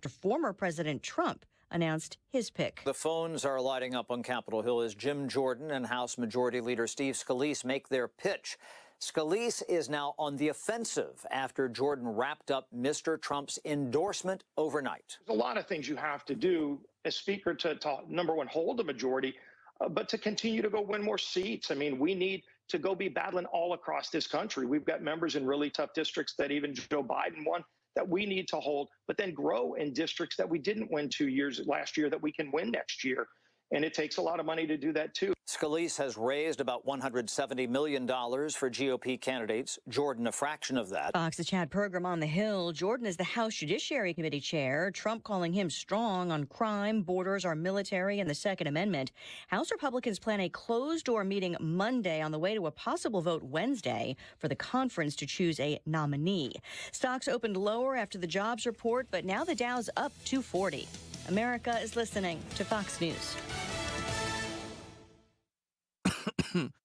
after former President Trump announced his pick. The phones are lighting up on Capitol Hill as Jim Jordan and House Majority Leader Steve Scalise make their pitch. Scalise is now on the offensive after Jordan wrapped up Mr. Trump's endorsement overnight. There's a lot of things you have to do as Speaker to number one, hold the majority, but to continue to go win more seats. I mean, we need to go be battling all across this country. We've got members in really tough districts that even Joe Biden won that we need to hold, but then grow in districts that we didn't win last year that we can win next year. And it takes a lot of money to do that, too. Scalise has raised about $170 million for GOP candidates. Jordan, a fraction of that. Fox's Chad program on the Hill. Jordan is the House Judiciary Committee chair. Trump calling him strong on crime, borders, our military, and the Second Amendment. House Republicans plan a closed-door meeting Monday on the way to a possible vote Wednesday for the conference to choose a nominee. Stocks opened lower after the jobs report, but now the Dow's up 240. America is listening to Fox News.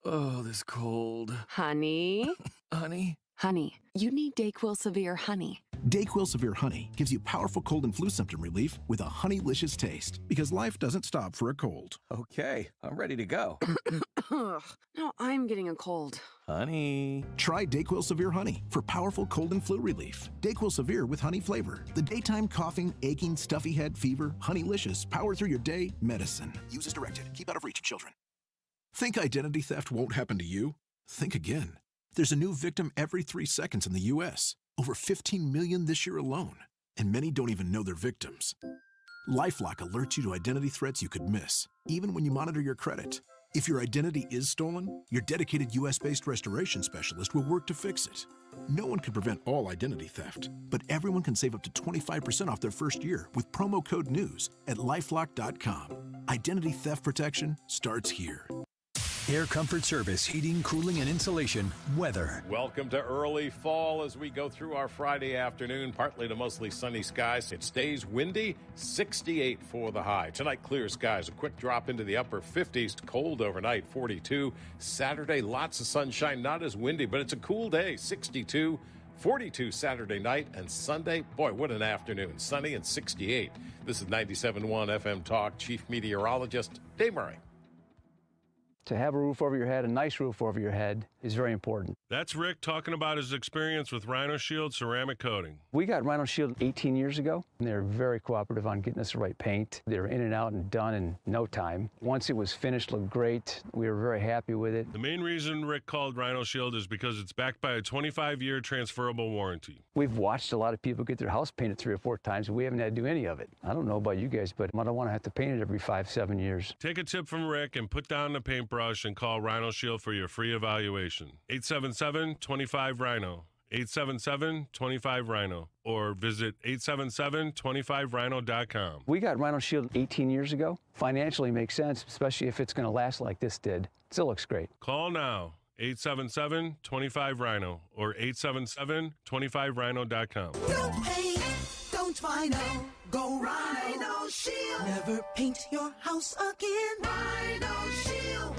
Oh, this cold. Honey? Honey? Honey, you need DayQuil Severe Honey. DayQuil Severe Honey gives you powerful cold and flu symptom relief with a honeylicious taste, because life doesn't stop for a cold. Okay, I'm ready to go. Now I'm getting a cold. Honey. Try DayQuil Severe Honey for powerful cold and flu relief. DayQuil Severe with honey flavor. The daytime coughing, aching, stuffy head, fever, honeylicious, power through your day medicine. Use as directed. Keep out of reach of children. Think identity theft won't happen to you? Think again. There's a new victim every 3 seconds in the U.S. Over 15 million this year alone. And many don't even know they're victims. LifeLock alerts you to identity threats you could miss, even when you monitor your credit. If your identity is stolen, your dedicated U.S.-based restoration specialist will work to fix it. No one can prevent all identity theft, but everyone can save up to 25% off their first year with promo code NEWS at LifeLock.com. Identity theft protection starts here. Air Comfort Service, heating, cooling, and insulation, weather. Welcome to early fall as we go through our Friday afternoon, partly to mostly sunny skies. It stays windy, 68 for the high. Tonight, clear skies, a quick drop into the upper 50s, cold overnight, 42. Saturday, lots of sunshine, not as windy, but it's a cool day, 62. 42 Saturday night, and Sunday, boy, what an afternoon, sunny and 68. This is 97.1 FM Talk, Chief Meteorologist Dave Murray. To have a roof over your head, a nice roof over your head, is very important. That's Rick talking about his experience with Rhino Shield ceramic coating. We got Rhino Shield 18 years ago, and they're very cooperative on getting us the right paint. They were in and out and done in no time. Once it was finished, looked great. We were very happy with it. The main reason Rick called Rhino Shield is because it's backed by a 25-year transferable warranty. We've watched a lot of people get their house painted 3 or 4 times, and we haven't had to do any of it. I don't know about you guys, but I don't want to have to paint it every 5-7 years. Take a tip from Rick and put down the paintbrush and call Rhino Shield for your free evaluation. 877-25-RHINO. 877-25-RHINO. Or visit 877-25rhino.com. We got Rhino Shield 18 years ago. Financially makes sense, especially if it's going to last like this did. Still looks great. Call now. 877-25-RHINO or 877-25rhino.com. No paint, don't Rhino. Go Rhino Shield. Never paint your house again. Rhino Shield.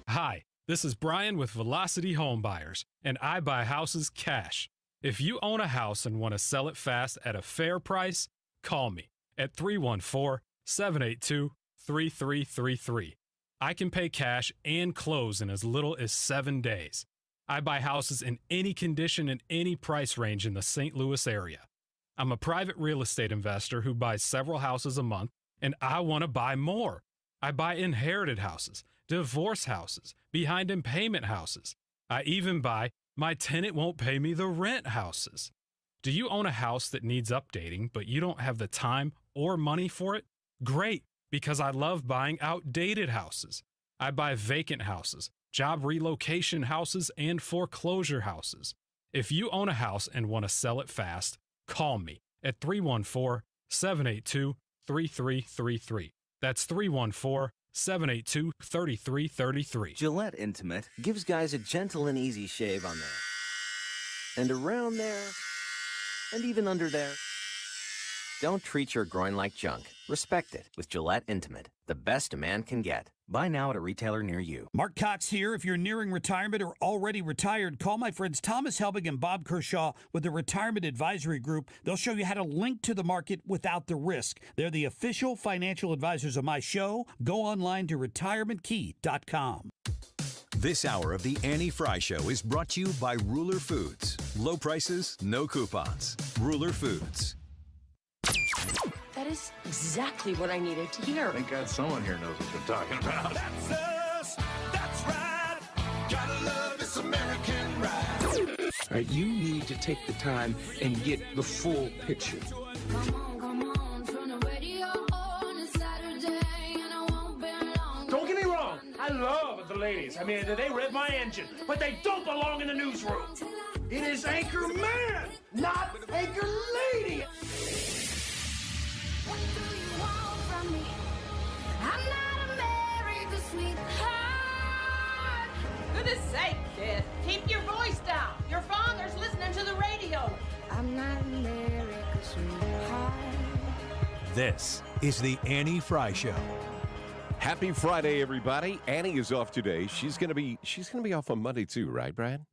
Hi, this is Brian with Velocity Home Buyers, and I buy houses cash. If you own a house and want to sell it fast at a fair price, call me at 314-782-3333. I can pay cash and close in as little as 7 days. I buy houses in any condition and any price range in the St. Louis area. I'm a private real estate investor who buys several houses a month, and I want to buy more. I buy inherited houses, divorce houses, behind in payment houses. I even buy my tenant won't pay me the rent houses. Do you own a house that needs updating, but you don't have the time or money for it? Great, because I love buying outdated houses. I buy vacant houses, job relocation houses, and foreclosure houses. If you own a house and want to sell it fast, call me at 314-782-3333. That's 314-782-3333. Gillette Intimate gives guys a gentle and easy shave on there. And around there. And even under there. Don't treat your groin like junk. Respect it with Gillette Intimate, the best a man can get. Buy now at a retailer near you. Mark Cox here. If you're nearing retirement or already retired, call my friends Thomas Helbig and Bob Kershaw with the Retirement Advisory Group. They'll show you how to link to the market without the risk. They're the official financial advisors of my show. Go online to retirementkey.com. This hour of the Annie Frey Show is brought to you by Ruler Foods. Low prices, no coupons. Ruler Foods. That is exactly what I needed to hear. Thank God someone here knows what they're talking about. That's us. That's right. Gotta love this American ride. All right, you need to take the time and get the full picture. Don't get me wrong. I love the ladies. I mean, they rev my engine, but they don't belong in the newsroom. It is Anchor Man, not Anchor Lady. What do you want from me? I'm not America's sweetheart. Goodness sake, kid. Keep your voice down. Your father's listening to the radio. I'm not America's sweetheart. This is the Annie Frey Show. Happy Friday, everybody. Annie is off today. She's gonna be off on Monday too, right, Brad?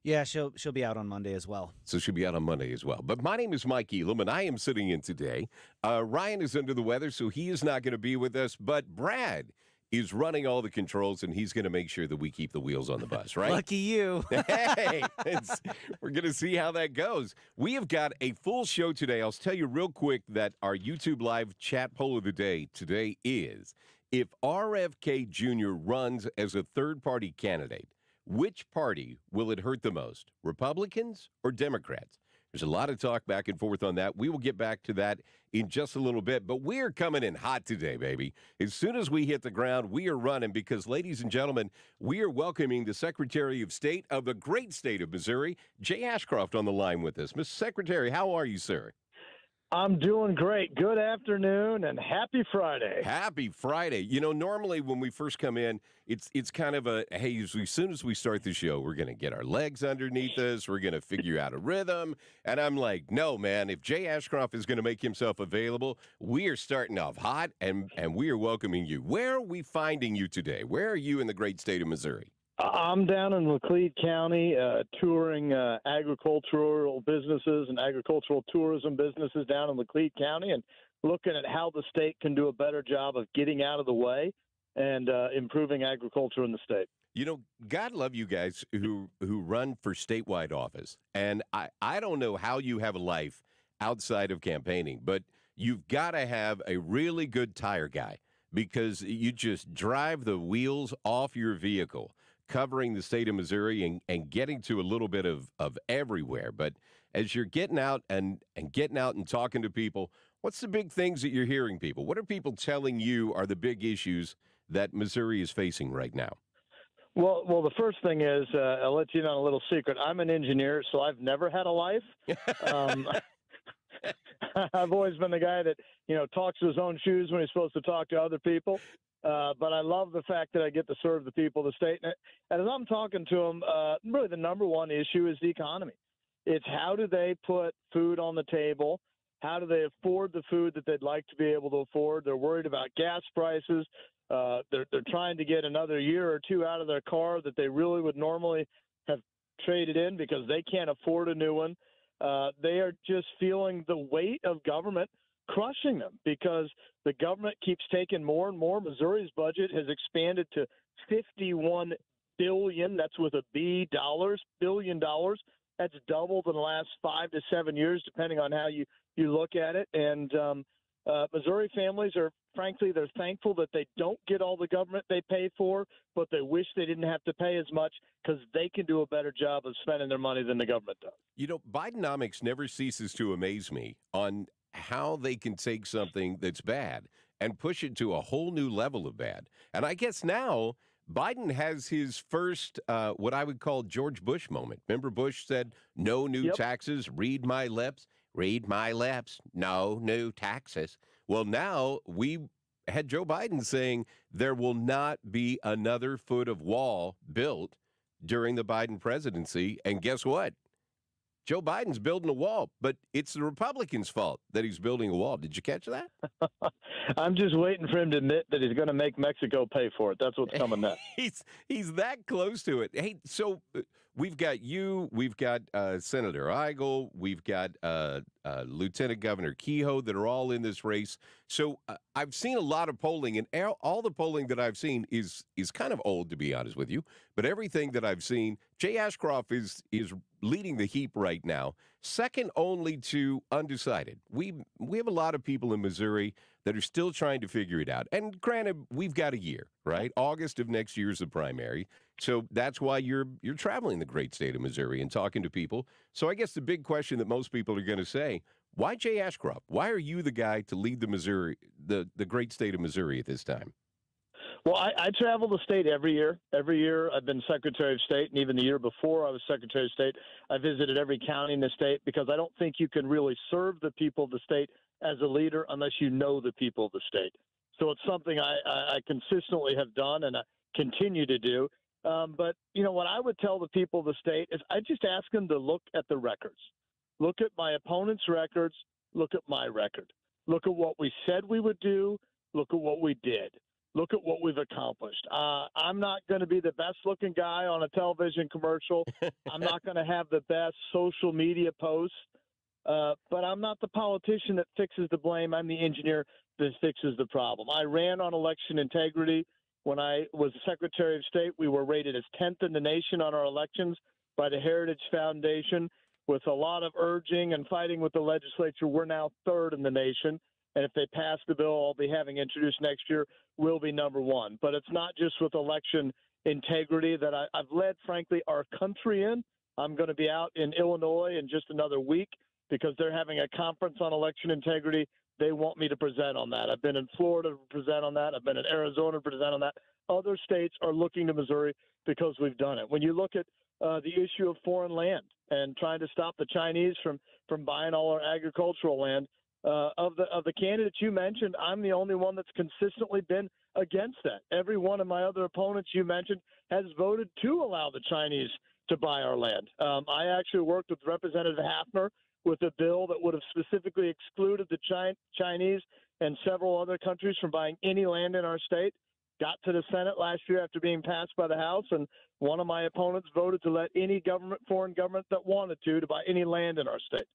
Yeah, she'll be out on Monday as well. So she'll be out on Monday as well. But my name is Mike Elam, and I am sitting in today. Ryan is under the weather, so he is not going to be with us. But Brad is running all the controls, and he's going to make sure that we keep the wheels on the bus, right? Lucky you. Hey, we're going to see how that goes. We have got a full show today. I'll tell you real quick that our YouTube Live chat poll of the day today is, if RFK Jr. runs as a third-party candidate, which party will it hurt the most, Republicans or Democrats? There's a lot of talk back and forth on that. We will get back to that in just a little bit, but we're coming in hot today, baby. As soon as we hit the ground, we are running because, ladies and gentlemen, we are welcoming the Secretary of State of the great state of Missouri, Jay Ashcroft, on the line with us. Mr. Secretary, how are you, sir? I'm doing great. Good afternoon and happy Friday. Happy Friday. You know, normally when we first come in, it's kind of a, hey, as soon as we start the show, we're going to get our legs underneath us. We're going to figure out a rhythm. And I'm like, no, man, if Jay Ashcroft is going to make himself available, we are starting off hot and we are welcoming you. Where are we finding you today? Where are you in the great state of Missouri? I'm down in Laclede County touring agricultural businesses and agricultural tourism businesses down in Laclede County and looking at how the state can do a better job of getting out of the way and improving agriculture in the state. You know, God love you guys who run for statewide office. And I don't know how you have a life outside of campaigning, but you've got to have a really good tire guy because you just drive the wheels off your vehicle, covering the state of Missouri and getting to a little bit of everywhere. But as you're getting out and talking to people, what's the big things that you're hearing people? What are people telling you are the big issues that Missouri is facing right now? Well, the first thing is, I'll let you in on a little secret. I'm an engineer, so I've never had a life. I've always been the guy that, talks to his own shoes when he's supposed to talk to other people. But I love the fact that I get to serve the people of the state. And as I'm talking to them, really the number one issue is the economy. It's how do they put food on the table? How do they afford the food that they'd like to be able to afford? They're worried about gas prices. They're trying to get another year or two out of their car that they really would normally have traded in because they can't afford a new one. They are just feeling the weight of government crushing them because the government keeps taking more and more. Missouri's budget has expanded to $51 billion. That's with a B, dollars, $billion. That's doubled in the last 5 to 7 years, depending on how you look at it. And Missouri families are, frankly, they're thankful that they don't get all the government they pay for, but they wish they didn't have to pay as much because they can do a better job of spending their money than the government does. You know, Bidenomics never ceases to amaze me on how they can take something that's bad and push it to a whole new level of bad. And I guess now Biden has his first, what I would call George Bush moment. Remember Bush said, no new taxes, read my lips, no new taxes. Well, now we had Joe Biden saying there will not be another foot of wall built during the Biden presidency. And guess what? Joe Biden's building a wall, but it's the Republicans' fault that he's building a wall. Did you catch that? I'm just waiting for him to admit that he's going to make Mexico pay for it. That's what's coming next. He's that close to it. Hey, so we've got you, we've got Senator Eigel, we've got Lieutenant Governor Kehoe that are all in this race. So I've seen a lot of polling, and all the polling that I've seen is kind of old, to be honest with you. But everything that I've seen, Jay Ashcroft is leading the heap right now, second only to undecided. We have a lot of people in Missouri that are still trying to figure it out. And granted, we've got a year, right? August of next year is the primary. So that's why you're traveling the great state of Missouri and talking to people. So I guess the big question that most people are going to say, why Jay Ashcroft? Why are you the guy to lead the great state of Missouri at this time? Well, I travel the state every year. Every year I've been Secretary of State, and even the year before I was Secretary of State, I visited every county in the state because I don't think you can really serve the people of the state as a leader unless you know the people of the state. So it's something I consistently have done and I continue to do. But, what I would tell the people of the state is I just ask them to look at the records. Look at my opponent's records. Look at my record. Look at what we said we would do. Look at what we did. Look at what we've accomplished. I'm not going to be the best-looking guy on a television commercial. I'm not going to have the best social media posts. But I'm not the politician that fixes the blame. I'm the engineer that fixes the problem. I ran on election integrity. When I was Secretary of State, we were rated as 10th in the nation on our elections by the Heritage Foundation. With a lot of urging and fighting with the legislature, we're now 3rd in the nation. And if they pass the bill I'll be having introduced next year, we'll be number 1. But it's not just with election integrity that I've led, frankly, our country in. I'm going to be out in Illinois in just another week because they're having a conference on election integrity. They want me to present on that. I've been in Florida to present on that. I've been in Arizona to present on that. Other states are looking to Missouri because we've done it. When you look at the issue of foreign land and trying to stop the Chinese from buying all our agricultural land, of the candidates you mentioned, I'm the only one that's consistently been against that. Every one of my other opponents you mentioned has voted to allow the Chinese to buy our land. I actually worked with Representative Hafner with a bill that would have specifically excluded the Chinese and several other countries from buying any land in our state. Got to the Senate last year after being passed by the House, and one of my opponents voted to let any foreign government that wanted to buy any land in our state.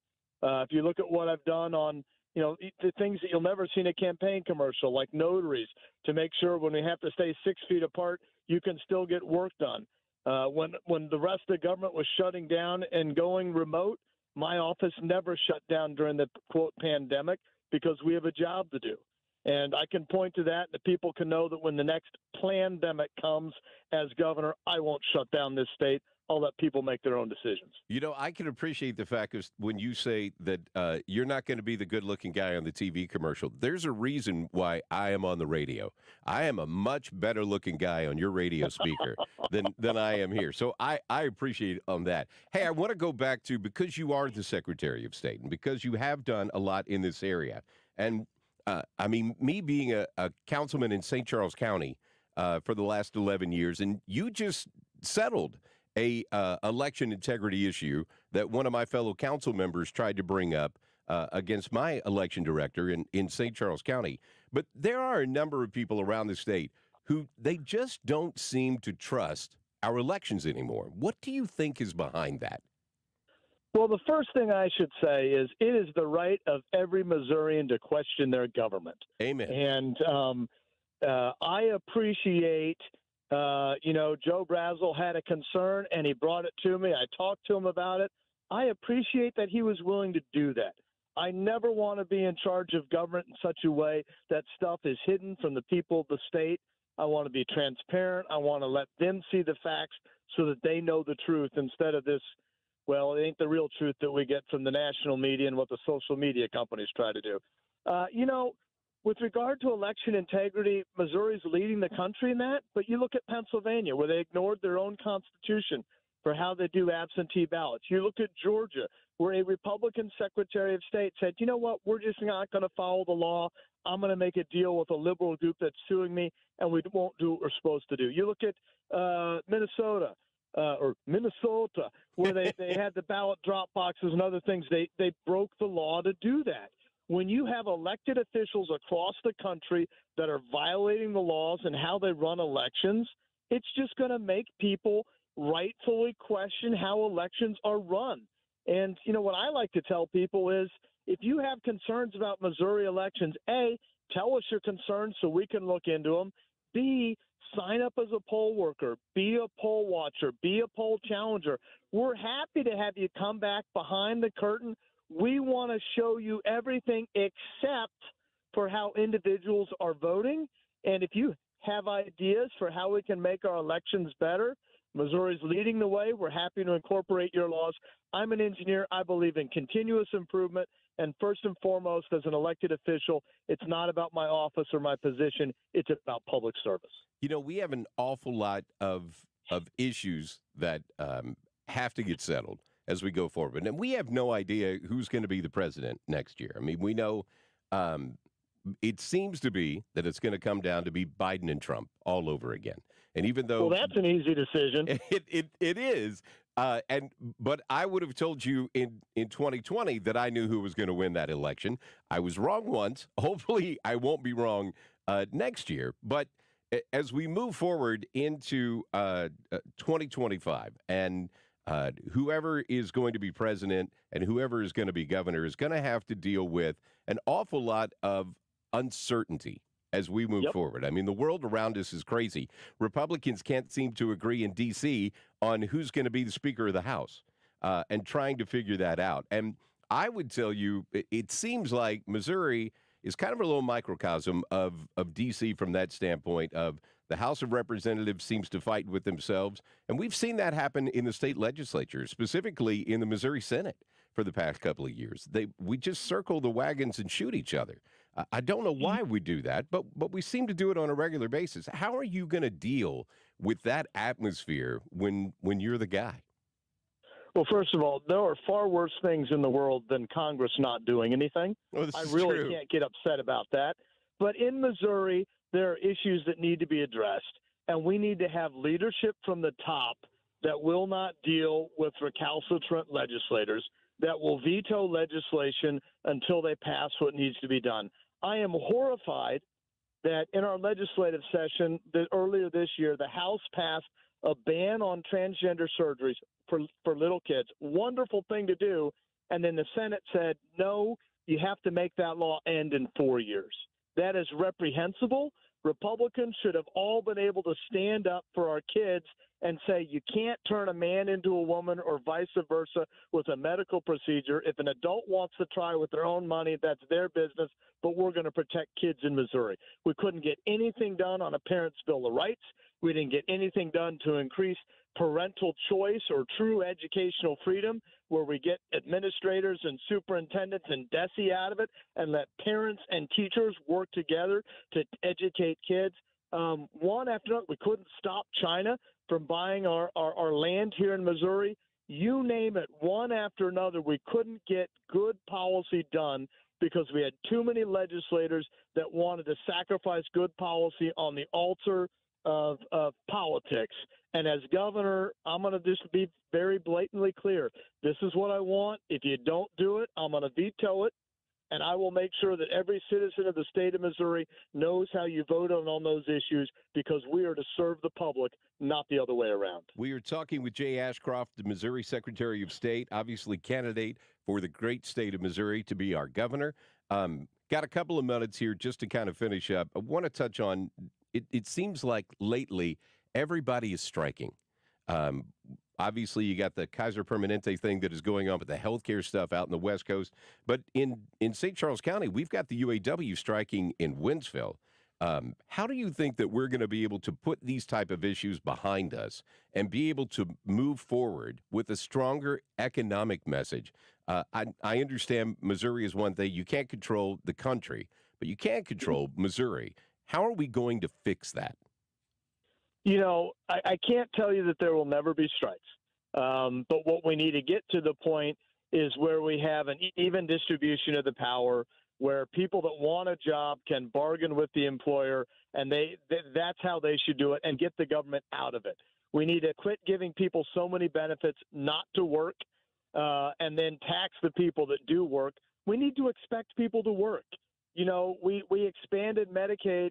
If you look at what I've done on the things that you'll never see in a campaign commercial, like notaries, to make sure when we have to stay 6 feet apart, you can still get work done. When the rest of the government was shutting down and going remote, my office never shut down during the, quote, pandemic because we have a job to do. And I can point to that. The people can know that when the next pandemic comes as governor, I won't shut down this state. I'll let people make their own decisions. I can appreciate the fact of when you say that you're not going to be the good-looking guy on the TV commercial. There's a reason why I am on the radio. I am a much better-looking guy on your radio speaker than I am here. So I appreciate it on that. Hey, I want to go back to, because you are the Secretary of State and because you have done a lot in this area. And, me being a councilman in St. Charles County for the last 11 years, and you just settled a election integrity issue that one of my fellow council members tried to bring up against my election director in St. Charles County. But there are a number of people around the state who they just don't seem to trust our elections anymore. What do you think is behind that? Well, the first thing I should say is it is the right of every Missourian to question their government. Amen. And I appreciate Joe Brazel had a concern and he brought it to me. I talked to him about it. I appreciate that he was willing to do that. I never want to be in charge of government in such a way that stuff is hidden from the people of the state. I want to be transparent. I want to let them see the facts so that they know the truth instead of this, well, it ain't the real truth that we get from the national media and what the social media companies try to do. With regard to election integrity, Missouri's leading the country in that. But you look at Pennsylvania, where they ignored their own constitution for how they do absentee ballots. You look at Georgia, where a Republican Secretary of State said, you know what, we're just not going to follow the law. I'm going to make a deal with a liberal group that's suing me, and we won't do what we're supposed to do. You look at Minnesota, or Minnesota, where they had the ballot drop boxes and other things. They broke the law to do that. When you have elected officials across the country that are violating the laws and how they run elections, it's just going to make people rightfully question how elections are run. And, what I like to tell people is if you have concerns about Missouri elections, A, tell us your concerns so we can look into them. B, sign up as a poll worker, be a poll watcher, be a poll challenger. We're happy to have you come back behind the curtain. We want to show you everything except for how individuals are voting. And if you have ideas for how we can make our elections better, Missouri's leading the way. We're happy to incorporate your laws. I'm an engineer. I believe in continuous improvement. And first and foremost, as an elected official, it's not about my office or my position. It's about public service. We have an awful lot of issues that have to get settled as we go forward. And we have no idea who's going to be the president next year. I mean, we know it seems to be that it's going to come down to be Biden and Trump all over again. And even though that's an easy decision, it is. But I would have told you in 2020 that I knew who was going to win that election. I was wrong once. Hopefully, I won't be wrong next year. But as we move forward into 2025 and whoever is going to be president and whoever is going to be governor is going to have to deal with an awful lot of uncertainty as we move forward. I mean, the world around us is crazy. Republicans can't seem to agree in D.C. on who's going to be the Speaker of the House and trying to figure that out. And I would tell you, it seems like Missouri is kind of a little microcosm of D.C. from that standpoint of the House of Representatives seems to fight with themselves. And we've seen that happen in the state legislature, specifically in the Missouri Senate for the past couple of years. We just circle the wagons and shoot each other. I don't know why we do that, but we seem to do it on a regular basis. How are you going to deal with that atmosphere when you're the guy? Well, first of all, there are far worse things in the world than Congress not doing anything. I really can't get upset about that. But in Missouri, there are issues that need to be addressed, and we need to have leadership from the top that will not deal with recalcitrant legislators, that will veto legislation until they pass what needs to be done. I am horrified that in our legislative session that earlier this year, the House passed a ban on transgender surgeries for little kids. Wonderful thing to do. And then the Senate said, no, you have to make that law end in 4 years. That is reprehensible. Republicans should have all been able to stand up for our kids and say you can't turn a man into a woman or vice versa with a medical procedure. If an adult wants to try with their own money, that's their business, but we're going to protect kids in Missouri. We couldn't get anything done on a parent's bill of rights. We didn't get anything done to increase parental choice or true educational freedom, where we get administrators and superintendents and DESE out of it and let parents and teachers work together to educate kids. One after another, we couldn't stop China from buying our land here in Missouri. You name it, one after another, we couldn't get good policy done because we had too many legislators that wanted to sacrifice good policy on the altar of politics. And as governor, I'm going to just be very blatantly clear. This is what I want. If you don't do it, I'm going to veto it. And I will make sure that every citizen of the state of Missouri knows how you vote on those issues, because we are to serve the public, not the other way around. We are talking with Jay Ashcroft, the Missouri Secretary of State, obviously candidate for the great state of Missouri to be our governor. Got a couple of minutes here just to kind of finish up. I want to touch on, it seems like lately everybody is striking. Obviously, you got the Kaiser Permanente thing that is going on with the healthcare stuff out in the West Coast. But in St. Charles County, we've got the UAW striking in Wentzville. How do you think that we're going to be able to put these type of issues behind us and be able to move forward with a stronger economic message? I understand Missouri is one thing. You can't control the country, but you can control Missouri. How are we going to fix that? You know, I can't tell you that there will never be strikes. But what we need to get to the point is where we have an even distribution of the power, where people that want a job can bargain with the employer, and that's how they should do it, and get the government out of it. We need to quit giving people so many benefits not to work and then tax the people that do work. We need to expect people to work. You know, we expanded Medicaid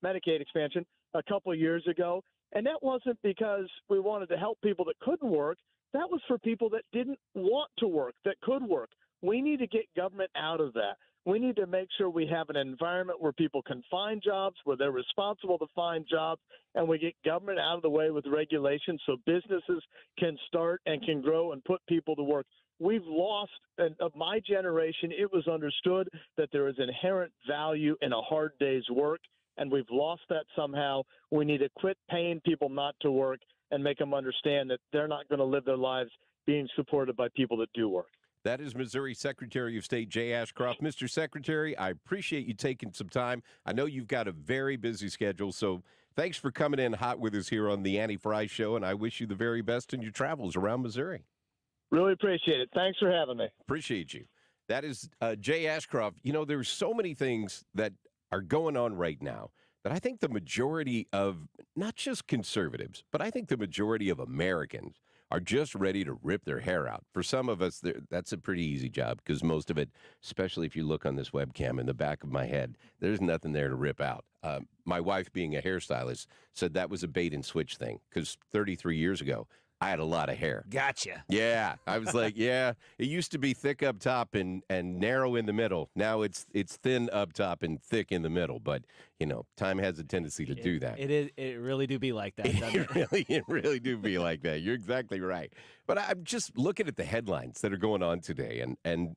expansion a couple of years ago, and that wasn't because we wanted to help people that couldn't work. That was for people that didn't want to work, that could work. We need to get government out of that. We need to make sure we have an environment where people can find jobs, where they're responsible to find jobs, and we get government out of the way with regulations so businesses can start and can grow and put people to work. We've lost, and of my generation, it was understood that there is inherent value in a hard day's work, and we've lost that somehow. We need to quit paying people not to work and make them understand that they're not going to live their lives being supported by people that do work. That is Missouri Secretary of State Jay Ashcroft. Mr. Secretary, I appreciate you taking some time. I know you've got a very busy schedule, so thanks for coming in hot with us here on the Annie Frey Show, and I wish you the very best in your travels around Missouri. Really appreciate it. Thanks for having me. Appreciate you. That is Jay Ashcroft. You know, there's so many things that are going on right now that I think the majority of, not just conservatives, but I think the majority of Americans are just ready to rip their hair out. For some of us, that's a pretty easy job because most of it, especially if you look on this webcam in the back of my head, there's nothing there to rip out. My wife, being a hairstylist, said that was a bait and switch thing because 33 years ago, I had a lot of hair. Gotcha. Yeah. I was like, yeah, it used to be thick up top and narrow in the middle. Now it's thin up top and thick in the middle. But, you know, time has a tendency to do that. It really do be like that, doesn't it? It really do be like that. You're exactly right. But I'm just looking at the headlines that are going on today. And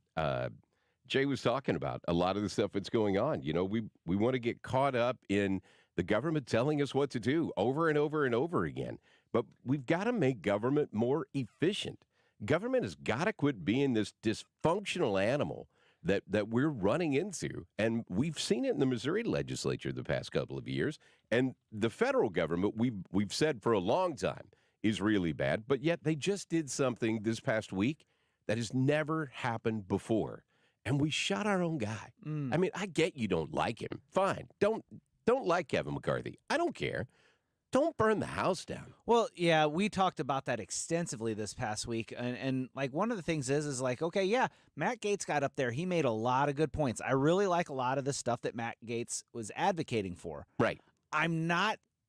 Jay was talking about a lot of the stuff that's going on. You know, we want to get caught up in the government telling us what to do over and over and over again. But we've got to make government more efficient. Government has got to quit being this dysfunctional animal that we're running into. And we've seen it in the Missouri legislature the past couple of years. And the federal government, we've said for a long time, is really bad. But yet they just did something this past week that has never happened before. And we shot our own guy. I mean, I get you don't like him. Fine. Don't like Kevin McCarthy. I don't care. Don't burn the house down. Well, yeah, we talked about that extensively this past week. And like, one of the things is like, okay, yeah, Matt Gaetz got up there. He made a lot of good points. I really like a lot of the stuff that Matt Gaetz was advocating for. Right. I'm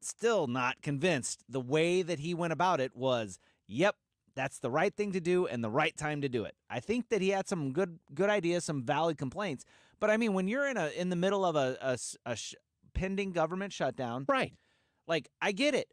still not convinced the way that he went about it was, yep, that's the right thing to do and the right time to do it. I think that he had some good ideas, some valid complaints. But I mean, when you're in the middle of a pending government shutdown, right? Like, I get it,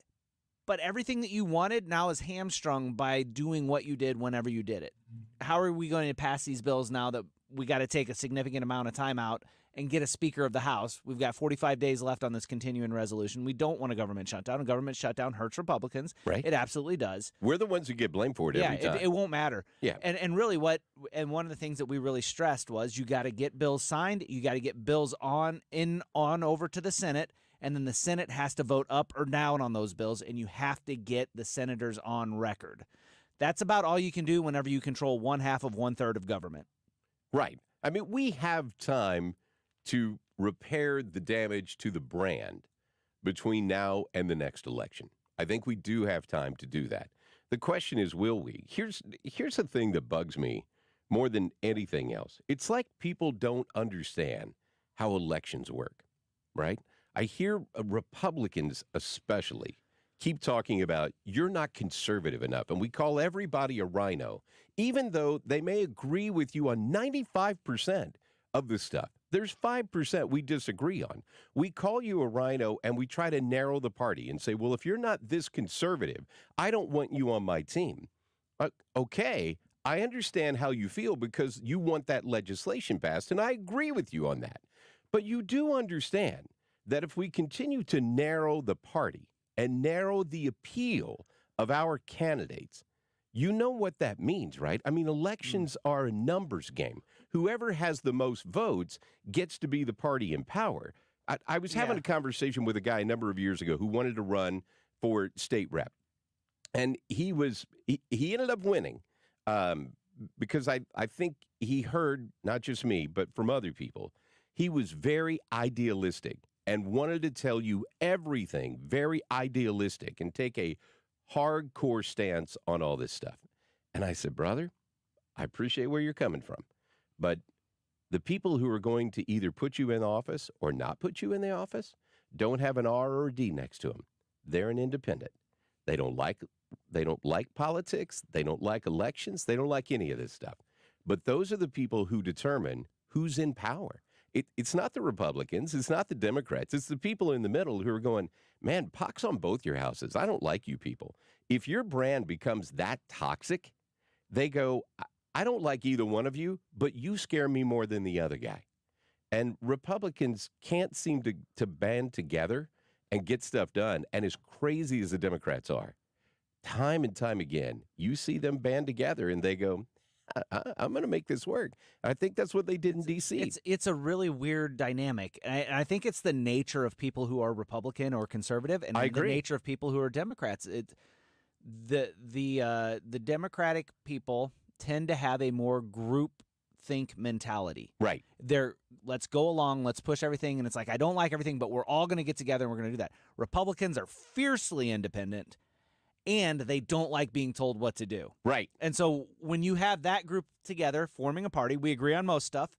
but everything that you wanted now is hamstrung by doing what you did whenever you did it. How are we going to pass these bills now that we got to take a significant amount of time out and get a Speaker of the House? We've got 45 days left on this continuing resolution. We don't want a government shutdown. A government shutdown hurts Republicans. Right. It absolutely does. We're the ones who get blamed for it every time. It won't matter. Yeah. And really one of the things that we really stressed was you got to get bills signed. You got to get bills on over to the Senate. And then the Senate has to vote up or down on those bills, and you have to get the senators on record. That's about all you can do whenever you control 1/2 of 1/3 of government. Right. I mean, we have time to repair the damage to the brand between now and the next election. I think we do have time to do that. The question is, will we? Here's the thing that bugs me more than anything else. It's like people don't understand how elections work, right? I hear Republicans especially keep talking about you're not conservative enough, and we call everybody a rhino, even though they may agree with you on 95% of the stuff. There's 5% we disagree on. We call you a rhino, and we try to narrow the party and say, well, if you're not this conservative, I don't want you on my team. Okay, I understand how you feel because you want that legislation passed, and I agree with you on that. But you do understand that if we continue to narrow the party and narrow the appeal of our candidates, you know what that means, right? I mean, elections are a numbers game. Whoever has the most votes gets to be the party in power. I was having a conversation with a guy a number of years ago who wanted to run for state rep. And he ended up winning because I think he heard, not just me, but from other people, he was very idealistic. and wanted to tell you everything, very idealistic, and take a hardcore stance on all this stuff. And I said, brother, I appreciate where you're coming from, but the people who are going to either put you in office or not put you in the office don't have an R or a D next to them. They're an independent. They don't like politics. They don't like elections. They don't like any of this stuff. But those are the people who determine who's in power. It's not the Republicans. It's not the Democrats. It's the people in the middle who are going, man, pox on both your houses. I don't like you people. If your brand becomes that toxic, they go, I don't like either one of you, but you scare me more than the other guy. And Republicans can't seem to band together and get stuff done. And as crazy as the Democrats are, time and time again, you see them band together and they go, I'm going to make this work. I think that's what they did in D.C. It's a really weird dynamic. And I think it's the nature of people who are Republican or conservative, and the nature of people who are Democrats. The Democratic people tend to have a more group think mentality. Right. Let's go along, let's push everything, and it's like, I don't like everything, but we're all going to get together and we're going to do that. Republicans are fiercely independent, and they don't like being told what to do. Right. And so when you have that group together forming a party, we agree on most stuff,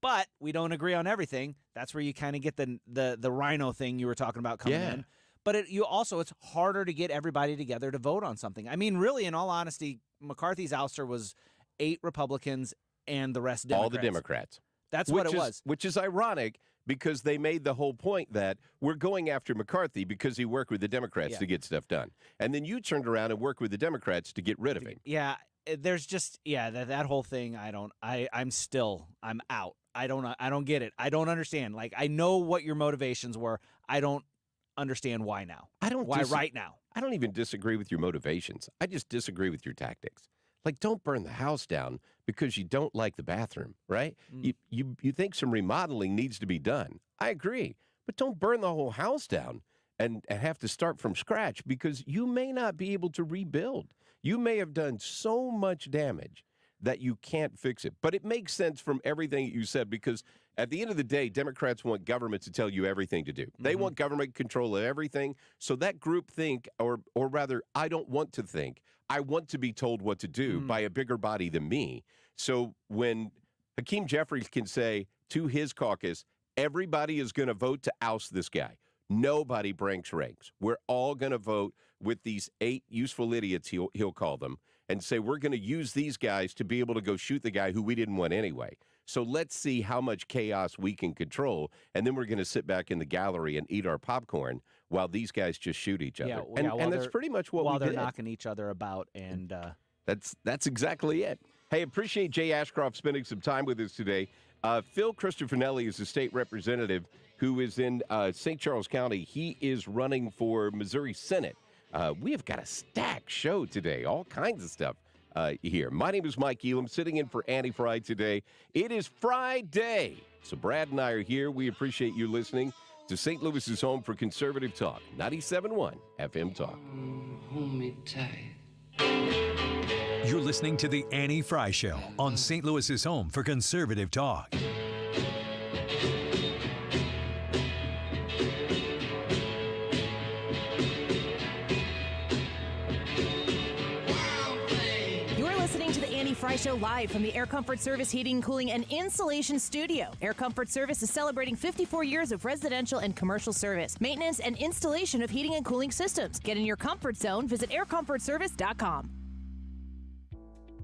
but we don't agree on everything. That's where you kind of get the rhino thing you were talking about coming in. But it's harder to get everybody together to vote on something. I mean, really, in all honesty, McCarthy's ouster was 8 Republicans and the rest Democrats. All the Democrats. That's what it was. Which is ironic because they made the whole point that we're going after McCarthy because he worked with the Democrats to get stuff done. And then you turned around and worked with the Democrats to get rid of him. Yeah, there's just, that whole thing, I'm out. I don't get it. I don't understand. Like, I know what your motivations were. I don't understand why now. Why right now? I don't even disagree with your motivations. I just disagree with your tactics. Like, don't burn the house down because you don't like the bathroom, right? You think some remodeling needs to be done. I agree. But don't burn the whole house down and have to start from scratch because you may not be able to rebuild. You may have done so much damage that you can't fix it. But it makes sense from everything you said because at the end of the day, Democrats want government to tell you everything to do. They want government control of everything. So that group think, or rather, I don't want to think. I want to be told what to do by a bigger body than me. So when Hakeem Jeffries can say to his caucus, everybody is going to vote to oust this guy. Nobody breaks ranks. We're all going to vote with these 8 useful idiots, he'll call them, and say we're going to use these guys to be able to go shoot the guy who we didn't want anyway. So let's see how much chaos we can control, and then we're going to sit back in the gallery and eat our popcorn while these guys just shoot each other. And that's pretty much what we did. While they're knocking each other about. And That's exactly it. Hey, appreciate Jay Ashcroft spending some time with us today. Phil Christofanelli is the state representative who is in St. Charles County. He is running for Missouri Senate. We have got a stacked show today, all kinds of stuff here. My name is Mike Elam, sitting in for Annie Frey today. It is Friday, so Brad and I are here. We appreciate you listening to St. Louis's home for conservative talk, 97.1 FM Talk. Hold me tight. You're listening to The Annie Frey Show on St. Louis's home for conservative talk. Frey Show live from the Air Comfort Service Heating, Cooling, and Insulation Studio. Air Comfort Service is celebrating 54 years of residential and commercial service, maintenance, and installation of heating and cooling systems. Get in your comfort zone. Visit aircomfortservice.com.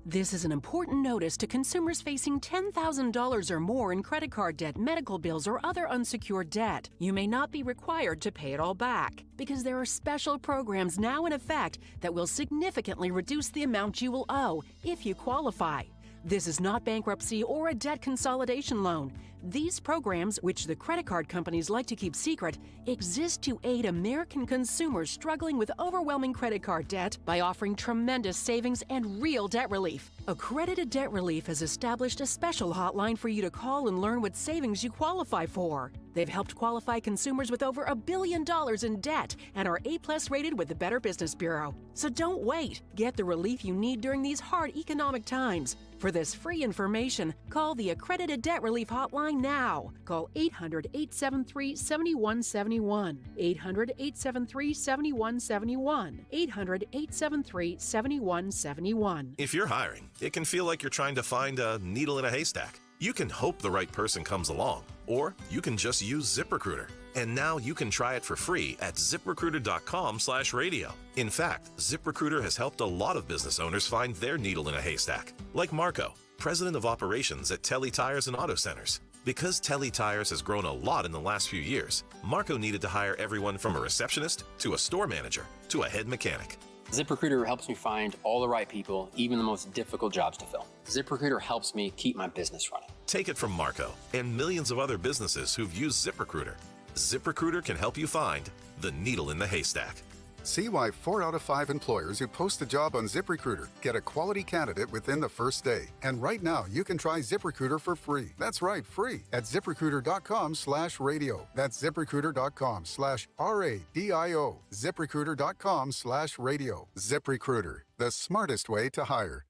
This is an important notice to consumers facing $10,000 or more in credit card debt, medical bills, or other unsecured debt. You may not be required to pay it all back because there are special programs now in effect that will significantly reduce the amount you will owe if you qualify. This is not bankruptcy or a debt consolidation loan. These programs, which the credit card companies like to keep secret, exist to aid American consumers struggling with overwhelming credit card debt by offering tremendous savings and real debt relief. Accredited Debt Relief has established a special hotline for you to call and learn what savings you qualify for. They've helped qualify consumers with over $1 billion in debt and are A+ rated with the Better Business Bureau. So don't wait. Get the relief you need during these hard economic times. For this free information, call the Accredited Debt Relief Hotline now. Call 800-873-7171. 800-873-7171. 800-873-7171. If you're hiring, it can feel like you're trying to find a needle in a haystack. You can hope the right person comes along, or you can just use ZipRecruiter. And now you can try it for free at ZipRecruiter.com/radio. In fact, ZipRecruiter has helped a lot of business owners find their needle in a haystack, like Marco, president of operations at Telly Tires and Auto Centers. Because Telly Tires has grown a lot in the last few years, Marco needed to hire everyone from a receptionist to a store manager to a head mechanic. ZipRecruiter helps me find all the right people, even the most difficult jobs to fill. ZipRecruiter helps me keep my business running. Take it from Marco and millions of other businesses who've used ZipRecruiter. ZipRecruiter can help you find the needle in the haystack. See why 4 out of 5 employers who post a job on ZipRecruiter get a quality candidate within the first day. And right now, you can try ZipRecruiter for free. That's right, free at ZipRecruiter.com/radio. That's ZipRecruiter.com/RADIO. ZipRecruiter.com/radio. ZipRecruiter, the smartest way to hire.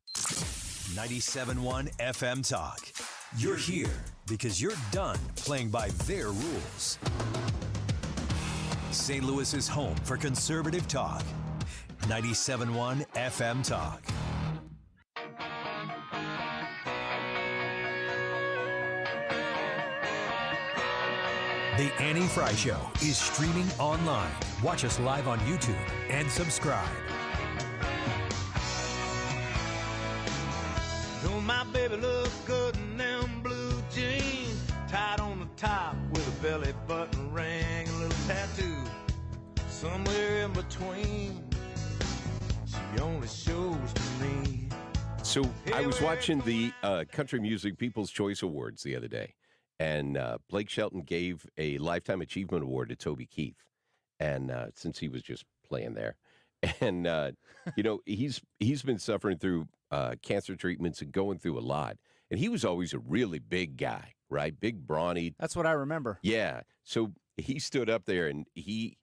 97.1 FM Talk. You're here because you're done playing by their rules. St. Louis's home for conservative talk. 97.1 FM Talk. The Annie Frey Show is streaming online. Watch us live on YouTube and subscribe. Don't my baby look good in them blue jeans, tied on the top with a belly button ring, a little tattoo somewhere in between. She only shows to me. So I was watching the Country Music People's Choice Awards the other day, and Blake Shelton gave a Lifetime Achievement Award to Toby Keith, and since he was just playing there, and you know he's been suffering through cancer treatments and going through a lot, and he was always a really big guy, right? Big, brawny. That's what I remember. Yeah. So he stood up there, and he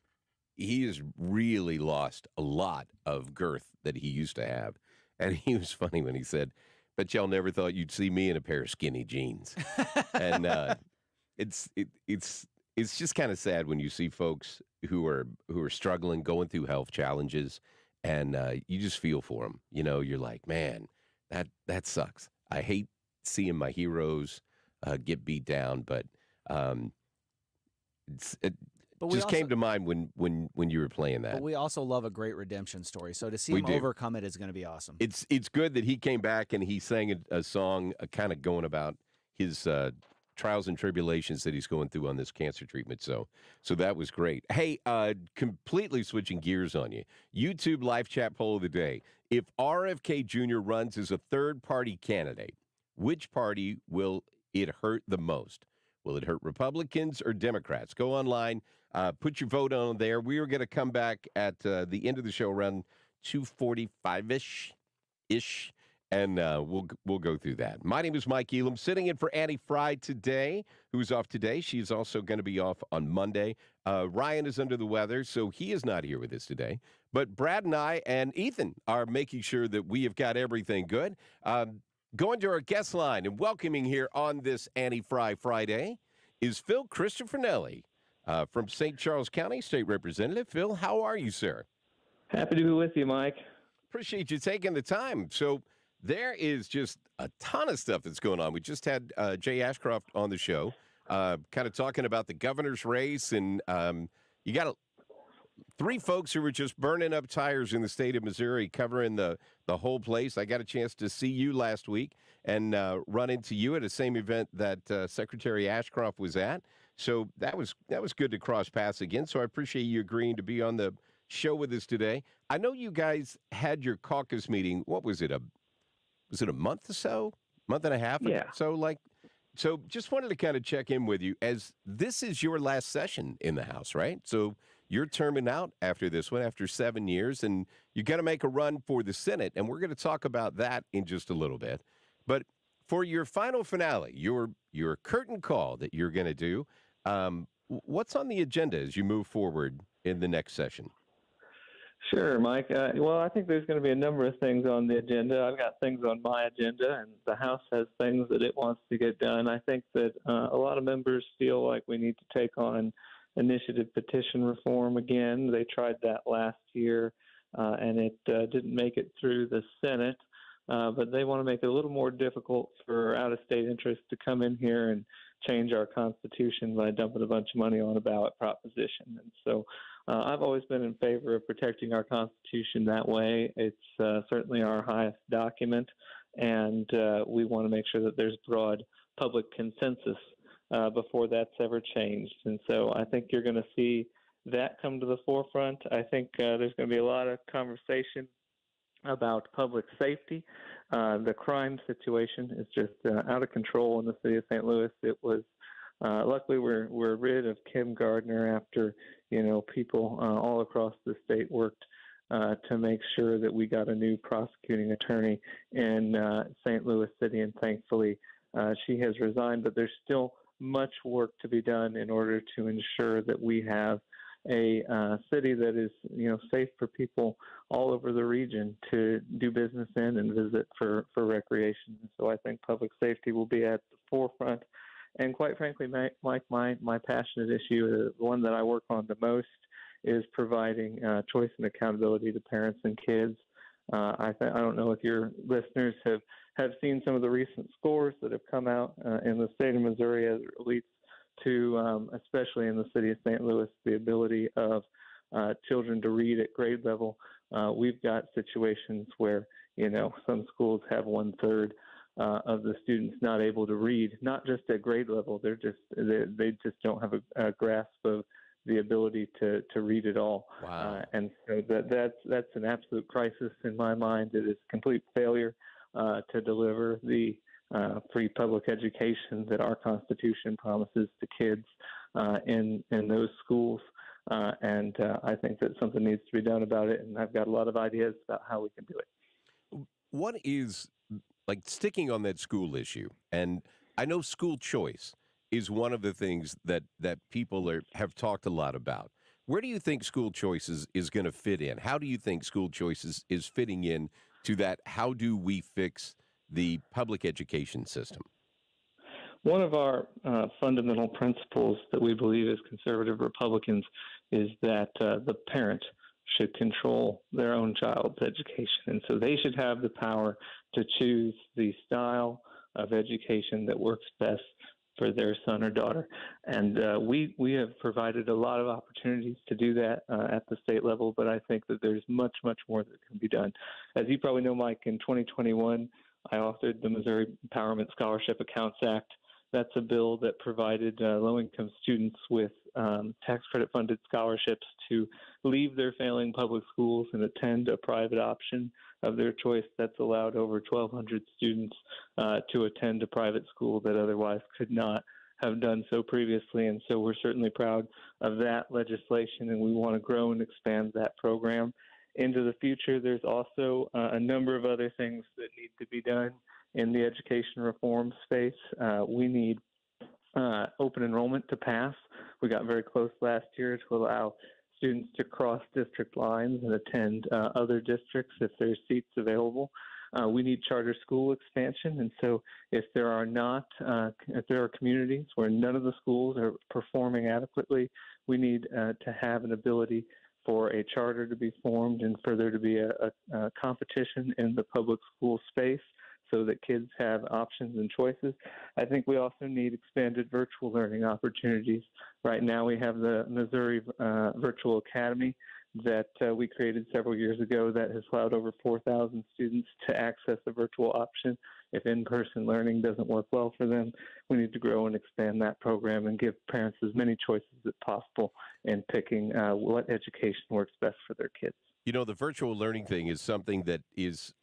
has really lost a lot of girth that he used to have. And he was funny when he said, "Bet y'all never thought you'd see me in a pair of skinny jeans." And it's just kind of sad when you see folks who are struggling, going through health challenges, and you just feel for them. You know, you're like, man, that sucks. I hate seeing my heroes get beat down, but it just came to mind when you were playing that. But we also love a great redemption story. So to see him overcome it is going to be awesome. It's good that he came back and he sang a song kind of going about his trials and tribulations that he's going through on this cancer treatment. So that was great. Hey, completely switching gears on you. YouTube live chat poll of the day. If RFK Jr. runs as a third-party candidate, which party will it hurt the most? Will it hurt Republicans or Democrats? Go online, put your vote on there. We are going to come back at the end of the show around 2:45-ish, and we'll go through that. My name is Mike Elam, sitting in for Annie Frey today, who's off today. She's also going to be off on Monday. Ryan is under the weather, so he is not here with us today. But Brad and I and Ethan are making sure that we have got everything good. Going to our guest line and welcoming here on this Annie Frey Friday is Phil Christofanelli from St. Charles County, State Representative. Phil, how are you, sir? Happy to be with you, Mike. Appreciate you taking the time. So there is just a ton of stuff that's going on. We just had Jay Ashcroft on the show, kind of talking about the governor's race, and you got 3 folks who were just burning up tires in the state of Missouri, covering the whole place. I got a chance to see you last week and run into you at the same event that Secretary Ashcroft was at. So that was good to cross paths again. So I appreciate you agreeing to be on the show with us today. I know you guys had your caucus meeting. What was it? Was it a month or so? Month and a half? Yeah. So just wanted to kind of check in with you, as this is your last session in the House, right? So you're terming out after this one, after 7 years, and you got to make a run for the Senate, and we're going to talk about that in just a little bit. But for your final finale, your curtain call that you're going to do, what's on the agenda as you move forward in the next session? Sure, Mike. Well, I think there's going to be a number of things on the agenda. I've got things on my agenda, and the House has things that it wants to get done. I think that a lot of members feel like we need to take on initiative petition reform again. They tried that last year, and it didn't make it through the Senate. But they want to make it a little more difficult for out-of-state interests to come in here and change our Constitution by dumping a bunch of money on a ballot proposition. And so I've always been in favor of protecting our Constitution that way. It's certainly our highest document, and we want to make sure that there's broad public consensus before that's ever changed. And so I think you're going to see that come to the forefront. I think there's going to be a lot of conversation about public safety. The crime situation is just out of control in the city of St. Louis. It was luckily we're rid of Kim Gardner after people all across the state worked to make sure that we got a new prosecuting attorney in St. Louis City, and thankfully she has resigned. But there's still much work to be done in order to ensure that we have a city that is, safe for people all over the region to do business in and visit for recreation. So I think public safety will be at the forefront. And quite frankly, Mike, my passionate issue, the one that I work on the most, is providing choice and accountability to parents and kids. I don't know if your listeners have seen some of the recent scores that have come out in the state of Missouri as it relates to, especially in the city of St. Louis, the ability of children to read at grade level. We've got situations where, some schools have 1/3 of the students not able to read, not just at grade level. They just don't have a grasp of the ability to read at all. Wow. And so that's an absolute crisis in my mind. It is complete failure to deliver the free public education that our Constitution promises to kids in those schools. And I think that something needs to be done about it, and I've got a lot of ideas about how we can do it. What is, sticking on that school issue, and I know school choice is one of the things that people have talked a lot about. Where do you think school choice is going to fit in? How do you think school choice is fitting in to that? How do we fix the public education system? One of our fundamental principles that we believe as conservative Republicans is that the parent should control their own child's education. And so they should have the power to choose the style of education that works best for their son or daughter. And we have provided a lot of opportunities to do that at the state level, but I think that there's much, much more that can be done. As you probably know, Mike, in 2021, I authored the Missouri Empowerment Scholarship Accounts Act. That's a bill that provided low-income students with tax credit-funded scholarships to leave their failing public schools and attend a private option of their choice. That's allowed over 1,200 students to attend a private school that otherwise could not have done so previously. And so we're certainly proud of that legislation, and we want to grow and expand that program into the future. There's also a number of other things that need to be done in the education reform space. We need open enrollment to pass. We got very close last year to allow students to cross district lines and attend other districts if there's seats available. We need charter school expansion, and so if there are communities where none of the schools are performing adequately, we need to have an ability for a charter to be formed and for there to be a competition in the public school space so that kids have options and choices. I think we also need expanded virtual learning opportunities. Right now we have the Missouri Virtual Academy that we created several years ago that has allowed over 4,000 students to access a virtual option. If in-person learning doesn't work well for them, we need to grow and expand that program and give parents as many choices as possible in picking what education works best for their kids. The virtual learning thing is something that is,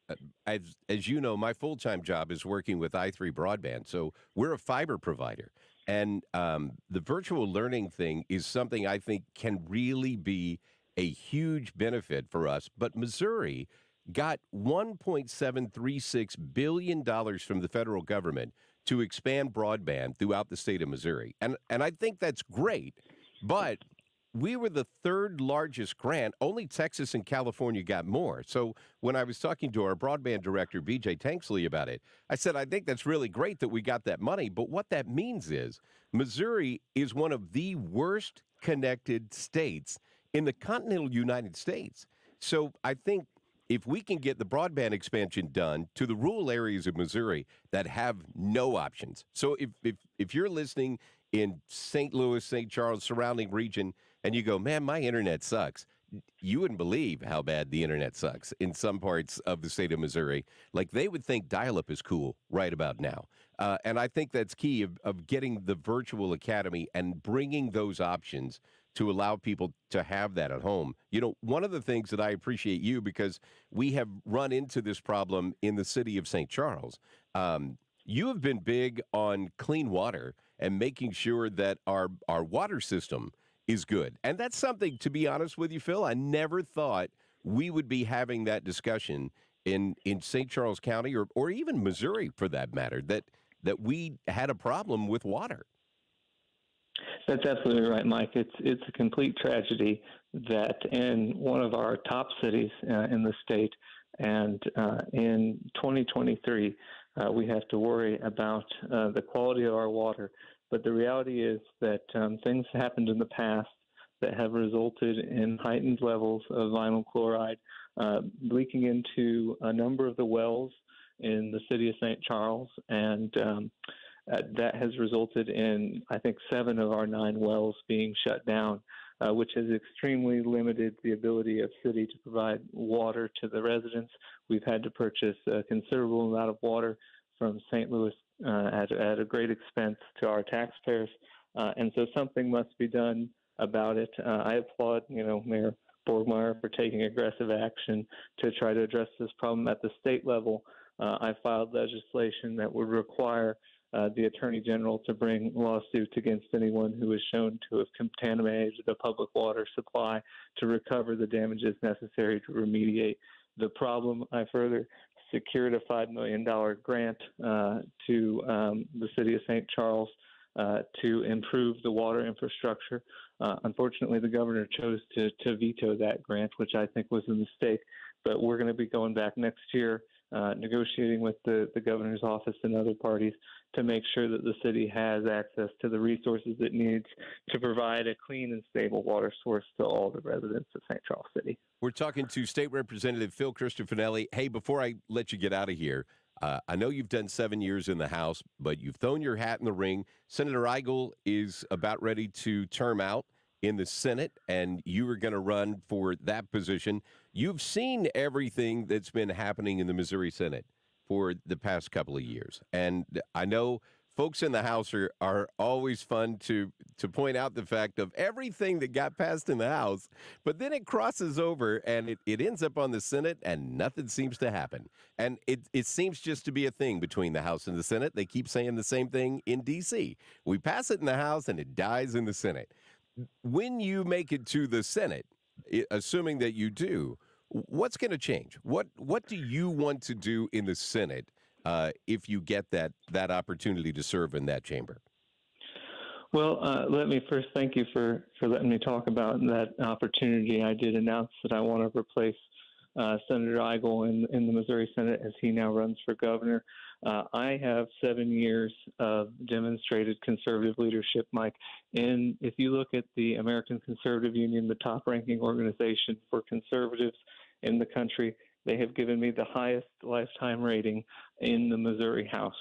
as you know, my full-time job is working with i3 Broadband. So we're a fiber provider. And the virtual learning thing is something I think can really be a huge benefit for us. But Missouri got $1.736 billion from the federal government to expand broadband throughout the state of Missouri. And I think that's great. But we were the third largest grant. Only Texas and California got more. So when I was talking to our broadband director, BJ Tanksley, about it, I said, I think that's really great that we got that money. But what that means is Missouri is one of the worst connected states in the continental United States. So I think if we can get the broadband expansion done to the rural areas of Missouri that have no options. So if you're listening in St. Louis, St. Charles, surrounding region, and you go, man, my internet sucks. You wouldn't believe how bad the internet sucks in some parts of the state of Missouri. Like, they would think dial-up is cool right about now. And I think that's key of getting the virtual academy and bringing those options to allow people to have that at home. You know, one of the things that I appreciate you, because we have run into this problem in the city of St. Charles. You have been big on clean water and making sure that our water system is good. And that's something, to be honest with you, Phil, I never thought we would be having that discussion in St. Charles County or even Missouri, for that matter, that we had a problem with water. That's absolutely right, Mike. It's a complete tragedy that in one of our top cities in the state, and in 2023, we have to worry about the quality of our water. But the reality is that things happened in the past that have resulted in heightened levels of vinyl chloride leaking into a number of the wells in the city of St. Charles, and that has resulted in, I think, 7 of our 9 wells being shut down, which has extremely limited the ability of city to provide water to the residents. We've had to purchase a considerable amount of water from St. Louis at a great expense to our taxpayers, and so something must be done about it. I applaud, Mayor Borgmeyer for taking aggressive action to try to address this problem at the state level. I filed legislation that would require the Attorney General to bring lawsuits against anyone who is shown to have contaminated the public water supply to recover the damages necessary to remediate the problem. I further secured a $5 million grant to the city of St. Charles to improve the water infrastructure. Unfortunately, the governor chose to veto that grant, which I think was a mistake. But we're going to be going back next year, negotiating with the governor's office and other parties to make sure that the city has access to the resources it needs to provide a clean and stable water source to all the residents of St. Charles City. We're talking to State Representative Phil Christofanelli. Hey, before I let you get out of here, I know you've done 7 years in the House, but you've thrown your hat in the ring. Senator Eigel is about ready to term out in the Senate, and you are going to run for that position. You've seen everything that's been happening in the Missouri Senate for the past couple of years. And I know folks in the House are always fun to point out the fact of everything that got passed in the House, but then it crosses over and it ends up on the Senate and nothing seems to happen. And it seems just to be a thing between the House and the Senate. They keep saying the same thing in D.C. We pass it in the House and it dies in the Senate. When you make it to the Senate, assuming that you do, what's going to change? What do you want to do in the Senate if you get that opportunity to serve in that chamber? Well, let me first thank you for letting me talk about that opportunity. I did announce that I want to replace Senator Eigel in the Missouri Senate as he now runs for governor. I have 7 years of demonstrated conservative leadership, Mike. And if you look at the American Conservative Union, the top-ranking organization for conservatives in the country, they have given me the highest lifetime rating in the Missouri House.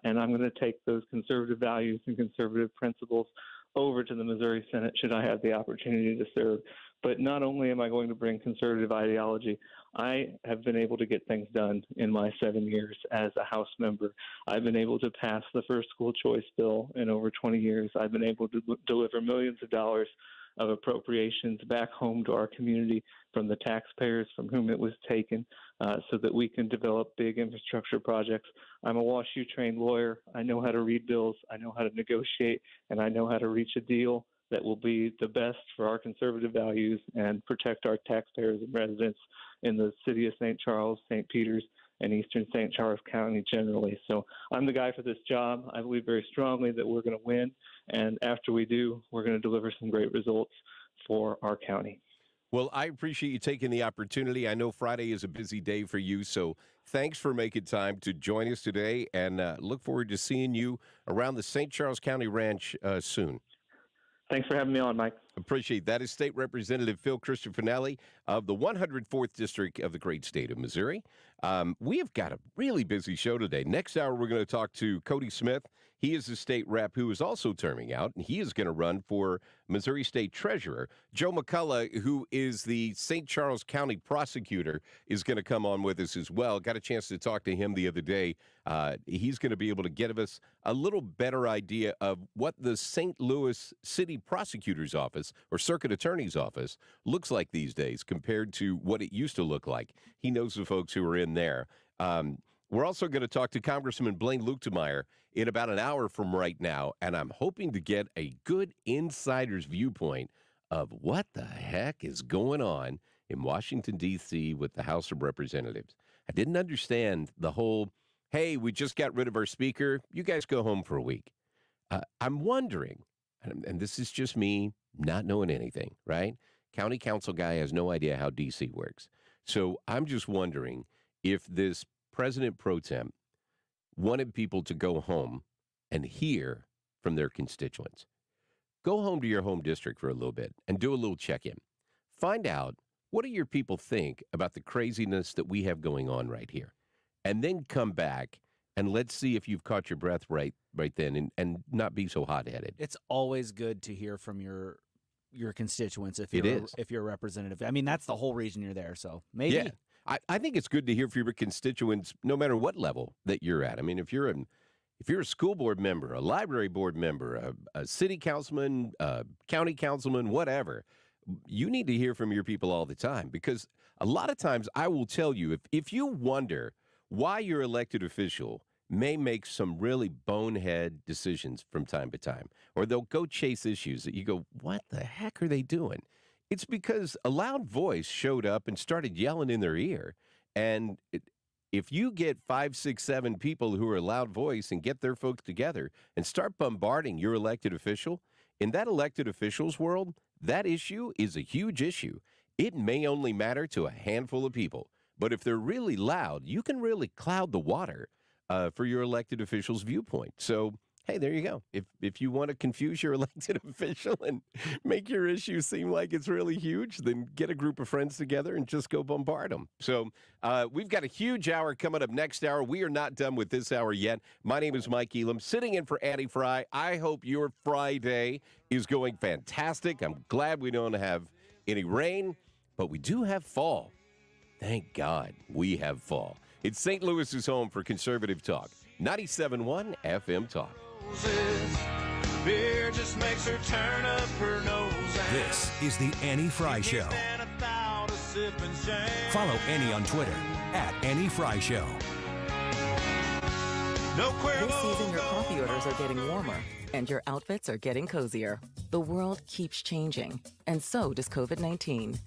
And I'm going to take those conservative values and conservative principles over to the Missouri Senate should I have the opportunity to serve. But not only am I going to bring conservative ideology, I have been able to get things done in my 7 years as a House member. I've been able to pass the first school choice bill in over 20 years. I've been able to deliver millions of dollars of appropriations back home to our community from the taxpayers from whom it was taken so that we can develop big infrastructure projects. I'm a WashU trained lawyer. I know how to read bills. I know how to negotiate, and I know how to reach a deal that will be the best for our conservative values and protect our taxpayers and residents in the city of St. Charles, St. Peters, and eastern St. Charles County generally. So I'm the guy for this job. I believe very strongly that we're going to win, and after we do, we're going to deliver some great results for our county. Well, I appreciate you taking the opportunity. I know Friday is a busy day for you, so thanks for making time to join us today, and look forward to seeing you around the St. Charles County Ranch soon. Thanks for having me on, Mike. Appreciate that. Is State Representative Phil Christofanelli of the 104th District of the great state of Missouri. We have got a really busy show today. Next hour, we're going to talk to Cody Smith. He is the state rep who is also terming out, and he is going to run for Missouri State Treasurer. Joe McCulloch, who is the St. Charles County prosecutor, is going to come on with us as well. Got a chance to talk to him the other day. He's going to be able to give us a little better idea of what the St. Louis City Prosecutor's Office or Circuit Attorney's Office looks like these days compared to what it used to look like. He knows the folks who are in there. We're also going to talk to Congressman Blaine Luetkemeyer in about an hour from right now, and I'm hoping to get a good insider's viewpoint of what the heck is going on in Washington, D.C. with the House of Representatives. I didn't understand the whole, hey, we just got rid of our speaker, you guys go home for a week. I'm wondering, and this is just me not knowing anything, right? County council guy has no idea how D.C. works. So I'm just wondering if this President pro tem wanted people to go home and hear from their constituents. Go home to your home district for a little bit and do a little check-in. Find out, what do your people think about the craziness that we have going on right here? And then come back and let's see if you've caught your breath right then and not be so hot-headed. It's always good to hear from your constituents if you're a representative. I mean, that's the whole reason you're there, so maybe. Yeah. I think it's good to hear from your constituents no matter what level that you're at. I mean, if you're a school board member, a library board member, a city councilman, a county councilman, whatever, you need to hear from your people all the time, because a lot of times I will tell you, if you wonder why your elected official may make some really bonehead decisions from time to time, or they'll go chase issues that you go, what the heck are they doing? It's because a loud voice showed up and started yelling in their ear. And if you get 5, 6, 7 people who are a loud voice and get their folks together and start bombarding your elected official, in that elected official's world, that issue is a huge issue. It may only matter to a handful of people, but if they're really loud, you can really cloud the water for your elected official's viewpoint. So, hey, there you go. If you want to confuse your elected official and make your issue seem like it's really huge, then get a group of friends together and just go bombard them. So we've got a huge hour coming up next hour. We are not done with this hour yet. My name is Mike Elam, sitting in for Andy Frey. I hope your Friday is going fantastic. I'm glad we don't have any rain, but we do have fall. Thank God we have fall. It's St. Louis's home for conservative talk. 97.1 FM Talk. Beer just makes her turn up her nose. This is the Annie Frey Show. Follow Annie on Twitter @AnnieFryShow. This season, your coffee orders are getting warmer, and your outfits are getting cozier. The world keeps changing, and so does COVID-19.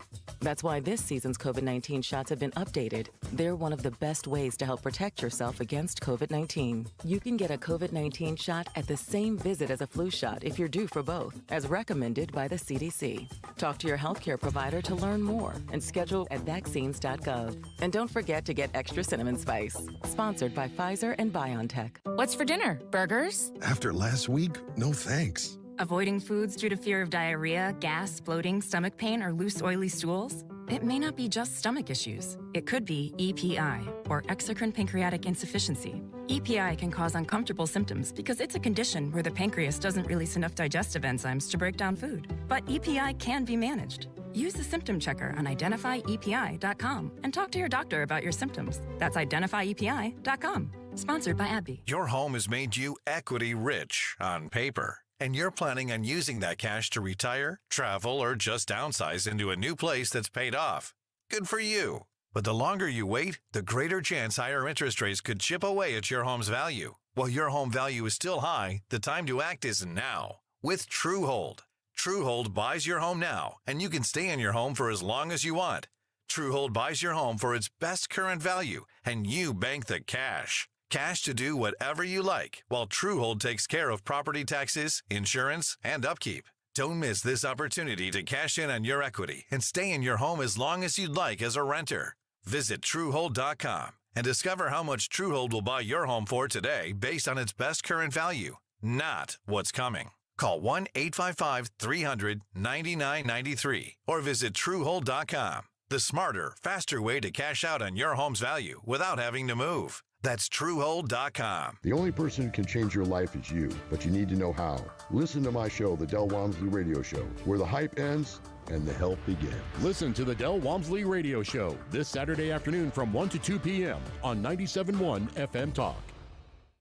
That's why this season's COVID-19 shots have been updated. They're one of the best ways to help protect yourself against COVID-19. You can get a COVID-19 shot at the same visit as a flu shot if you're due for both, as recommended by the CDC. Talk to your healthcare provider to learn more and schedule at vaccines.gov. And don't forget to get extra cinnamon spice. Sponsored by Pfizer and BioNTech. What's for dinner? Burgers? After last week, no thanks. Avoiding foods due to fear of diarrhea, gas, bloating, stomach pain, or loose, oily stools? It may not be just stomach issues. It could be EPI, or exocrine pancreatic insufficiency. EPI can cause uncomfortable symptoms because it's a condition where the pancreas doesn't release enough digestive enzymes to break down food. But EPI can be managed. Use the symptom checker on identifyepi.com and talk to your doctor about your symptoms. That's identifyepi.com. Sponsored by AbbVie. Your home has made you equity rich on paper. And you're planning on using that cash to retire, travel, or just downsize into a new place that's paid off. Good for you. But the longer you wait, the greater chance higher interest rates could chip away at your home's value. While your home value is still high, the time to act is now. With TrueHold. TrueHold buys your home now, and you can stay in your home for as long as you want. Truehold buys your home for its best current value, and you bank the cash. Cash to do whatever you like, while Truehold takes care of property taxes, insurance, and upkeep. Don't miss this opportunity to cash in on your equity and stay in your home as long as you'd like as a renter. Visit Truehold.com and discover how much Truehold will buy your home for today based on its best current value, not what's coming. Call 1-855-300-9993 or visit Truehold.com. The smarter, faster way to cash out on your home's value without having to move. That's Truehold.com. The only person who can change your life is you, but you need to know how. Listen to my show, The Del Walmsley Radio Show, where the hype ends and the help begins. Listen to the Del Walmsley Radio Show this Saturday afternoon from 1 to 2 p.m. on 97.1 FM Talk.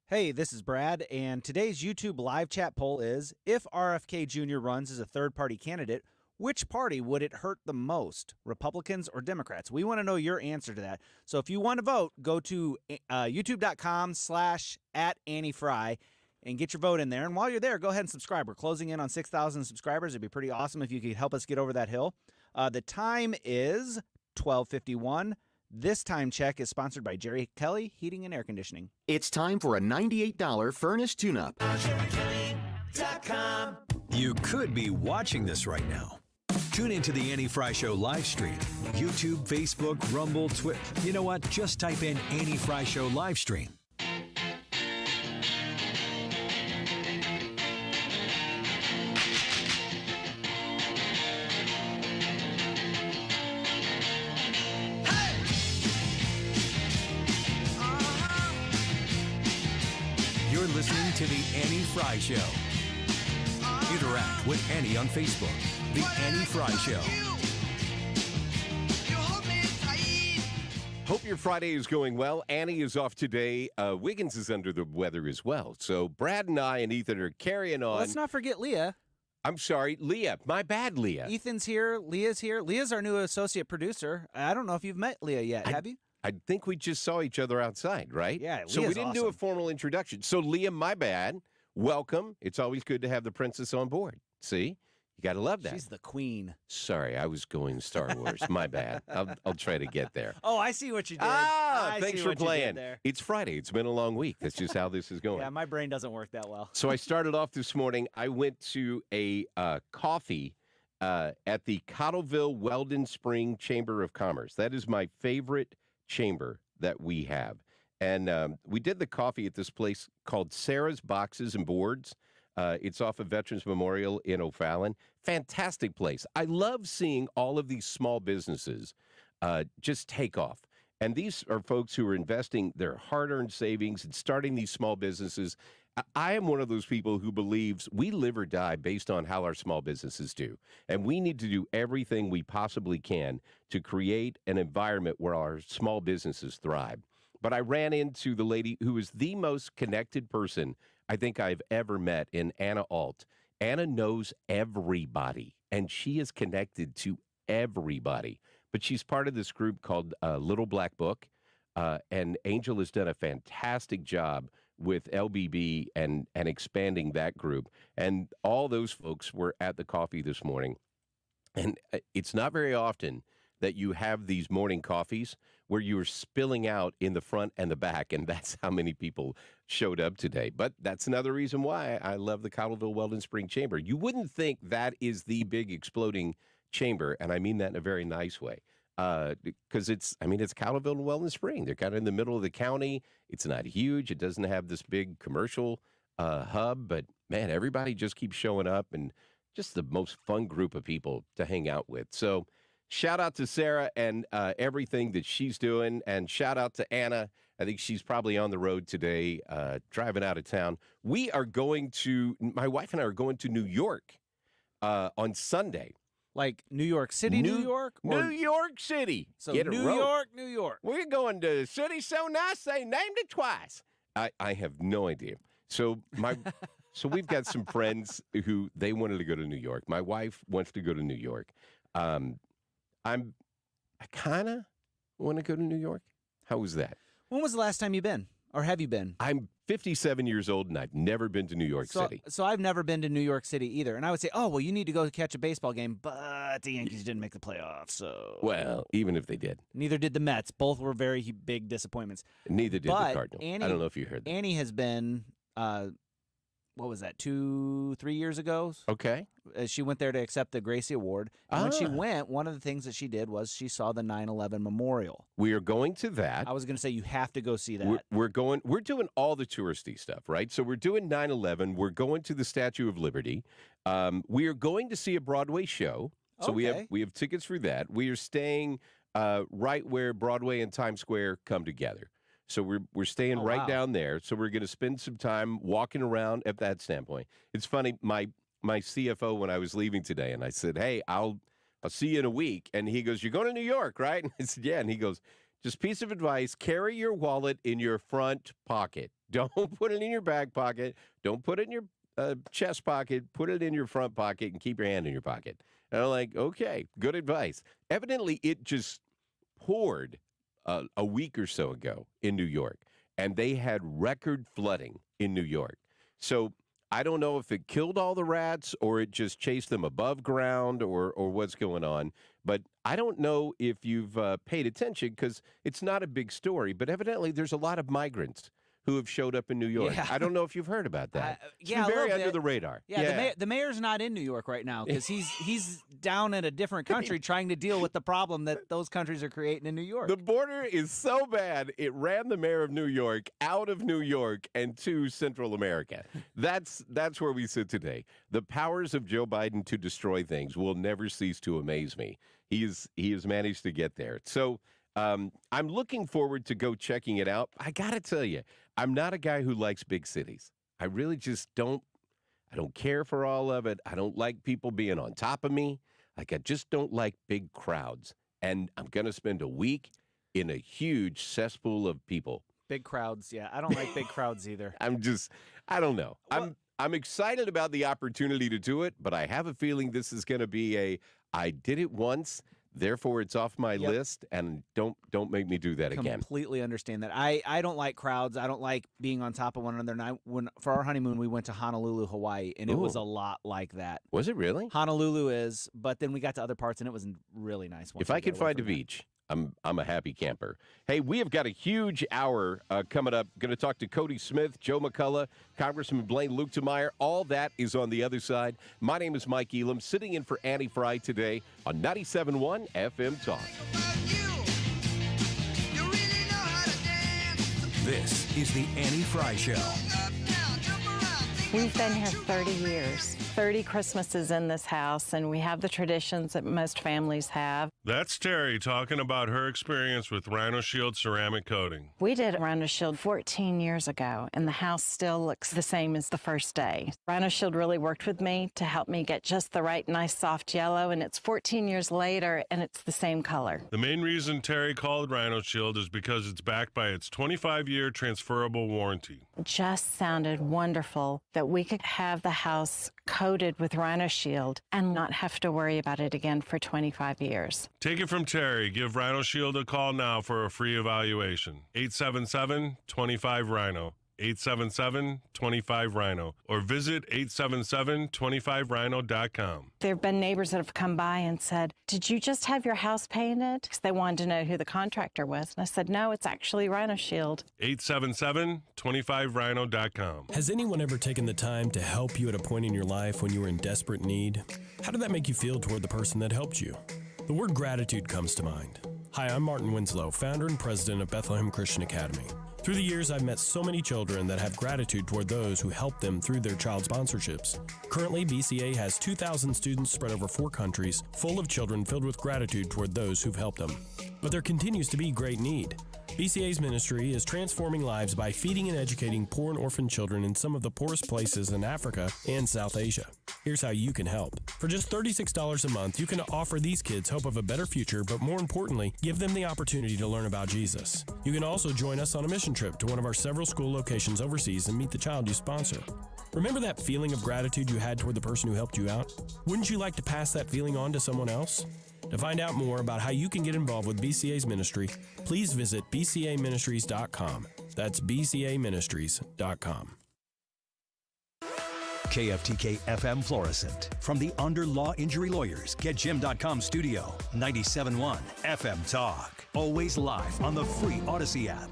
Hey, this is Brad, and today's YouTube live chat poll is, if RFK Jr. runs as a third-party candidate, which party would it hurt the most, Republicans or Democrats? We want to know your answer to that. So if you want to vote, go to youtube.com/@AnnieFry and get your vote in there. And while you're there, go ahead and subscribe. We're closing in on 6,000 subscribers. It'd be pretty awesome if you could help us get over that hill. The time is 12:51. This time check is sponsored by Jerry Kelly Heating and Air Conditioning. It's time for a $98 furnace tune-up. You could be watching this right now. Tune into the Annie Frey Show live stream. YouTube, Facebook, Rumble, Twitter. You know what? Just type in Annie Frey Show live stream. You're listening to the Annie Frey Show. Interact with Annie on Facebook. The Annie Frey Show. Hope your Friday is going well. Annie is off today. Wiggins is under the weather as well. So Brad and I and Ethan are carrying on. Let's not forget Leah. I'm sorry, Leah. My bad, Leah. Ethan's here. Leah's here. Leah's our new associate producer. I don't know if you've met Leah yet. Have you? I think we just saw each other outside, right? Yeah, so we Leah's didn't do a formal introduction. So Leah, my bad. Welcome. It's always good to have the princess on board. See? You got to love that. She's the queen. Sorry, I was going Star Wars. My bad. I'll try to get there. Oh, I see what you did. Thanks for playing. It's Friday. It's been a long week. That's just how this is going. Yeah, my brain doesn't work that well. So I started off this morning. I went to a coffee at the Cottleville Weldon Spring Chamber of Commerce. That is my favorite chamber that we have. And we did the coffee at this place called Sarah's Boxes and Boards. It's off of Veterans Memorial in O'Fallon. Fantastic place. I love seeing all of these small businesses just take off. And these are folks who are investing their hard-earned savings and starting these small businesses. I am one of those people who believes we live or die based on how our small businesses do. And we need to do everything we possibly can to create an environment where our small businesses thrive. But I ran into the lady who is the most connected person I think I've ever met in Anna Alt. Anna knows everybody, and she is connected to everybody. But she's part of this group called Little Black Book, and Angel has done a fantastic job with LBB and expanding that group. And all those folks were at the coffee this morning. And it's not very often that you have these morning coffees where you are spilling out in the front and the back, and that's how many people showed up today. But that's another reason why I love the Cottleville Weldon Spring Chamber. You wouldn't think that is the big exploding chamber, and I mean that in a very nice way, because it's Cottleville and Weldon Spring. They're kind of in the middle of the county. It's not huge. It doesn't have this big commercial hub, but, man, everybody just keeps showing up, and just the most fun group of people to hang out with. So shout out to Sarah and everything that she's doing, and shout out to Anna. I think she's probably on the road today, driving out of town. My wife and I are going to New York on Sunday. Like New York City, New York? New York City. So New York. We're going to a city so nice they named it twice. I have no idea. So so we've got some friends who they wanted to go to New York. My wife wants to go to New York. I kind of want to go to New York. How was that? When was the last time you've been? Or have you been? I'm 57 years old, and I've never been to New York City. So I've never been to New York City either. And I would say, oh, well, you need to go catch a baseball game. But But the Yankees didn't make the playoffs, so... Well, even if they did. Neither did the Mets. Both were very big disappointments. Neither did the Cardinals. Annie, I don't know if you heard that. Annie has been, what was that, 2-3 years ago? Okay. She went there to accept the Gracie Award. And when she went, one of the things that she did was she saw the 9/11 memorial. We are going to that. I was going to say you have to go see that. We're doing all the touristy stuff, right? So we're doing 9/11. We're going to the Statue of Liberty. We are going to see a Broadway show. So we have tickets for that. We are staying right where Broadway and Times Square come together. So we're staying right down there. So we're going to spend some time walking around at that standpoint. It's funny, my CFO, when I was leaving today, and I said, hey, I'll see you in a week. And he goes, you're going to New York, right? And I said, yeah. And he goes, just piece of advice, carry your wallet in your front pocket. Don't put it in your back pocket. Don't put it in your chest pocket. Put it in your front pocket and keep your hand in your pocket. And I'm like, okay, good advice. Evidently, it just poured a week or so ago in New York, and they had record flooding in New York. So I don't know if it killed all the rats or it just chased them above ground or what's going on. But I don't know if you've paid attention because it's not a big story, but evidently there's a lot of migrants who have showed up in New York. Yeah. I don't know if you've heard about that. It's yeah, been very a little under bit. the radar. Yeah, the mayor's not in New York right now because he's down in a different country trying to deal with the problem that those countries are creating in New York. The border is so bad, it ran the mayor of New York out of New York and to Central America. That's where we sit today. The powers of Joe Biden to destroy things will never cease to amaze me. He has managed to get there. So I'm looking forward to go checking it out. I got to tell you, I'm not a guy who likes big cities. I really just don't. I don't care for all of it. I don't like people being on top of me. Like, I just don't like big crowds. And I'm going to spend a week in a huge cesspool of people. Big crowds, yeah. I don't like big crowds either. I don't know. Well, I'm excited about the opportunity to do it, but I have a feeling this is going to be I did it once, therefore it's off my list, and don't make me do that again. Completely understand that. I don't like crowds. I don't like being on top of one another. And for our honeymoon, we went to Honolulu, Hawaii, and it was a lot like that. Was it really? Honolulu is, but then we got to other parts, and it was really nice. If I can find a beach, I'm a happy camper. Hey, we have got a huge hour coming up. Going to talk to Cody Smith, Joe McCulloch, Congressman Blaine Luetkemeyer. All that is on the other side. My name is Mike Elam, sitting in for Annie Frey today on 97.1 FM Talk. This is the Annie Frey Show. We've been here 30 years, 30 Christmases in this house, and we have the traditions that most families have. That's Terry talking about her experience with Rhino Shield ceramic coating. We did Rhino Shield 14 years ago, and the house still looks the same as the first day. Rhino Shield really worked with me to help me get just the right nice soft yellow, and it's 14 years later, and it's the same color. The main reason Terry called Rhino Shield is because it's backed by its 25-year transferable warranty. It just sounded wonderful that we could have the house coated with Rhino Shield and not have to worry about it again for 25 years. Take it from Terry. Give Rhino Shield a call now for a free evaluation. 877-25-RHINO. 877-25-RHINO. Or visit 877-25rhino.com. There have been neighbors that have come by and said, did you just have your house painted? Because they wanted to know who the contractor was. And I said, no, it's actually Rhino Shield. 877-25rhino.com. Has anyone ever taken the time to help you at a point in your life when you were in desperate need? How did that make you feel toward the person that helped you? The word gratitude comes to mind. Hi, I'm Martin Winslow, founder and president of Bethlehem Christian Academy. Through the years, I've met so many children that have gratitude toward those who helped them through their child sponsorships. Currently, BCA has 2,000 students spread over 4 countries, full of children filled with gratitude toward those who've helped them. But there continues to be great need. BCA's ministry is transforming lives by feeding and educating poor and orphan children in some of the poorest places in Africa and South Asia. Here's how you can help. For just $36 a month, you can offer these kids hope of a better future, but more importantly, give them the opportunity to learn about Jesus. You can also join us on a mission trip to one of our several school locations overseas and meet the child you sponsor. Remember that feeling of gratitude you had toward the person who helped you out? Wouldn't you like to pass that feeling on to someone else? To find out more about how you can get involved with BCA's ministry, please visit bcaministries.com. That's bcaministries.com. KFTK FM Florissant. From the Under Law Injury Lawyers, GetJim.com studio. 97.1 FM Talk. Always live on the free Odyssey app.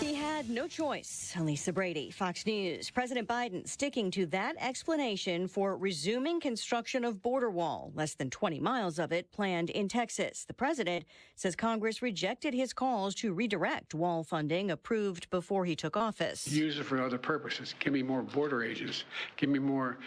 He had no choice. Lisa Brady, Fox News. President Biden sticking to that explanation for resuming construction of border wall, less than 20 miles of it planned in Texas. The president says Congress rejected his calls to redirect wall funding approved before he took office. Use it for other purposes. Give me more border agents. Give me more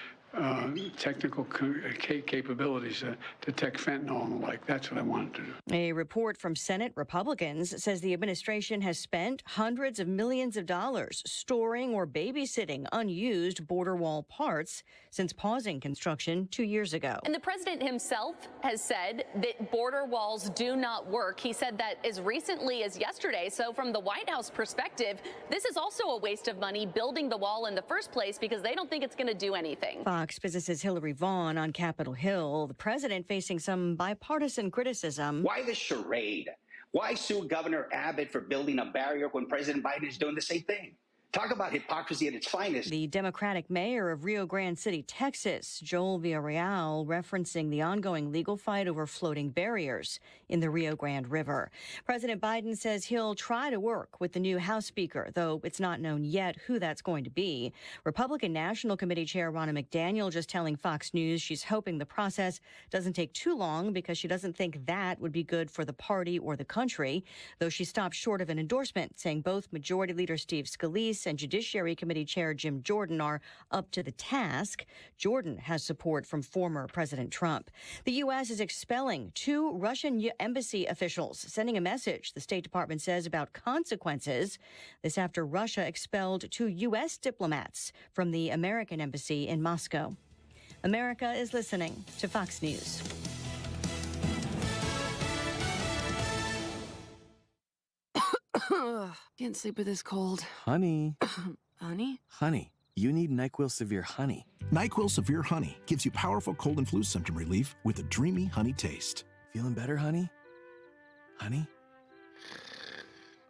technical capabilities to detect fentanyl and the like. That's what I wanted to do. A report from Senate Republicans says the administration has spent hundreds of millions of dollars storing or babysitting unused border wall parts since pausing construction 2 years ago. And the president himself has said that border walls do not work. He said that as recently as yesterday. So from the White House perspective, this is also a waste of money building the wall in the first place because they don't think it's going to do anything. Fox Business's Hillary Vaughn on Capitol Hill. The president facing some bipartisan criticism. Why the charade? Why sue Governor Abbott for building a barrier when President Biden is doing the same thing? Talk about hypocrisy at its finest. The Democratic mayor of Rio Grande City, Texas, Joel Villarreal, referencing the ongoing legal fight over floating barriers in the Rio Grande River. President Biden says he'll try to work with the new House Speaker, though it's not known yet who that's going to be. Republican National Committee Chair Ronna McDaniel just telling Fox News she's hoping the process doesn't take too long because she doesn't think that would be good for the party or the country, though she stopped short of an endorsement, saying both Majority Leader Steve Scalise and Judiciary Committee Chair Jim Jordan are up to the task. Jordan has support from former President Trump. The U.S. is expelling 2 Russian embassy officials, sending a message, the State Department says, about consequences. This after Russia expelled 2 U.S. diplomats from the American embassy in Moscow. America is listening to Fox News. Can't sleep with this cold. Honey. Honey? Honey, you need NyQuil Severe Honey. NyQuil Severe Honey gives you powerful cold and flu symptom relief with a dreamy honey taste. Feeling better, honey? Honey?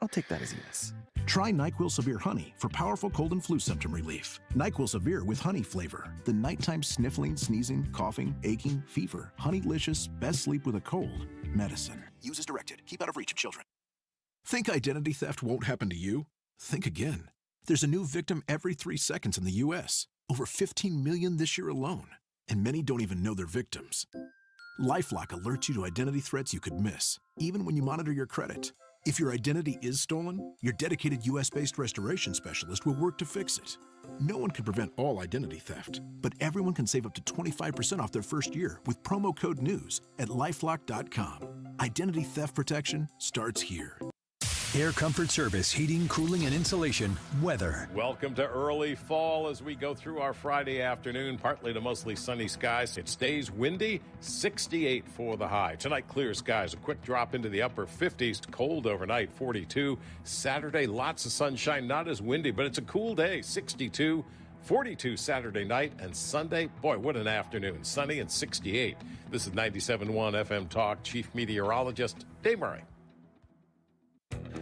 I'll take that as a yes. Try NyQuil Severe Honey for powerful cold and flu symptom relief. NyQuil Severe with honey flavor. The nighttime sniffling, sneezing, coughing, aching, fever. Honeylicious, best sleep with a cold. Medicine. Use as directed. Keep out of reach of children. Think identity theft won't happen to you? Think again. There's a new victim every 3 seconds in the U.S. Over 15 million this year alone. And many don't even know they're victims. LifeLock alerts you to identity threats you could miss, even when you monitor your credit. If your identity is stolen, your dedicated U.S.-based restoration specialist will work to fix it. No one can prevent all identity theft, but everyone can save up to 25% off their first year with promo code NEWS at LifeLock.com. Identity theft protection starts here. Air Comfort Service, heating, cooling, and insulation, weather. Welcome to early fall as we go through our Friday afternoon. Partly to mostly sunny skies. It stays windy, 68 for the high. Tonight, clear skies. A quick drop into the upper 50s. Cold overnight, 42. Saturday, lots of sunshine. Not as windy, but it's a cool day, 62. 42 Saturday night, and Sunday, boy, what an afternoon. Sunny and 68. This is 97.1 FM Talk. Chief Meteorologist Dave Murray.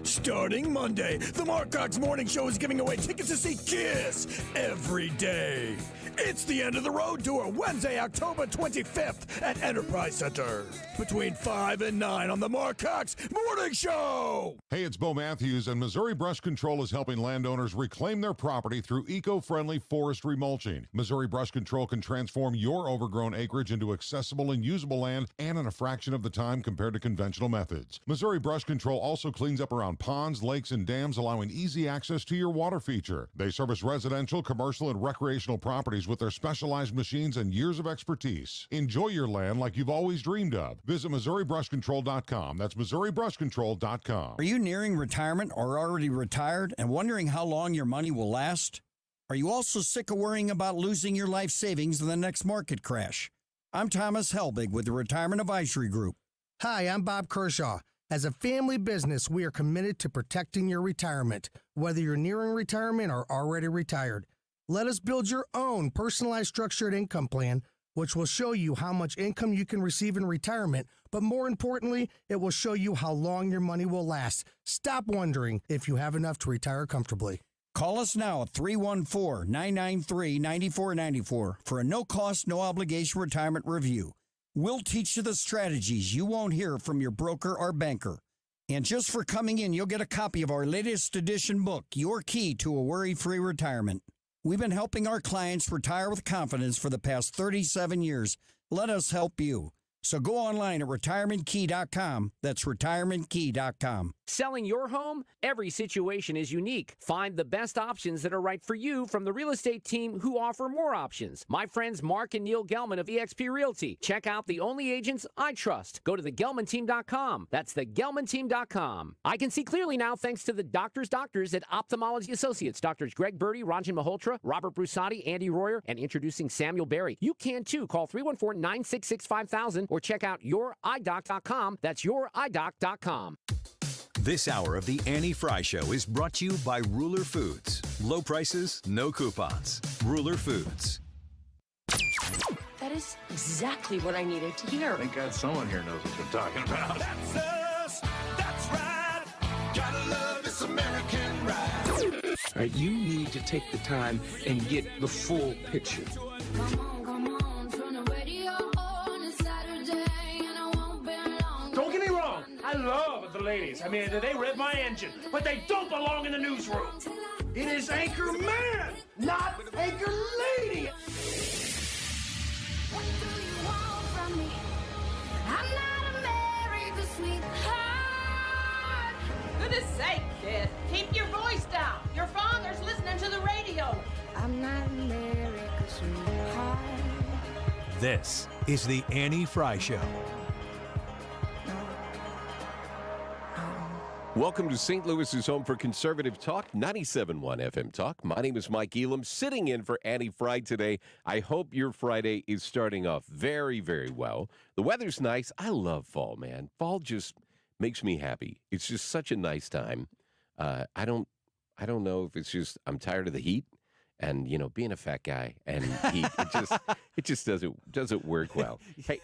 Starting Monday, the Mark Cox Morning Show is giving away tickets to see Kiss every day. It's the End of the Road Tour, Wednesday, October 25th at Enterprise Center. Between 5 and 9 on the Mark Cox Morning Show. Hey, it's Bo Matthews, and Missouri Brush Control is helping landowners reclaim their property through eco-friendly forestry mulching. Missouri Brush Control can transform your overgrown acreage into accessible and usable land, and in a fraction of the time compared to conventional methods. Missouri Brush Control also cleans up around ponds, lakes, and dams, allowing easy access to your water feature. They service residential, commercial, and recreational properties with their specialized machines and years of expertise. Enjoy your land like you've always dreamed of. Visit MissouriBrushControl.com. That's MissouriBrushControl.com. Are you nearing retirement or already retired and wondering how long your money will last? Are you also sick of worrying about losing your life savings in the next market crash? I'm Thomas Helbig with the Retirement Advisory Group. Hi, I'm Bob Kershaw. As a family business, we are committed to protecting your retirement, whether you're nearing retirement or already retired. Let us build your own personalized structured income plan, which will show you how much income you can receive in retirement, but more importantly, it will show you how long your money will last. Stop wondering if you have enough to retire comfortably. Call us now at 314-993-9494 for a no-cost, no-obligation retirement review. We'll teach you the strategies you won't hear from your broker or banker. And just for coming in, you'll get a copy of our latest edition book, Your Key to a Worry-Free Retirement. We've been helping our clients retire with confidence for the past 37 years. Let us help you. So go online at retirementkey.com. That's retirementkey.com. Selling your home? Every situation is unique. Find the best options that are right for you from the real estate team who offer more options. My friends Mark and Neil Gelman of eXp Realty. Check out the only agents I trust. Go to thegelmanteam.com. That's thegelmanteam.com. I can see clearly now thanks to the doctors at Ophthalmology Associates. Doctors Greg Birdie, Ranjan Malhotra, Robert Brusati, Andy Royer, and introducing Samuel Berry. You can too. Call 314-966-5000 or check out youridoc.com. That's youridoc.com. This hour of the Annie Frey Show is brought to you by Ruler Foods. Low prices, no coupons. Ruler Foods. That is exactly what I needed to hear. Thank God someone here knows what they're talking about. That's us. That's right. Gotta love this American ride. All right, you need to take the time and get the full picture. Don't get me wrong. I love the ladies. I mean, they rev my engine, but they don't belong in the newsroom. It is Anchor Man, not Anchor Lady. What do you want from me? I'm not America's sweetheart. Goodness sake, kid. Keep your voice down. Your father's listening to the radio. I'm not America's sweetheart. This is the Annie Frey Show. Welcome to St. Louis's home for conservative talk, 97.1 FM Talk. My name is Mike Elam, sitting in for Annie Frey today. I hope your Friday is starting off very, very well. The weather's nice. I love fall, man. Fall just makes me happy. It's just such a nice time. I don't know if it's just I'm tired of the heat. And, you know, being a fat guy and heat, it just doesn't work well. Hey.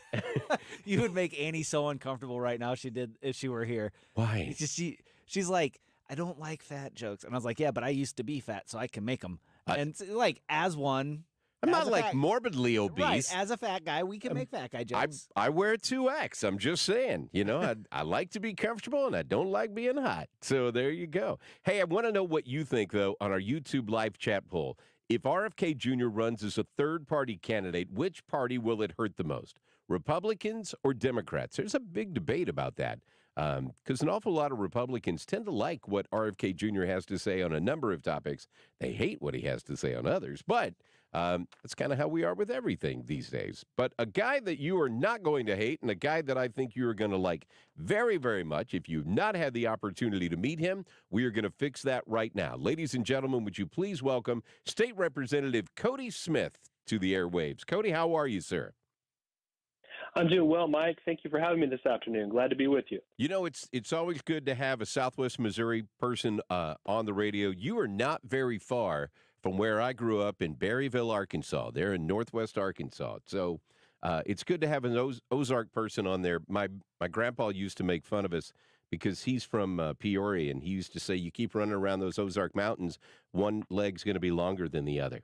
You would make Annie so uncomfortable right now if she were here. Why? It's just she's like, I don't like fat jokes. And I was like, yeah, but I used to be fat, so I can make them. And like, as one. I'm not like morbidly obese. Right, as a fat guy, we can make fat guy jokes. I wear 2X. I'm just saying, you know, I like to be comfortable and I don't like being hot. So there you go. Hey, I want to know what you think, though, on our YouTube live chat poll. If RFK Jr. runs as a third-party candidate, which party will it hurt the most, Republicans or Democrats? There's a big debate about that because an awful lot of Republicans tend to like what RFK Jr. has to say on a number of topics. They hate what he has to say on others, but that's kind of how we are with everything these days. But a guy that you are not going to hate and a guy that I think you are going to like very, very much, if you've not had the opportunity to meet him, we are going to fix that right now. Ladies and gentlemen, would you please welcome State Representative Cody Smith to the airwaves. Cody, how are you, sir? I'm doing well, Mike. Thank you for having me this afternoon. Glad to be with you. You know, it's always good to have a Southwest Missouri person on the radio. You are not very far from where I grew up in Berryville, Arkansas. They're in Northwest Arkansas. So it's good to have an Ozark person on there. My grandpa used to make fun of us because he's from Peoria, and he used to say, you keep running around those Ozark Mountains, one leg's going to be longer than the other.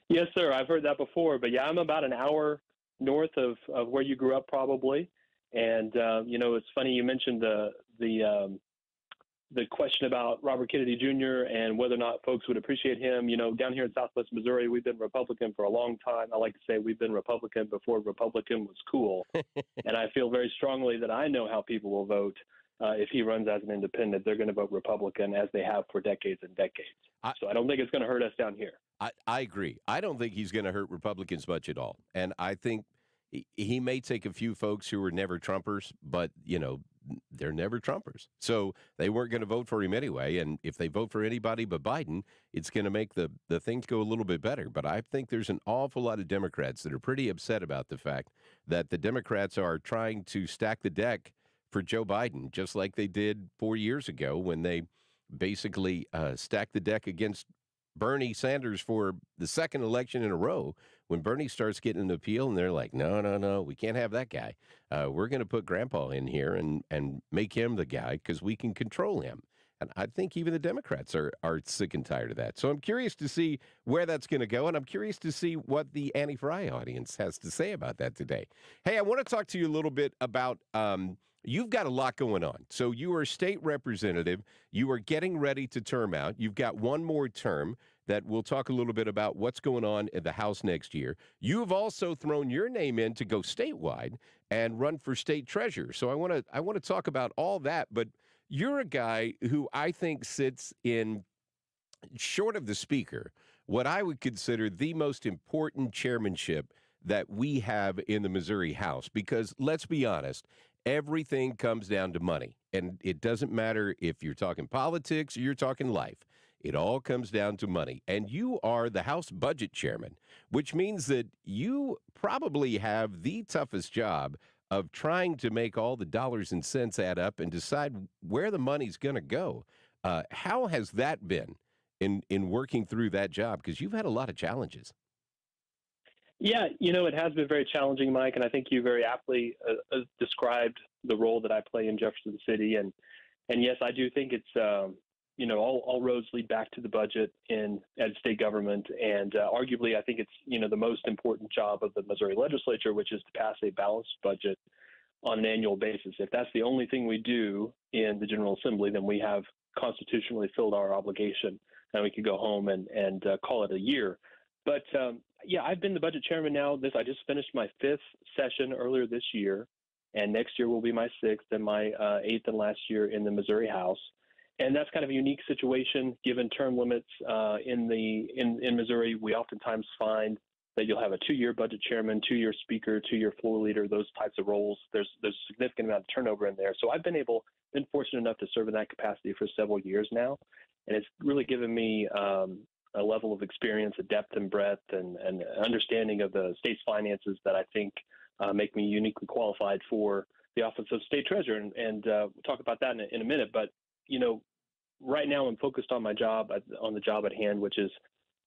Yes, sir. I've heard that before. But, yeah, I'm about an hour north of where you grew up probably. And, you know, it's funny you mentioned the question about Robert Kennedy Jr. and whether or not folks would appreciate him. You know, down here in Southwest Missouri, we've been Republican for a long time. I like to say we've been Republican before Republican was cool. And I feel very strongly that I know how people will vote if he runs as an independent. They're going to vote Republican as they have for decades and decades. So I don't think it's going to hurt us down here. I agree. I don't think he's going to hurt Republicans much at all. And I think he may take a few folks who were never Trumpers, but, you know, they're never Trumpers. So they weren't going to vote for him anyway. And if they vote for anybody but Biden, it's going to make the things go a little bit better. But I think there's an awful lot of Democrats that are pretty upset about the fact that the Democrats are trying to stack the deck for Joe Biden, just like they did 4 years ago when they basically stacked the deck against Bernie Sanders for the second election in a row. When Bernie starts getting an appeal and they're like, no, we can't have that guy. We're going to put Grandpa in here and make him the guy because we can control him. And I think even the Democrats are sick and tired of that. So I'm curious to see where that's going to go, and I'm curious to see what the Annie Frey audience has to say about that today. Hey, I want to talk to you a little bit about you've got a lot going on. So you are a state representative. You are getting ready to term out. You've got one more term that we'll talk a little bit about what's going on in the House next year. You've also thrown your name in to go statewide and run for state treasurer. So I want to talk about all that, but you're a guy who I think sits in, short of the speaker, what I would consider the most important chairmanship that we have in the Missouri House. Because let's be honest, everything comes down to money. And it doesn't matter if you're talking politics or you're talking life. It all comes down to money. And you are the House Budget Chairman, which means that you probably have the toughest job of trying to make all the dollars and cents add up and decide where the money's going to go. How has that been in working through that job? Because you've had a lot of challenges. Yeah, it has been very challenging, Mike, and I think you very aptly described the role that I play in Jefferson City. And yes, I do think it's, all roads lead back to the budget at state government. And arguably, I think it's, the most important job of the Missouri legislature, which is to pass a balanced budget on an annual basis. If that's the only thing we do in the General Assembly, then we have constitutionally filled our obligation, and we could go home and call it a year. But yeah, I've been the budget chairman now. I just finished my 5th session earlier this year, and next year will be my 6th and my 8th and last year in the Missouri House. And that's kind of a unique situation given term limits in Missouri. We oftentimes find that you'll have a 2-year budget chairman, 2-year speaker, 2-year floor leader, those types of roles. There's a significant amount of turnover in there. So I've been fortunate enough to serve in that capacity for several years now, and it's really given me a level of experience, a depth and breadth, and understanding of the state's finances that I think make me uniquely qualified for the office of state treasurer. And we'll talk about that in a minute. But right now I'm focused on the job at hand, which is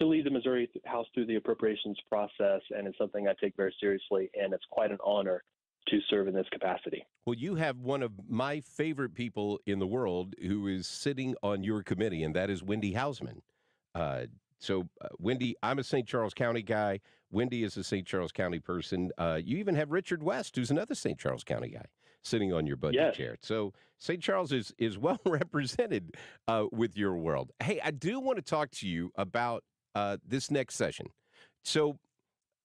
to lead the Missouri House through the appropriations process, and it's something I take very seriously, and it's quite an honor to serve in this capacity. Well, you have one of my favorite people in the world who is sitting on your committee, and that is Wendy Hausman. Wendy, I'm a St. Charles County guy. Wendy is a St. Charles County person. You even have Richard West, who's another St. Charles County guy, sitting on your budget chair. So St. Charles is well represented with your world. Hey, I do want to talk to you about this next session. So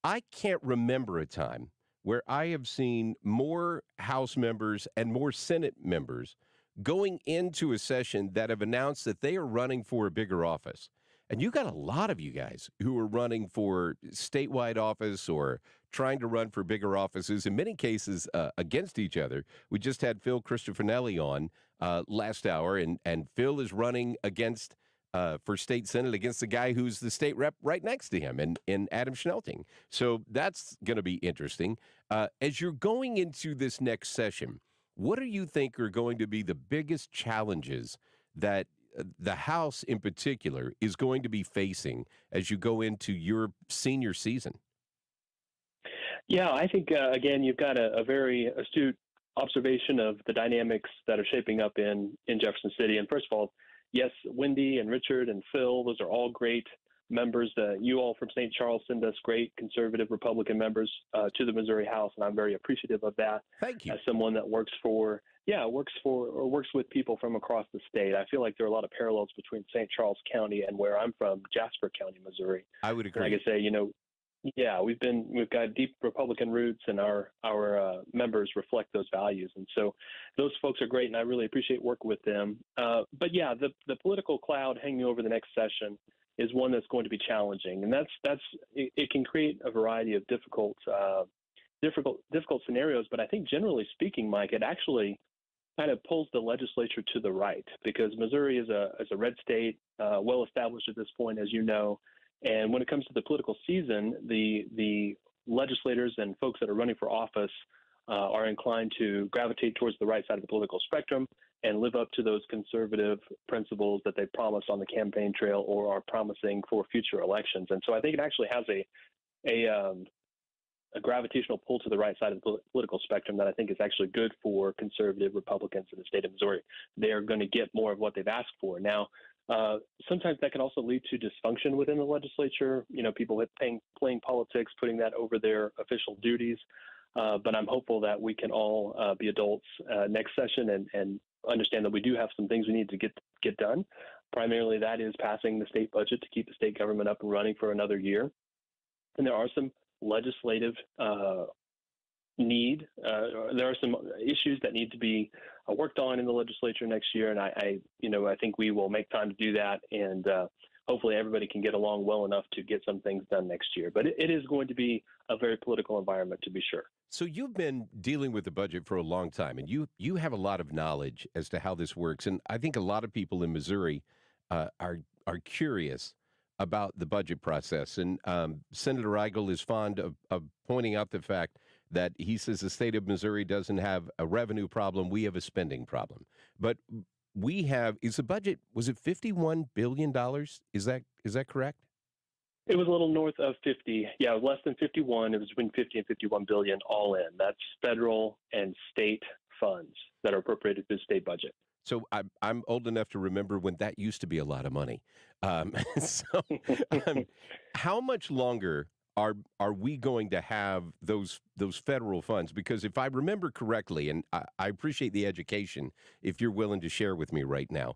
I can't remember a time where I have seen more House members and more Senate members going into a session that have announced that they are running for a bigger office. And you got a lot of you guys who are running for statewide office or trying to run for bigger offices, in many cases against each other. We just had Phil Christofanelli on last hour, and Phil is running against for state senate against the guy who's the state rep right next to him, and Adam Schnelting. So that's going to be interesting. As you're going into this next session, what do you think are going to be the biggest challenges that the House in particular is going to be facing as you go into your senior season? Yeah, I think, again, you've got a very astute observation of the dynamics that are shaping up in Jefferson City. And first of all, yes, Wendy and Richard and Phil, those are all great members. You all from St. Charles send us great conservative Republican members to the Missouri House, and I'm very appreciative of that. Thank you. As someone that works with people from across the state, I feel like there are a lot of parallels between St. Charles County and where I'm from, Jasper County, Missouri. I would agree. And like I say, yeah, we've got deep Republican roots, and our members reflect those values, and so those folks are great, and I really appreciate working with them. But yeah, the political cloud hanging over the next session is one that's going to be challenging, and it can create a variety of difficult scenarios. But I think generally speaking, Mike, it actually kind of pulls the legislature to the right, because Missouri is a red state, well established at this point, as you know. And when it comes to the political season, the legislators and folks that are running for office are inclined to gravitate towards the right side of the political spectrum and live up to those conservative principles that they promise on the campaign trail or are promising for future elections. And so I think it actually has a gravitational pull to the right side of the political spectrum that I think is actually good for conservative Republicans in the state of Missouri. They are going to get more of what they've asked for. Now, sometimes that can also lead to dysfunction within the legislature, people playing politics, putting that over their official duties. But I'm hopeful that we can all be adults next session and understand that we do have some things we need to get done. Primarily, that is passing the state budget to keep the state government up and running for another year. And there are some legislative need. There are some issues that need to be worked on in the legislature next year, and I think we will make time to do that, and hopefully everybody can get along well enough to get some things done next year. But it is going to be a very political environment, to be sure. So you've been dealing with the budget for a long time, and you have a lot of knowledge as to how this works. And I think a lot of people in Missouri are curious about the budget process. And Senator Eigel is fond of pointing out the fact that he says the state of Missouri doesn't have a revenue problem. We have a spending problem. But is the budget, was it $51 billion? Is that correct? It was a little north of 50. Yeah, it was less than 51. It was between 50 and 51 billion all in. That's federal and state funds that are appropriated to the state budget. So I'm old enough to remember when that used to be a lot of money. How much longer are we going to have those federal funds? Because if I remember correctly, and I appreciate the education, if you're willing to share with me right now,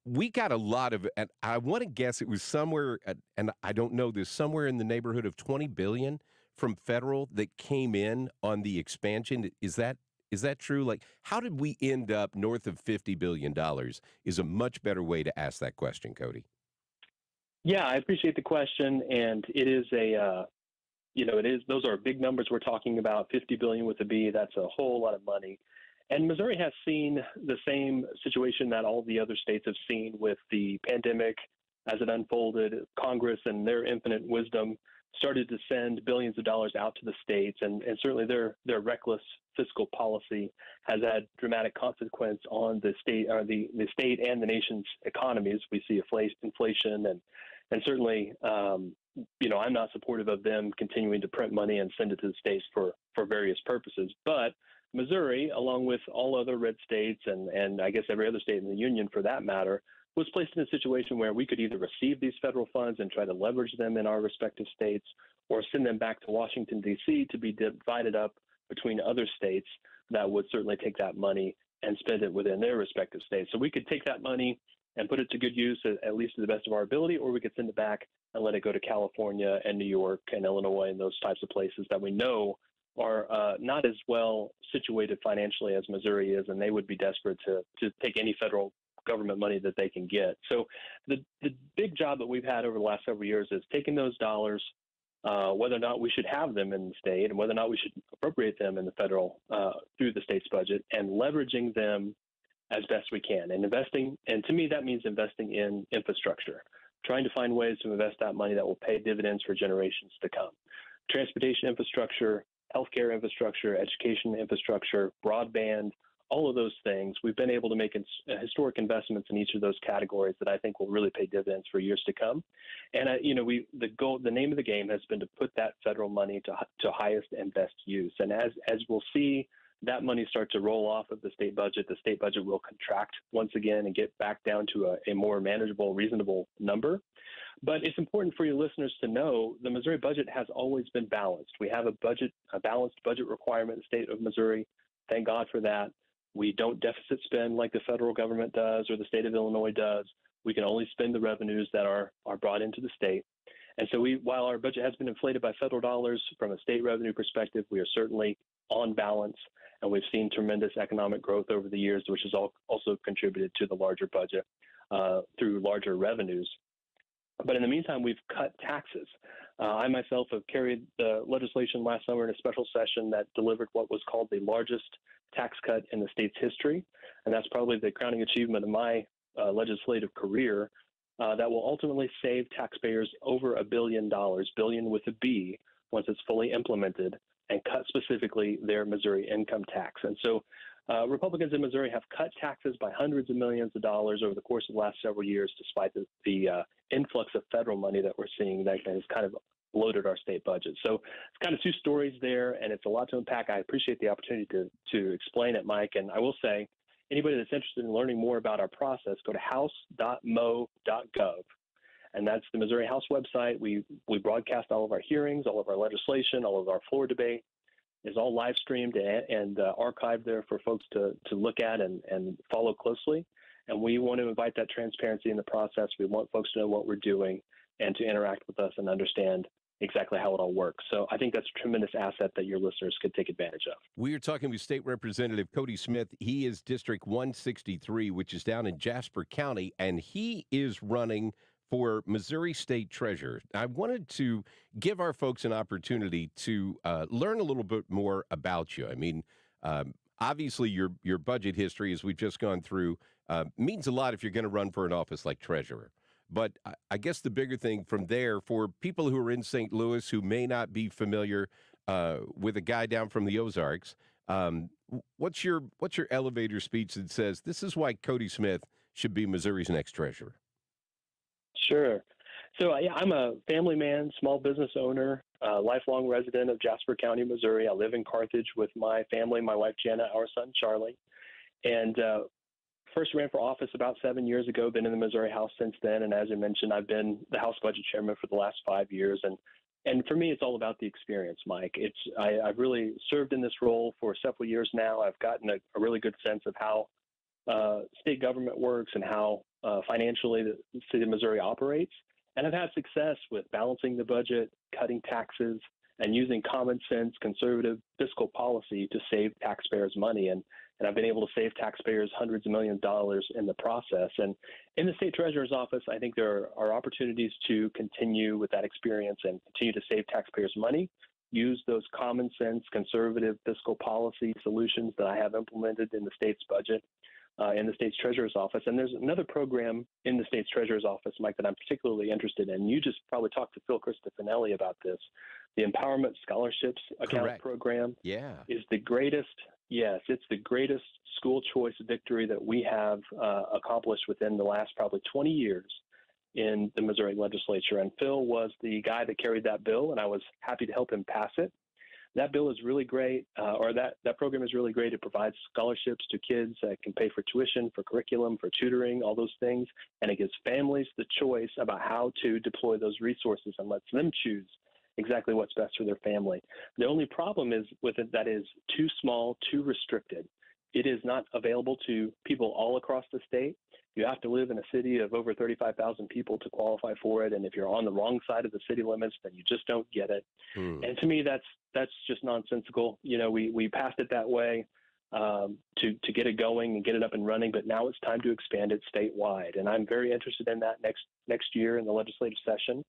we got a lot of, and I want to guess it was somewhere, and I don't know this, somewhere in the neighborhood of $20 billion from federal that came in on the expansion. Is that true? Like, how did we end up north of $50 billion is a much better way to ask that question, Cody. Yeah, I appreciate the question. And it is those are big numbers we're talking about. 50 billion with a B, that's a whole lot of money. And Missouri has seen the same situation that all the other states have seen with the pandemic as it unfolded. Congress and their infinite wisdom started to send billions of dollars out to the states, and certainly their reckless fiscal policy has had dramatic consequence on the state or the state and the nation's economies. We see inflation, and certainly I'm not supportive of them continuing to print money and send it to the states for various purposes. But Missouri, along with all other red states and I guess every other state in the union for that matter, was placed in a situation where we could either receive these federal funds and try to leverage them in our respective states or send them back to Washington, D.C. to be divided up between other states that would certainly take that money and spend it within their respective states. So we could take that money and put it to good use, at least to the best of our ability, or we could send it back and let it go to California and New York and Illinois and those types of places that we know are not as well situated financially as Missouri is, and they would be desperate to take any federal government money that they can get. So the big job that we've had over the last several years is taking those dollars, whether or not we should have them in the state and whether or not we should appropriate them in the federal through the state's budget, and leveraging them as best we can and investing. And to me, that means investing in infrastructure, trying to find ways to invest that money that will pay dividends for generations to come. Transportation infrastructure, healthcare infrastructure, education infrastructure, broadband, all of those things. We've been able to make historic investments in each of those categories that I think will really pay dividends for years to come. And the name of the game has been to put that federal money to highest and best use. And as we'll see that money start to roll off of the state budget will contract once again and get back down to a more manageable, reasonable number. But it's important for your listeners to know the Missouri budget has always been balanced. We have a balanced budget requirement in the state of Missouri. Thank God for that. We don't deficit spend like the federal government does or the state of Illinois does. We can only spend the revenues that are brought into the state. And so while our budget has been inflated by federal dollars, from a state revenue perspective, we are certainly on balance. And we've seen tremendous economic growth over the years, which has also contributed to the larger budget through larger revenues. But in the meantime, we've cut taxes. I myself have carried the legislation last summer in a special session that delivered what was called the largest tax cut in the state's history. And that's probably the crowning achievement of my legislative career that will ultimately save taxpayers over $1 billion, billion with a B, once it's fully implemented, and cut specifically their Missouri income tax. And so Republicans in Missouri have cut taxes by hundreds of millions of dollars over the course of the last several years, despite the influx of federal money that we're seeing that has kind of bloated our state budget. So it's kind of two stories there, and it's a lot to unpack. I appreciate the opportunity to explain it, Mike. And I will say, anybody that's interested in learning more about our process, go to house.mo.gov. And that's the Missouri House website. We broadcast all of our hearings, all of our legislation, all of our floor debate is all live streamed and archived there for folks to look at and follow closely. And we want to invite that transparency in the process. We want folks to know what we're doing and to interact with us and understand exactly how it all works. So I think that's a tremendous asset that your listeners could take advantage of. We are talking with State Representative Cody Smith. He is District 163, which is down in Jasper County, and he is running for Missouri State Treasurer. I wanted to give our folks an opportunity to learn a little bit more about you. I mean, obviously your budget history, as we've just gone through, means a lot if you're going to run for an office like treasurer. But I guess the bigger thing from there, for people who are in St. Louis who may not be familiar with a guy down from the Ozarks, what's your elevator speech that says this is why Cody Smith should be Missouri's next treasurer? Sure. So I'm a family man, small business owner, lifelong resident of Jasper County, Missouri. I live in Carthage with my family, my wife, Jenna, our son, Charlie. And first ran for office about 7 years ago, been in the Missouri House since then. And as I mentioned, I've been the House Budget Chairman for the last 5 years. And for me, it's all about the experience, Mike. I've really served in this role for several years now. I've gotten a really good sense of how state government works and how financially the state of Missouri operates. And I've had success with balancing the budget, cutting taxes, and using common sense, conservative fiscal policy to save taxpayers money. And I've been able to save taxpayers hundreds of millions of dollars in the process. And in the state treasurer's office, I think there are opportunities to continue with that experience and continue to save taxpayers money, use those common sense, conservative fiscal policy solutions that I have implemented in the state's budget, in the state's treasurer's office. And there's another program in the state's treasurer's office, Mike, that I'm particularly interested in. You just probably talked to Phil Christofanelli about this. The Empowerment Scholarships Account Program is the greatest, yes, it's the greatest school choice victory that we have accomplished within the last probably 20 years in the Missouri legislature. And Phil was the guy that carried that bill, and I was happy to help him pass it. That bill is really great, that program is really great. It provides scholarships to kids that can pay for tuition, for curriculum, for tutoring, all those things. And it gives families the choice about how to deploy those resources and lets them choose exactly what's best for their family. The only problem is with it that is too small, too restricted. It is not available to people all across the state. You have to live in a city of over 35,000 people to qualify for it. And if you're on the wrong side of the city limits, then you just don't get it. And to me, that's just nonsensical. You know, we passed it that way to get it going and get it up and running, but now it's time to expand it statewide. And I'm very interested in that next year in the legislative session.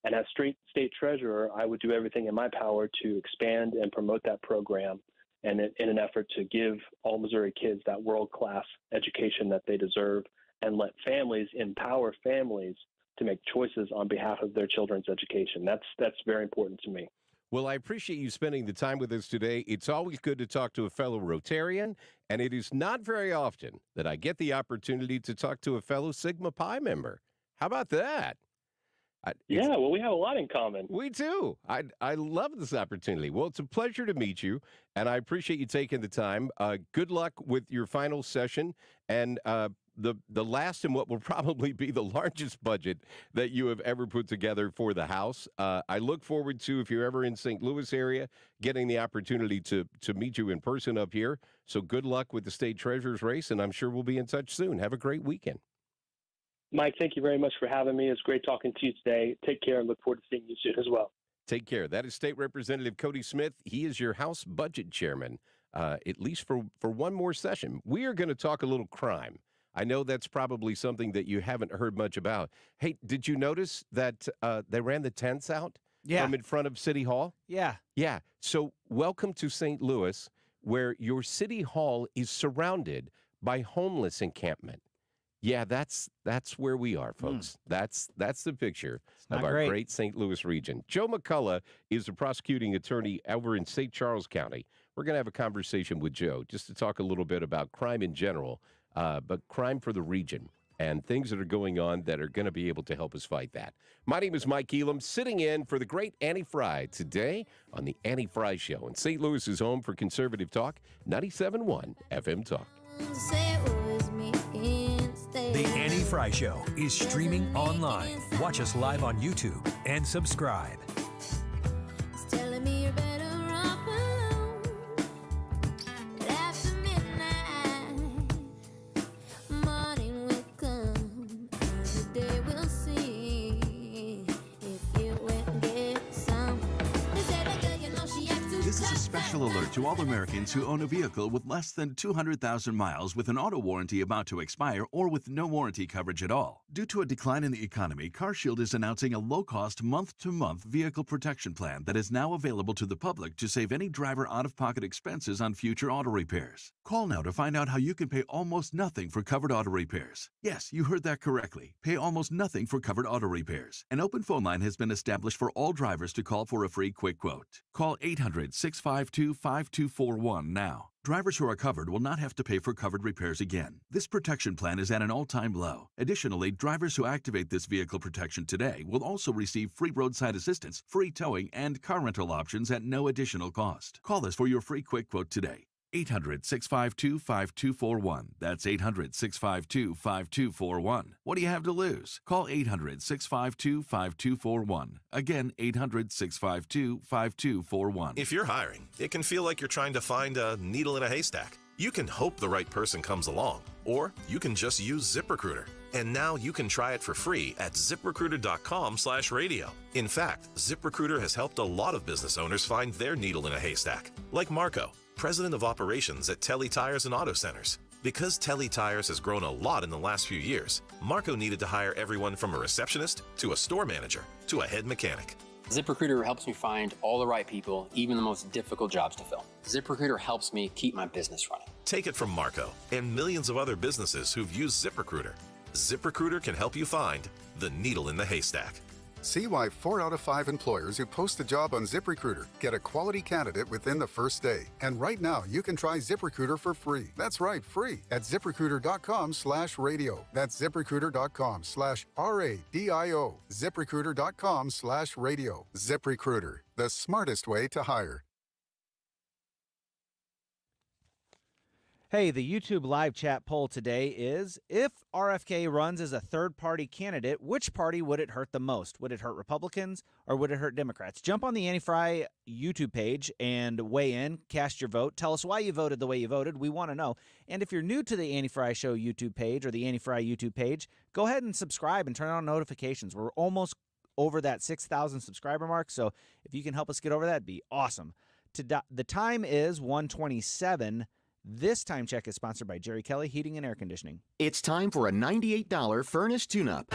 And as state treasurer, I would do everything in my power to expand and promote that program, and in an effort to give all Missouri kids that world-class education that they deserve, and let families empower families to make choices on behalf of their children's education. That's very important to me. Well, I appreciate you spending the time with us today. It's always good to talk to a fellow Rotarian, and it is not very often that I get the opportunity to talk to a fellow Sigma Pi member. How about that? Well, we have a lot in common. We do. I love this opportunity. Well, it's a pleasure to meet you, and I appreciate you taking the time. Good luck with your final session, and the last and what will probably be the largest budget that you have ever put together for the House. I look forward to, if you're ever in St. Louis area, getting the opportunity to meet you in person up here. So good luck with the state treasurer's race, and I'm sure we'll be in touch soon. Have a great weekend. Mike, thank you very much for having me. It's great talking to you today. Take care and look forward to seeing you soon as well. Take care. That is State Representative Cody Smith. He is your House Budget Chairman, at least for one more session. We are going to talk a little crime. I know that's probably something that you haven't heard much about. Hey, did you notice that they ran the tents out from in front of City Hall? Yeah. Yeah. So welcome to St. Louis, where your City Hall is surrounded by homeless encampment. Yeah, that's where we are, folks. That's the picture of our great St. Louis region. Joe McCulloch is the prosecuting attorney over in St. Charles County. We're going to have a conversation with Joe just to talk a little bit about crime in general, but crime for the region. and things that are going on that are going to be able to help us fight that. My name is Mike Elam, sitting in for the great Annie Frey today on the Annie Frey Show. And St. Louis is home for conservative talk, 97.1 FM Talk. The Annie Frey Show is streaming online. Watch us live on YouTube and subscribe. Special alert to all Americans who own a vehicle with less than 200,000 miles with an auto warranty about to expire or with no warranty coverage at all. Due to a decline in the economy, CarShield is announcing a low-cost month-to-month vehicle protection plan that is now available to the public to save any driver out-of-pocket expenses on future auto repairs. Call now to find out how you can pay almost nothing for covered auto repairs. Yes, you heard that correctly. Pay almost nothing for covered auto repairs. An open phone line has been established for all drivers to call for a free quick quote. Call 800-652-5241 now. Drivers who are covered will not have to pay for covered repairs again. This protection plan is at an all-time low. Additionally, drivers who activate this vehicle protection today will also receive free roadside assistance, free towing, and car rental options at no additional cost. Call us for your free quick quote today. 800-652-5241. That's 800-652-5241. What do you have to lose? Call 800-652-5241. Again, 800-652-5241. If you're hiring, it can feel like you're trying to find a needle in a haystack. You can hope the right person comes along, or you can just use ZipRecruiter. And now you can try it for free at ZipRecruiter.com/radio. In fact, ZipRecruiter has helped a lot of business owners find their needle in a haystack, like Marco, President of Operations at Telly Tires and Auto Centers. Because Telly Tires has grown a lot in the last few years, Marco needed to hire everyone from a receptionist to a store manager to a head mechanic. ZipRecruiter helps me find all the right people, even the most difficult jobs to fill. ZipRecruiter helps me keep my business running. Take it from Marco and millions of other businesses who've used ZipRecruiter. ZipRecruiter can help you find the needle in the haystack. See why 4 out of 5 employers who post a job on ZipRecruiter get a quality candidate within the first day. And right now, you can try ZipRecruiter for free. That's right, free at ZipRecruiter.com/radio. That's ZipRecruiter.com/RADIO. ZipRecruiter.com/radio. ZipRecruiter, the smartest way to hire. Hey, the YouTube live chat poll today is, if RFK runs as a third-party candidate, which party would it hurt the most? Would it hurt Republicans or would it hurt Democrats? Jump on the Annie Frey YouTube page and weigh in, cast your vote. Tell us why you voted the way you voted. We want to know. And if you're new to the Annie Frey Show YouTube page or the Annie Frey YouTube page, go ahead and subscribe and turn on notifications. We're almost over that 6,000 subscriber mark, so if you can help us get over that, it'd be awesome. The time is 1:27. This time check is sponsored by Jerry Kelly Heating and Air Conditioning. It's time for a $98 furnace tune-up.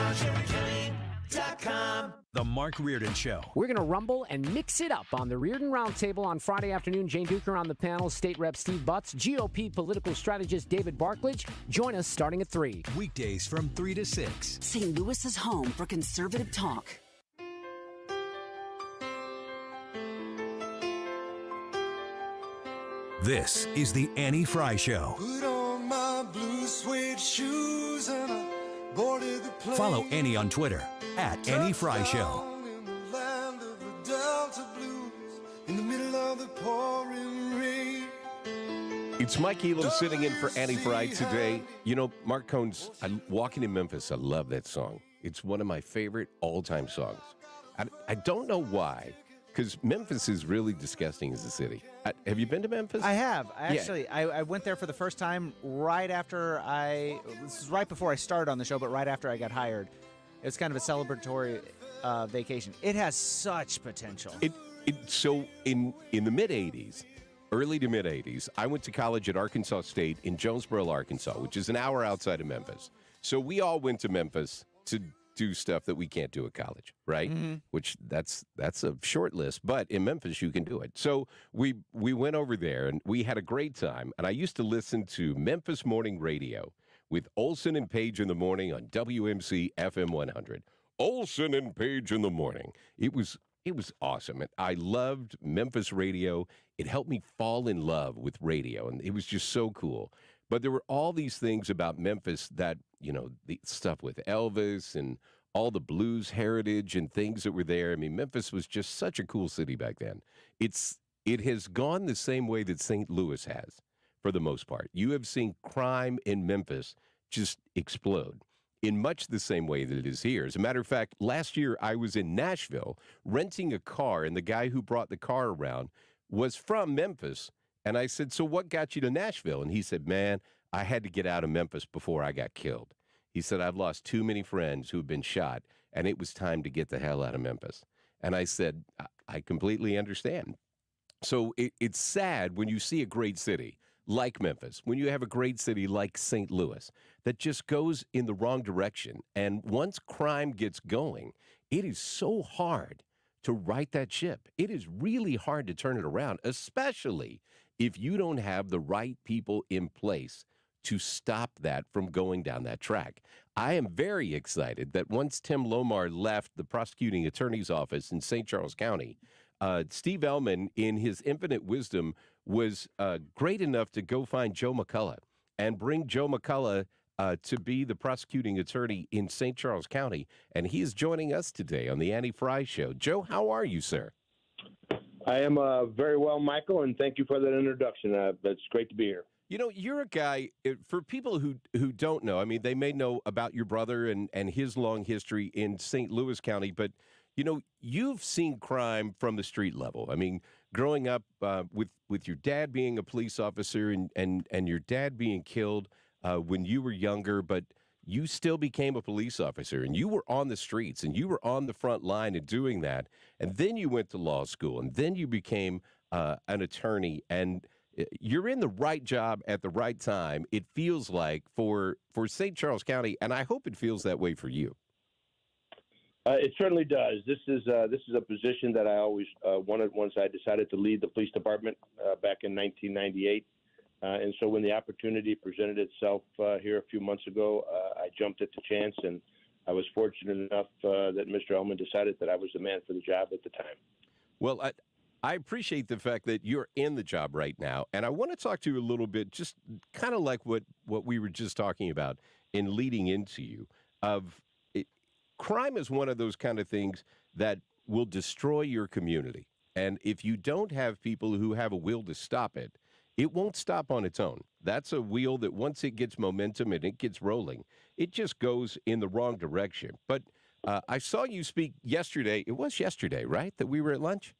The Mark Reardon Show. We're going to rumble and mix it up on the Reardon Roundtable on Friday afternoon. Jane Duker on the panel, State Rep Steve Butts, GOP political strategist David Barklage. Join us starting at 3. Weekdays from 3 to 6. St. Louis is home for conservative talk. This is the Annie Frey Show. Put on my blue suede shoes and I boarded the plane. Follow Annie on Twitter at Annie Frey Show. In the land of the Delta Blues, in the middle of the pouring rain. It's Mike Elam sitting in for Annie Frey today. You know, Mark Cohn's Walking in Memphis. I love that song. It's one of my favorite all-time songs. I don't know why, because Memphis is really disgusting as a city. Have you been to Memphis? I have. I went there for the first time right after this is right before I started on the show, but right after I got hired. It was kind of a celebratory vacation. It has such potential. So in the mid-'80s, early to mid-'80s, I went to college at Arkansas State in Jonesboro, Arkansas, which is an hour outside of Memphis. So we all went to Memphis to do stuff that we can't do at college, right? Mm-hmm. Which that's a short list, but in Memphis you can do it. So we went over there and we had a great time. And I used to listen to Memphis Morning Radio with Olson and Page in the morning on WMC FM 100. Olson and Page in the morning. It was awesome. And I loved Memphis radio. It helped me fall in love with radio, and it was just so cool. But there were all these things about Memphis that, the stuff with Elvis and all the blues heritage and things that were there. I mean, Memphis was just such a cool city back then. It has gone the same way that St. Louis has, for the most part. You have seen crime in Memphis just explode in much the same way that it is here. As a matter of fact, last year I was in Nashville renting a car, and the guy who brought the car around was from Memphis. And I said, so what got you to Nashville? And he said, man, I had to get out of Memphis before I got killed. He said, I've lost too many friends who've been shot, and it was time to get the hell out of Memphis. And I said, I completely understand. So it's sad when you see a great city like Memphis, when you have a great city like St. Louis that just goes in the wrong direction. And once crime gets going, it is so hard to right that ship. It is really hard to turn it around, especially if you don't have the right people in place to stop that from going down that track. I am very excited that once Tim Lomar left the prosecuting attorney's office in St. Charles County, Steve Elam, in his infinite wisdom, was great enough to go find Joe McCulloch and bring Joe McCulloch to be the prosecuting attorney in St. Charles County. And he is joining us today on the Annie Frey Show. Joe, how are you, sir? I am very well, Michael, and thank you for that introduction. It's great to be here. You're a guy, for people who don't know, I mean, they may know about your brother and his long history in St. Louis County, but, you've seen crime from the street level. I mean, growing up with your dad being a police officer and your dad being killed when you were younger, but you still became a police officer, and you were on the streets, and you were on the front line and doing that, and then you went to law school, and then you became an attorney, and you're in the right job at the right time, it feels like, for St. Charles County, and I hope it feels that way for you. It certainly does. This is a position that I always wanted once I decided to lead the police department back in 1998. And so when the opportunity presented itself here a few months ago, I jumped at the chance, and I was fortunate enough that Mr. Elam decided that I was the man for the job at the time. Well, I appreciate the fact that you're in the job right now, and I want to talk to you a little bit, just kind of like what we were just talking about in leading into you, crime is one of those kind of things that will destroy your community. And if you don't have people who have a will to stop it, it won't stop on its own. That's a wheel that once it gets momentum and it gets rolling, it just goes in the wrong direction. But I saw you speak yesterday. It was yesterday, right, that we were at lunch?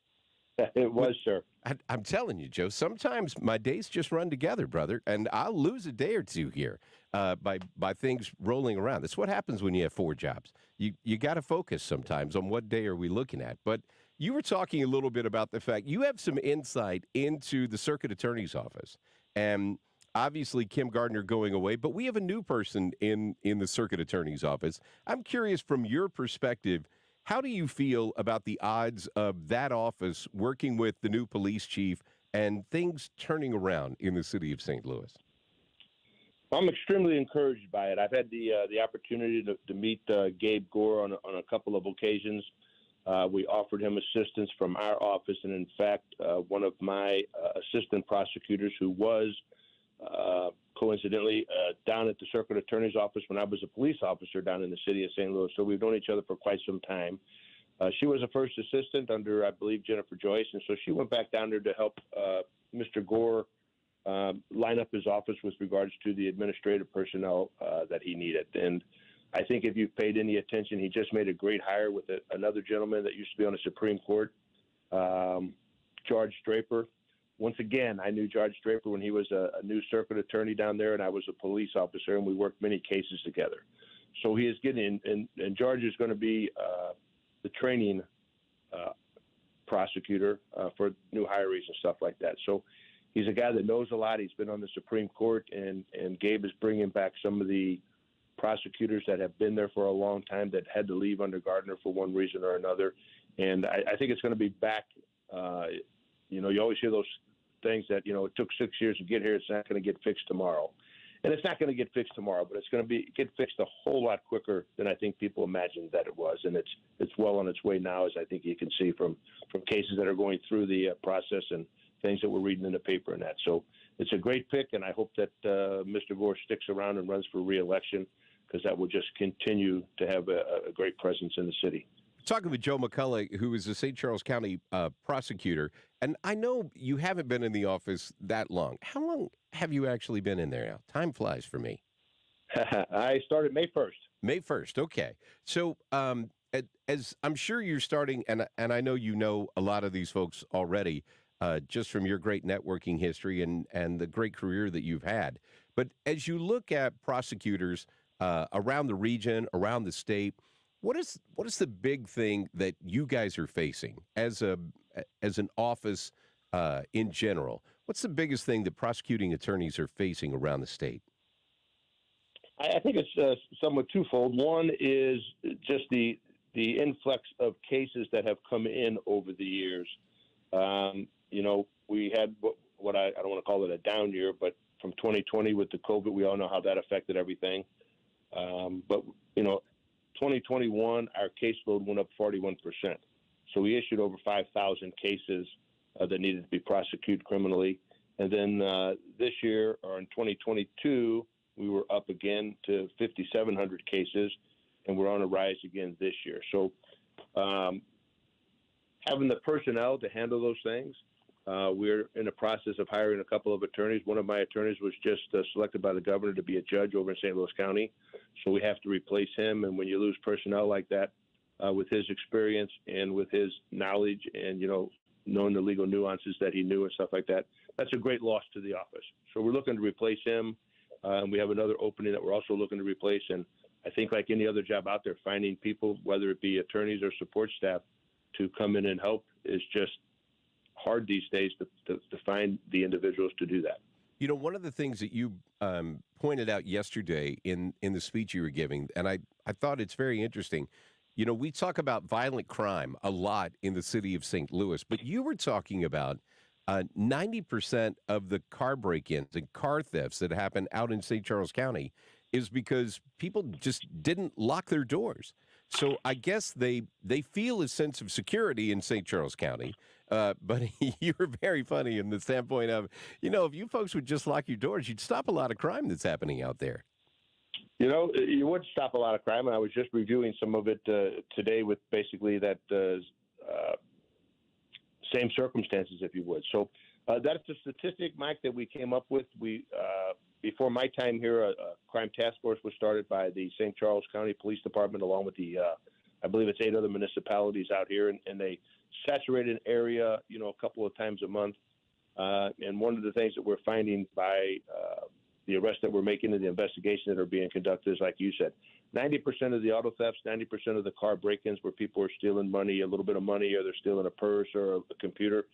It was, sir. I'm telling you, Joe, sometimes my days just run together, brother, and I'll lose a day or two here by things rolling around. That's what happens when you have 4 jobs. You got to focus sometimes on what day are we looking at. But you were talking a little bit about the fact you have some insight into the circuit attorney's office, and obviously Kim Gardner going away, but we have a new person in the circuit attorney's office. I'm curious, from your perspective, how do you feel about the odds of that office working with the new police chief and things turning around in the city of St. Louis? I'm extremely encouraged by it. I've had the opportunity to meet Gabe Gore on a couple of occasions. We offered him assistance from our office, and in fact, one of my assistant prosecutors who was coincidentally down at the circuit attorney's office when I was a police officer down in the city of St. Louis. So we've known each other for quite some time. She was a first assistant under, I believe, Jennifer Joyce, and so she went back down there to help Mr. Gore line up his office with regards to the administrative personnel that he needed. And I think if you've paid any attention, he just made a great hire with another gentleman that used to be on the Supreme Court, George Draper. Once again, I knew George Draper when he was a new circuit attorney down there, and I was a police officer, and we worked many cases together. So he is getting, and George is going to be the training prosecutor for new hirees and stuff like that. So he's a guy that knows a lot. He's been on the Supreme Court, and Gabe is bringing back some of the prosecutors that have been there for a long time that had to leave under Gardner for one reason or another. And I think it's going to be back. You always hear those things that, it took 6 years to get here. It's not going to get fixed tomorrow. And it's not going to get fixed tomorrow, but it's going to get fixed a whole lot quicker than I think people imagined that it was. And it's well on its way now, as I think you can see from cases that are going through the process and things that we're reading in the paper and that. So it's a great pick, and I hope that Mr. Gore sticks around and runs for re-election, because that will just continue to have a great presence in the city. Talking with Joe McCulloch, who is the St. Charles County prosecutor, and I know you haven't been in the office that long. How long have you actually been in there now? Time flies for me. I started May 1st. May 1st, okay. So as I'm sure you're starting, and I know you know a lot of these folks already, just from your great networking history and the great career that you've had. But as you look at prosecutors around the region, around the state, what is the big thing that you guys are facing as an office in general? What's the biggest thing that prosecuting attorneys are facing around the state? I think it's somewhat twofold. One is just the influx of cases that have come in over the years. We had what I don't want to call it a down year, but from 2020 with the COVID, we all know how that affected everything. But 2021, our caseload went up 41%. So we issued over 5,000 cases that needed to be prosecuted criminally. And then this year, or in 2022, we were up again to 5,700 cases, and we're on a rise again this year. So having the personnel to handle those things, we're in the process of hiring a couple of attorneys. One of my attorneys was just selected by the governor to be a judge over in St. Louis County. So we have to replace him. And when you lose personnel like that, with his experience and with his knowledge and, knowing the legal nuances that he knew and stuff like that, that's a great loss to the office. So we're looking to replace him. And we have another opening that we're also looking to replace. And I think like any other job out there, finding people, whether it be attorneys or support staff, to come in and help is just hard these days to find the individuals to do that. One of the things that you pointed out yesterday in the speech you were giving, and I thought it's very interesting. We talk about violent crime a lot in the city of St. Louis, but you were talking about 90% of the car break-ins and car thefts that happen out in St. Charles County is because people just didn't lock their doors. So I guess they feel a sense of security in St. Charles County. But you were very funny in the standpoint of, if you folks would just lock your doors, you'd stop a lot of crime that's happening out there. You would stop a lot of crime, and I was just reviewing some of it today with basically that same circumstances, if you would. So that's a statistic, Mike, that we came up with. We before my time here, a crime task force was started by the St. Charles County Police Department, along with the, I believe it's 8 other municipalities out here, and they saturated an area, a couple of times a month. And one of the things that we're finding by the arrests that we're making and the investigations that are being conducted is, like you said, 90% of the auto thefts, 90% of the car break-ins where people are stealing money, a little bit of money, or they're stealing a purse or a computer,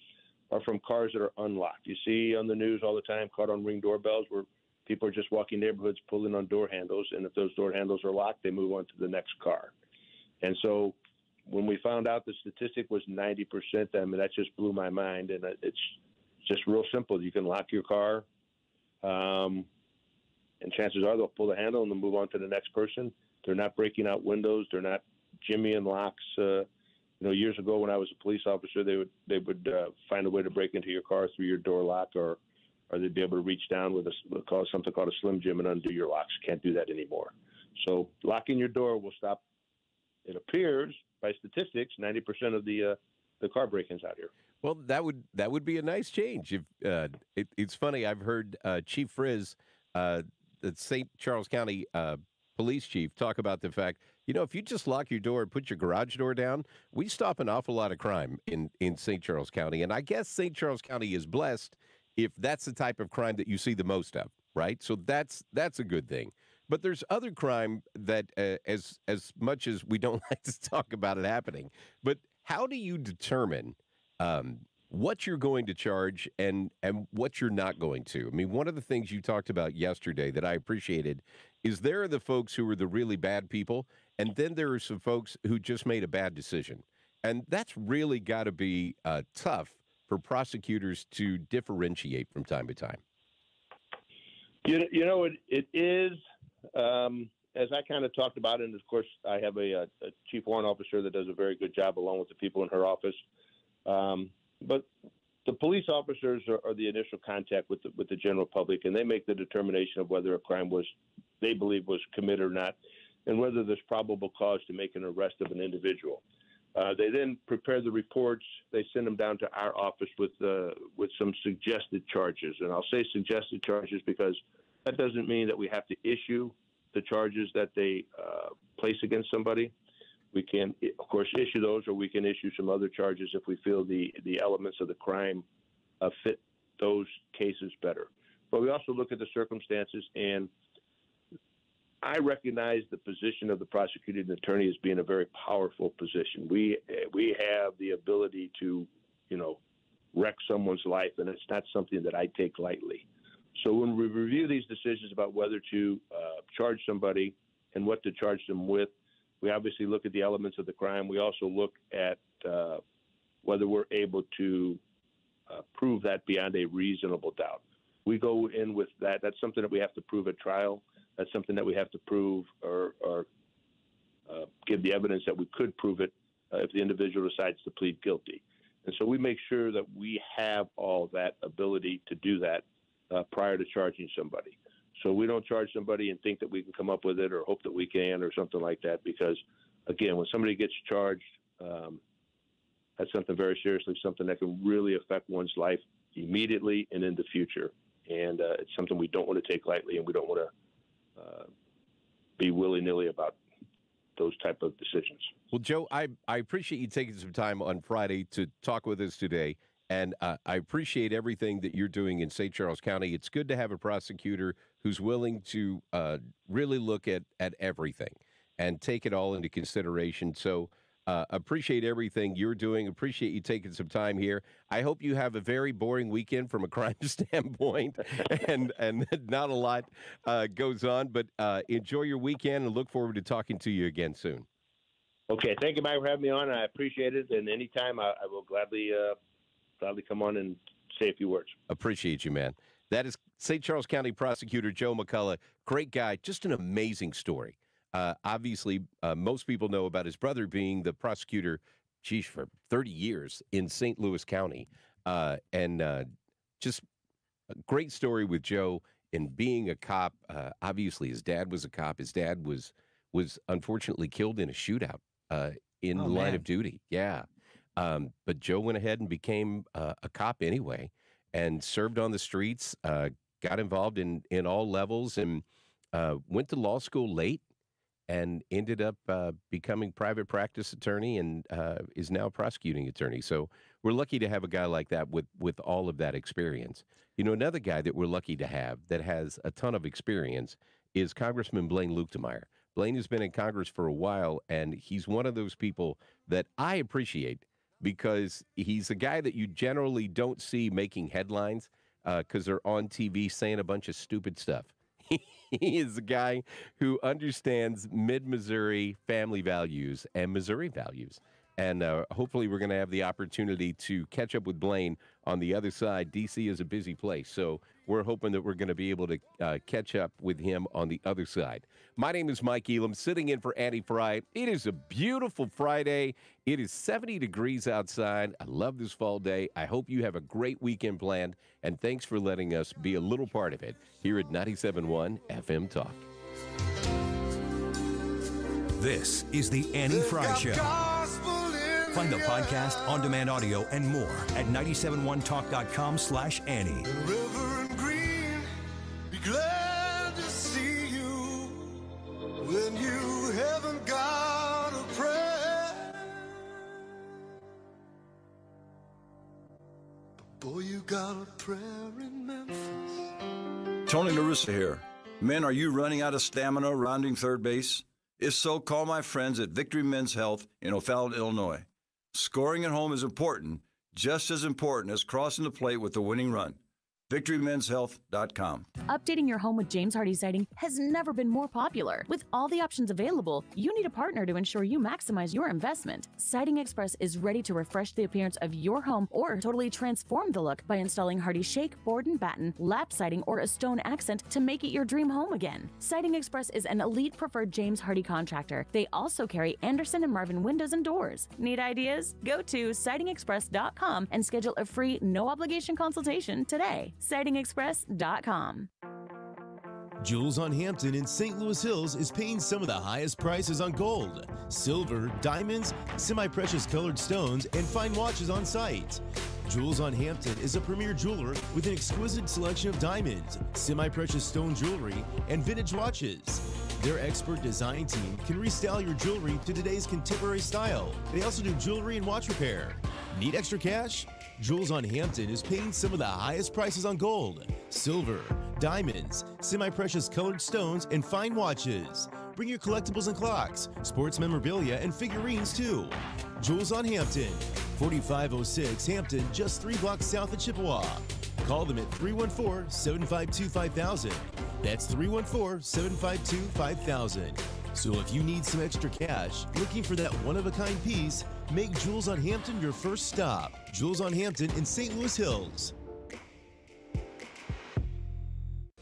are from cars that are unlocked. You see on the news all the time, caught on Ring doorbells, where people are just walking neighborhoods, pulling on door handles, and if those door handles are locked, they move on to the next car. And so when we found out the statistic was 90%, that just blew my mind, and it's just real simple. You can lock your car, and chances are they'll pull the handle and they'll move on to the next person. They're not breaking out windows. They're not jimmying locks. Years ago when I was a police officer, they would find a way to break into your car through your door lock, or they'd be able to reach down with something called a Slim Jim and undo your locks. Can't do that anymore. So locking your door will stop, it appears, by statistics, 90% of the car break-ins out here. Well, that would be a nice change. If it's funny, I've heard Chief Frey, the St. Charles County police chief, talk about the fact, if you just lock your door and put your garage door down, we stop an awful lot of crime in St. Charles County. And I guess St. Charles County is blessed if that's the type of crime that you see the most of, right? So that's a good thing. But there's other crime that, as much as we don't like to talk about it happening, but how do you determine what you're going to charge and what you're not going to? I mean, one of the things you talked about yesterday that I appreciated is there are the folks who are the really bad people, and then there are some folks who just made a bad decision. And that's really got to be tough for prosecutors to differentiate from time to time. It is, as I kind of talked about, and of course I have a chief warrant officer that does a very good job along with the people in her office. But the police officers are the initial contact with the general public, and they make the determination of whether a crime they believe was committed or not, and whether there's probable cause to make an arrest of an individual. They then prepare the reports. They send them down to our office with some suggested charges. And I'll say suggested charges because that doesn't mean that we have to issue the charges that they place against somebody. We can, of course, issue those, or we can issue some other charges if we feel the elements of the crime fit those cases better. But we also look at the circumstances, and I recognize the position of the prosecuting attorney as being a very powerful position. We have the ability to, wreck someone's life, and it's not something that I take lightly. So when we review these decisions about whether to charge somebody and what to charge them with, we obviously look at the elements of the crime. We also look at whether we're able to prove that beyond a reasonable doubt. We go in with that. That's something that we have to prove at trial. That's something that we have to prove or give the evidence that we could prove it if the individual decides to plead guilty. And so we make sure that we have all that ability to do that prior to charging somebody. So we don't charge somebody and think that we can come up with it or hope that we can or something like that, because, again, when somebody gets charged, that's something very seriously, something that can really affect one's life immediately and in the future. And it's something we don't want to take lightly, and we don't want to be willy-nilly about those type of decisions. Well, Joe, I appreciate you taking some time on Friday to talk with us today. And I appreciate everything that you're doing in St. Charles County. It's good to have a prosecutor who's willing to really look at everything and take it all into consideration. So appreciate everything you're doing. Appreciate you taking some time here. I hope you have a very boring weekend from a crime standpoint and not a lot goes on. But enjoy your weekend and look forward to talking to you again soon. Okay. Thank you, Mike, for having me on. I appreciate it. And anytime I will gladly come on and say a few words. Appreciate you, man. That is St. Charles County Prosecutor Joe McCulloch. Great guy. Just an amazing story. Obviously, most people know about his brother being the prosecutor, for 30 years in St. Louis County. Just a great story with Joe in being a cop. Obviously, his dad was a cop. His dad was unfortunately killed in a shootout in the line of duty. Yeah. But Joe went ahead and became a cop anyway and served on the streets, got involved in all levels, and went to law school late and ended up becoming private practice attorney and is now prosecuting attorney. So we're lucky to have a guy like that with all of that experience. Another guy that we're lucky to have that has a ton of experience is Congressman Blaine Luetkemeyer. Blaine has been in Congress for a while, and he's one of those people that I appreciate because he's a guy that you generally don't see making headlines because they're on TV saying a bunch of stupid stuff. He is a guy who understands mid-Missouri family values and Missouri values. And hopefully we're going to have the opportunity to catch up with Blaine on the other side. D.C. is a busy place, so we're hoping that we're going to be able to catch up with him on the other side. My name is Mike Elam, sitting in for Andy Frey. It is a beautiful Friday. It is 70 degrees outside. I love this fall day. I hope you have a great weekend planned, and thanks for letting us be a little part of it here at 97.1 FM Talk. This is the Annie Frey Show. Find the podcast, on-demand audio, and more at 971talk.com/Annie. Reverend Green, be glad to see you when you haven't got a prayer. But boy, you got a prayer in Memphis. Tony La Russa here. Men, are you running out of stamina rounding third base? If so, call my friends at Victory Men's Health in O'Fallon, Illinois. Scoring at home is important, just as important as crossing the plate with the winning run. VictoryMen'sHealth.com. Updating your home with James Hardie siding has never been more popular. With all the options available, you need a partner to ensure you maximize your investment. Siding Express is ready to refresh the appearance of your home or totally transform the look by installing Hardie shake, board and batten, lap siding, or a stone accent to make it your dream home again. Siding Express is an elite preferred James Hardie contractor. They also carry Anderson and Marvin windows and doors. Need ideas? Go to sidingexpress.com and schedule a free, no-obligation consultation today. sidingexpress.com. Jules on Hampton in St. Louis Hills is paying some of the highest prices on gold, silver, diamonds, semi-precious colored stones, and fine watches on site. Jules on Hampton is a premier jeweler with an exquisite selection of diamonds, semi-precious stone jewelry, and vintage watches. Their expert design team can restyle your jewelry to today's contemporary style. They also do jewelry and watch repair. Need extra cash? Jules on Hampton is paying some of the highest prices on gold, silver, diamonds, semi-precious colored stones, and fine watches. Bring your collectibles and clocks, sports memorabilia, and figurines too. Jules on Hampton, 4506 Hampton, just 3 blocks south of Chippewa. Call them at 314-752-5000. That's 314-752-5000. So if you need some extra cash, looking for that one-of-a-kind piece, make Jules on Hampton your first stop. Jules on Hampton in St. Louis Hills.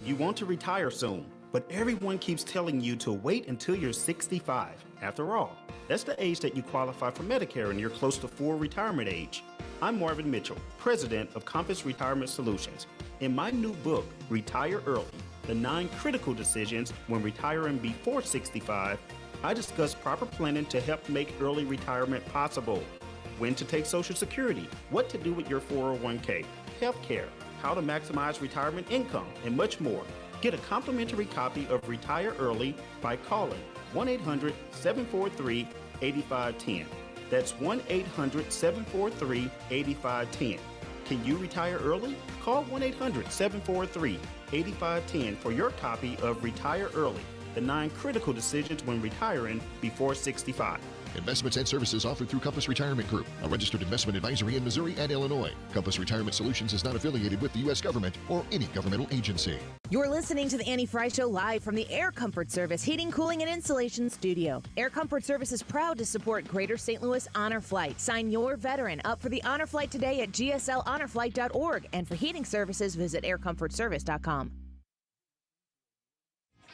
You want to retire soon, but everyone keeps telling you to wait until you're 65. After all, that's the age that you qualify for Medicare and you're close to full retirement age. I'm Marvin Mitchell, president of Compass Retirement Solutions. In my new book, Retire Early, the 9 critical decisions when retiring before 65, I discuss proper planning to help make early retirement possible. When to take Social Security, what to do with your 401k, health care, how to maximize retirement income, and much more. Get a complimentary copy of Retire Early by calling 1-800-743-8510. That's 1-800-743-8510. Can you retire early? Call 1-800-743-8510 for your copy of Retire Early, the 9 critical decisions when retiring before 65. Investments and services offered through Compass Retirement Group, a registered investment advisory in Missouri and Illinois. Compass Retirement Solutions is not affiliated with the U.S. government or any governmental agency. You're listening to the Annie Frey Show live from the Air Comfort Service Heating, Cooling, and Insulation Studio. Air Comfort Service is proud to support Greater St. Louis Honor Flight. Sign your veteran up for the Honor Flight today at gsLhonorflight.org. And for heating services, visit aircomfortservice.com.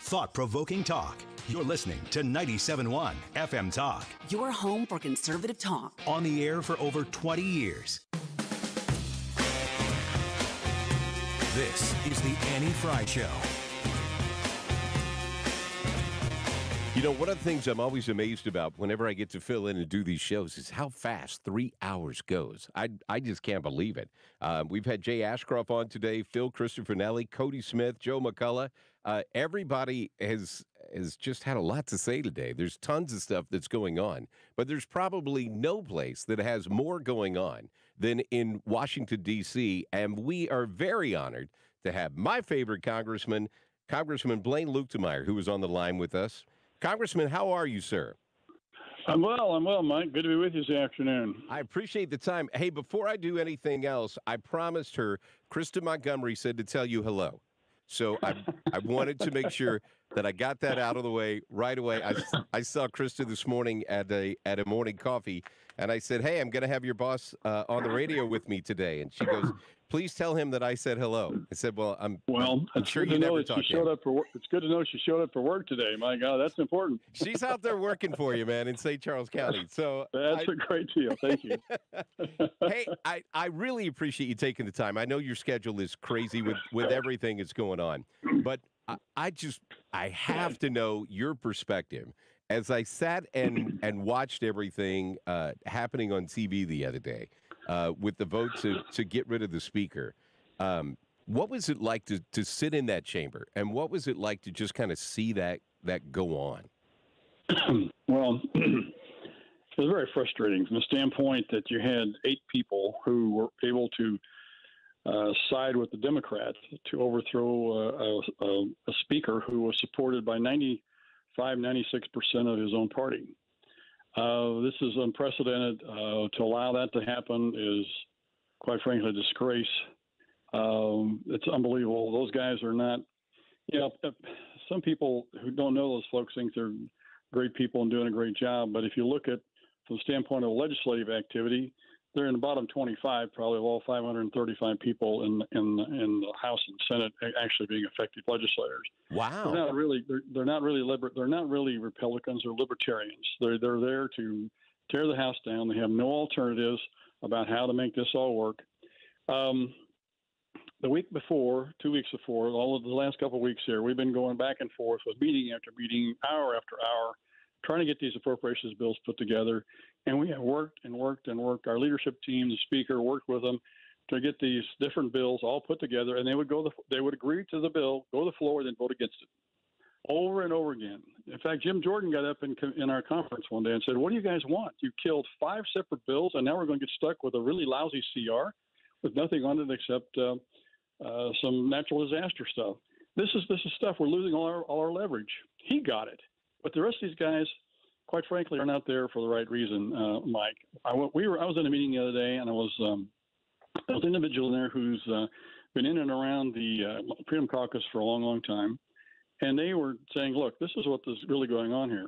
Thought-provoking talk. You're listening to 97.1 FM Talk. Your home for conservative talk. On the air for over 20 years. This is the Annie Frey Show. You know, one of the things I'm always amazed about whenever I get to fill in and do these shows is how fast 3 hours goes. I just can't believe it. We've had Jay Ashcroft on today, Phil Christofanelli, Cody Smith, Joe McCulloch. Everybody has just had a lot to say today. There's tons of stuff that's going on, but there's probably no place that has more going on than in Washington, D.C., and we are very honored to have my favorite Congressman Blaine Luetkemeyer, who is on the line with us. Congressman, how are you, sir? I'm well, Mike. Good to be with you this afternoon. I appreciate the time. Hey, before I do anything else, I promised her, Krista Montgomery said to tell you hello. So I wanted to make sure that I got that out of the way right away. I saw Krista this morning at a morning coffee, and I said, hey, I'm going to have your boss on the radio with me today. And she goes, please tell him that I said hello. I said, well, I'm sure you never talked to him. It's good to know she showed up for work today. My God, that's important. She's out there working for you, man, in St. Charles County. So that's a great deal. Thank you. Hey, I really appreciate you taking the time. I know your schedule is crazy with everything that's going on, but I have to know your perspective. As I sat and watched everything happening on TV the other day, with the vote to get rid of the speaker, what was it like to sit in that chamber, and what was it like to just kind of see that go on? Well, it was very frustrating from the standpoint that you had 8 people who were able to side with the Democrats to overthrow a speaker who was supported by 96% of his own party. This is unprecedented. To allow that to happen is, quite frankly, a disgrace. It's unbelievable. Those guys are not, some people who don't know those folks think they're great people and doing a great job. But if you look at from the standpoint of legislative activity, they're in the bottom 25, probably of all 535 people in the House and Senate actually being effective legislators. Wow. They're not really they're not really Republicans or libertarians. They're there to tear the House down. They have no alternatives about how to make this all work. The week before, 2 weeks before, all of the last couple of weeks here, we've been going back and forth with meeting after meeting, hour after hour, trying to get these appropriations bills put together. And we have worked and worked and worked. Our leadership team, the speaker, worked with them to get these different bills all put together. And they would agree to the bill, go to the floor, then vote against it over and over again. In fact, Jim Jordan got up in our conference one day and said, "What do you guys want? You killed 5 separate bills, and now we're going to get stuck with a really lousy CR with nothing on it except some natural disaster stuff. This is stuff we're losing all our leverage." He got it, but the rest of these guys, quite frankly, are not there for the right reason. Mike, I was in a meeting the other day, and I was an individual in there who's been in and around the Freedom Caucus for a long, long time, and they were saying, "Look, this is what is really going on here.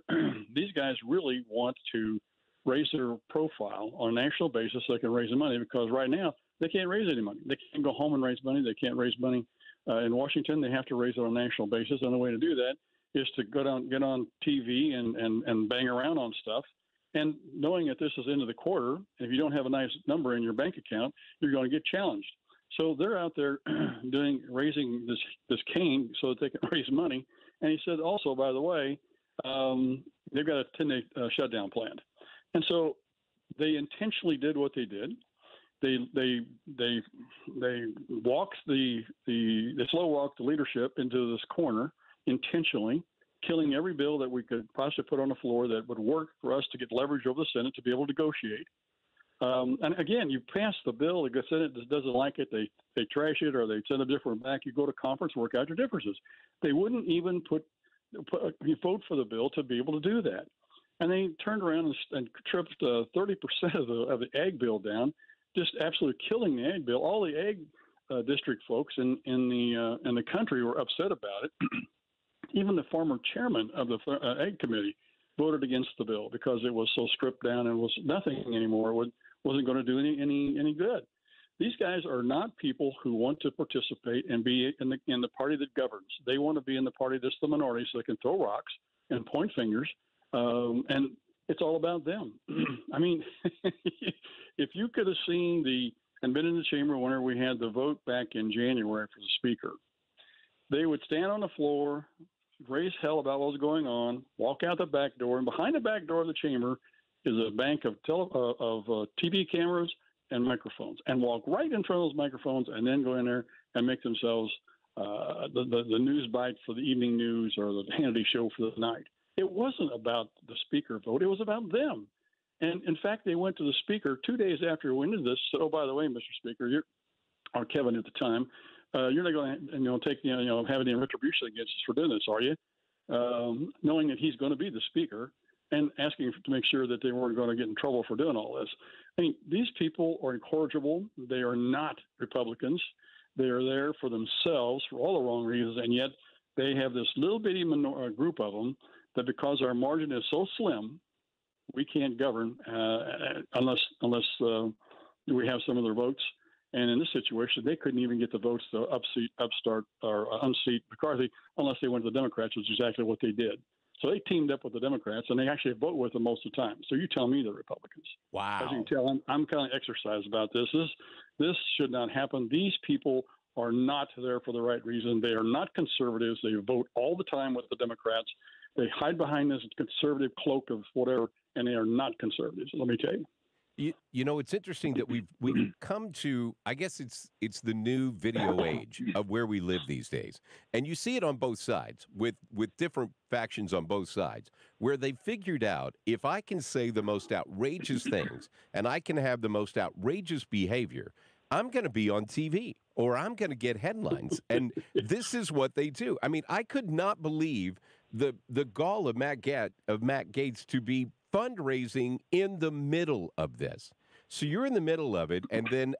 These guys really want to raise their profile on a national basis so they can raise the money, because right now they can't raise any money. They can't go home and raise money. They can't raise money in Washington. They have to raise it on a national basis. And the way to do that is to get on TV and bang around on stuff. And knowing that this is into the quarter, if you don't have a nice number in your bank account, you're going to get challenged. So they're out there raising this cane so that they can raise money." And he said also, by the way, they've got a 10-day shutdown planned. And so they intentionally did what they did. They walked they slow walked the leadership into this corner intentionally, killing every bill that we could possibly put on the floor that would work for us to get leverage over the Senate to be able to negotiate. And again, you pass the bill, the Senate doesn't like it, they trash it, or they send a different back. You go to conference, work out your differences. They wouldn't even vote for the bill to be able to do that. And they turned around and tripped 30% of the ag bill down, just absolutely killing the ag bill. All the ag district folks in the country were upset about it. Even the former chairman of the ag committee voted against the bill because it was so stripped down and was nothing anymore. It wasn't going to do any good. These guys are not people who want to participate and be in the party that governs. They want to be in the party that's the minority, so they can throw rocks and point fingers, and it's all about them. I mean, if you could have seen and been in the chamber whenever we had the vote back in January for the speaker, they would stand on the floor, raise hell about what was going on, walk out the back door, and behind the back door of the chamber is a bank of TV cameras and microphones, and walk right in front of those microphones and then go in there and make themselves the news bite for the evening news or the Hannity show for the night. It wasn't about the speaker vote. It was about them. And in fact, they went to the speaker 2 days after we ended this, said, "Oh, by the way, Mr. Speaker, or Kevin at the time, you're not going to have any retribution against us for doing this, are you?" Knowing that he's going to be the speaker and asking to make sure that they weren't going to get in trouble for doing all this. I mean, these people are incorrigible. They are not Republicans. They are there for themselves for all the wrong reasons, and yet they have this little bitty group of them that because our margin is so slim, we can't govern unless we have some of their votes. And in this situation, they couldn't even get the votes to unseat McCarthy unless they went to the Democrats, which is exactly what they did. So they teamed up with the Democrats, and they actually vote with them most of the time. So you tell me they're Republicans. Wow. As you can tell, I'm kind of exercised about this. This should not happen. These people are not there for the right reason. They are not conservatives. They vote all the time with the Democrats. They hide behind this conservative cloak of whatever, and they are not conservatives, let me tell you. You know, it's interesting that we've come to, I guess it's the new video age of where we live these days. And you see it on both sides with different factions on both sides, where they figured out, if I can say the most outrageous things and I can have the most outrageous behavior, I'm going to be on TV or I'm going to get headlines. And this is what they do. I mean, I could not believe the gall of Matt Gaetz to be fundraising in the middle of this. So you're in the middle of it, and then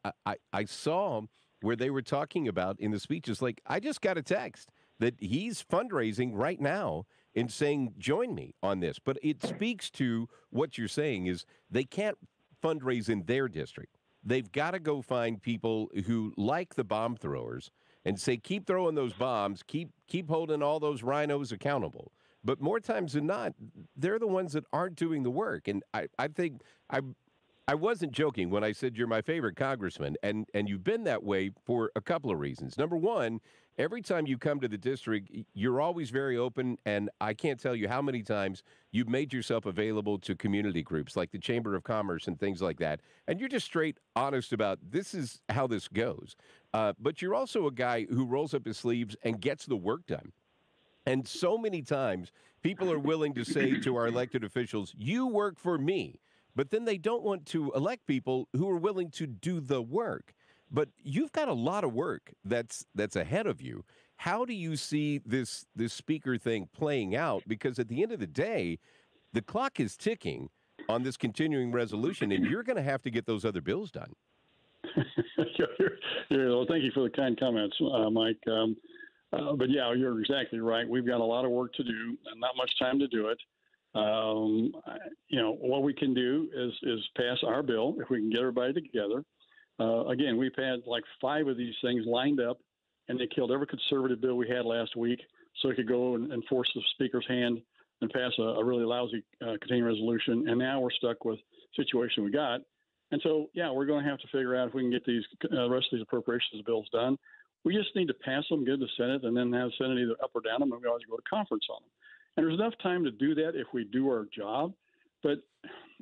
I saw where they were talking about in the speeches, like, I just got a text that he's fundraising right now and saying, join me on this. But it speaks to what you're saying is they can't fundraise in their district. They've got to go find people who like the bomb throwers and say, keep throwing those bombs, keep holding all those rhinos accountable. But more times than not, they're the ones that aren't doing the work. And I think I wasn't joking when I said you're my favorite congressman, and you've been that way for a couple of reasons. Number one, every time you come to the district, you're always very open, and I can't tell you how many times you've made yourself available to community groups like the Chamber of Commerce and things like that, and you're just straight honest about this is how this goes. But you're also a guy who rolls up his sleeves and gets the work done. And so many times, people are willing to say to our elected officials, you work for me. But then they don't want to elect people who are willing to do the work. But you've got a lot of work that's ahead of you. How do you see this speaker thing playing out? Because at the end of the day, the clock is ticking on this continuing resolution, and you're going to have to get those other bills done. Well, thank you for the kind comments, Mike. But yeah, you're exactly right. We've got a lot of work to do and not much time to do it. What we can do is pass our bill if we can get everybody together. Again, we've had like 5 of these things lined up, and they killed every conservative bill we had last week so it could go and force the speaker's hand and pass a really lousy continuing resolution. And now we're stuck with the situation we got. And so, yeah, we're going to have to figure out if we can get these rest of these appropriations bills done. We just need to pass them, get to the Senate, and then have the Senate either up or down them, and we always go to conference on them. And there's enough time to do that if we do our job. But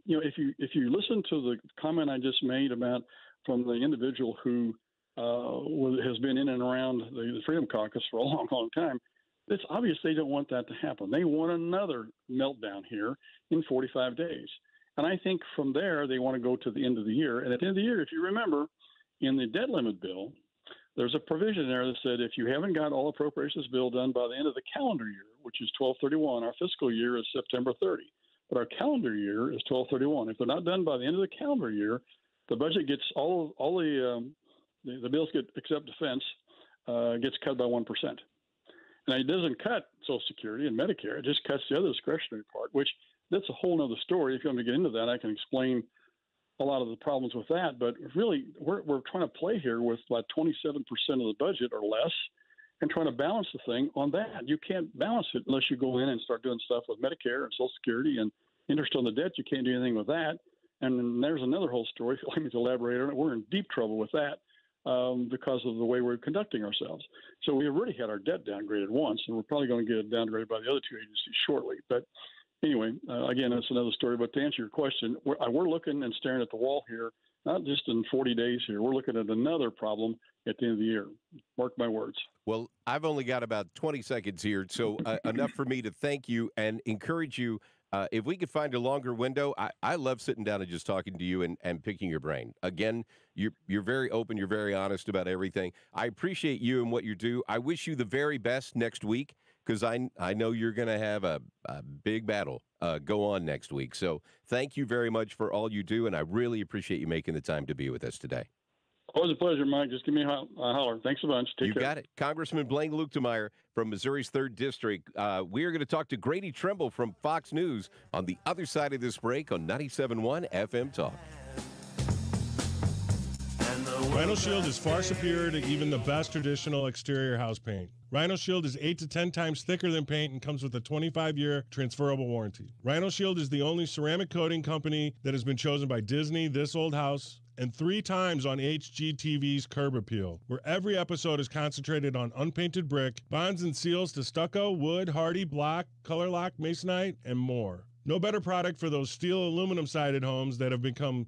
if you listen to the comment I just made about from the individual who has been in and around the Freedom Caucus for a long, long time, it's obvious they don't want that to happen. They want another meltdown here in 45 days. And I think from there they want to go to the end of the year. And at the end of the year, if you remember, in the debt limit bill, there's a provision there that said if you haven't got all appropriations bill done by the end of the calendar year, which is 12/31, our fiscal year is September 30, but our calendar year is 12/31. If they're not done by the end of the calendar year, the budget gets all the bills get except defense gets cut by 1%. And it doesn't cut Social Security and Medicare; it just cuts the other discretionary part, which that's a whole other story. If you want me to get into that, I can explain a lot of the problems with that. But really, we're trying to play here with about 27% of the budget or less and trying to balance the thing on that. You can't balance it unless you go in and start doing stuff with Medicare and Social Security and interest on the debt. You can't do anything with that. And then there's another whole story. If you'd like me to elaborate on it, we're in deep trouble with that because of the way we're conducting ourselves. So we already had our debt downgraded once, and we're probably going to get it downgraded by the other 2 agencies shortly. But anyway, again, that's another story. But to answer your question, we're looking and staring at the wall here, not just in 40 days here. We're looking at another problem at the end of the year. Mark my words. Well, I've only got about 20 seconds here, so enough for me to thank you and encourage you. If we could find a longer window, I love sitting down and just talking to you and picking your brain. Again, you're very open. You're very honest about everything. I appreciate you and what you do. I wish you the very best next week because I know you're going to have a big battle go on next week. So thank you very much for all you do, and I really appreciate you making the time to be with us today. Always a pleasure, Mike. Just give me a holler. Thanks a bunch. Take care. You got it. Congressman Blaine Luetkemeyer from Missouri's 3rd District. We are going to talk to Grady Trimble from Fox News on the other side of this break on 97.1 FM Talk. Rhino Shield is far superior to even the best traditional exterior house paint. Rhino Shield is 8 to 10 times thicker than paint and comes with a 25-year transferable warranty. Rhino Shield is the only ceramic coating company that has been chosen by Disney, This Old House, and 3 times on HGTV's Curb Appeal, where every episode is concentrated on unpainted brick, bonds and seals to stucco, wood, hardy, block, color lock, masonite, and more. No better product for those steel aluminum-sided homes that have become,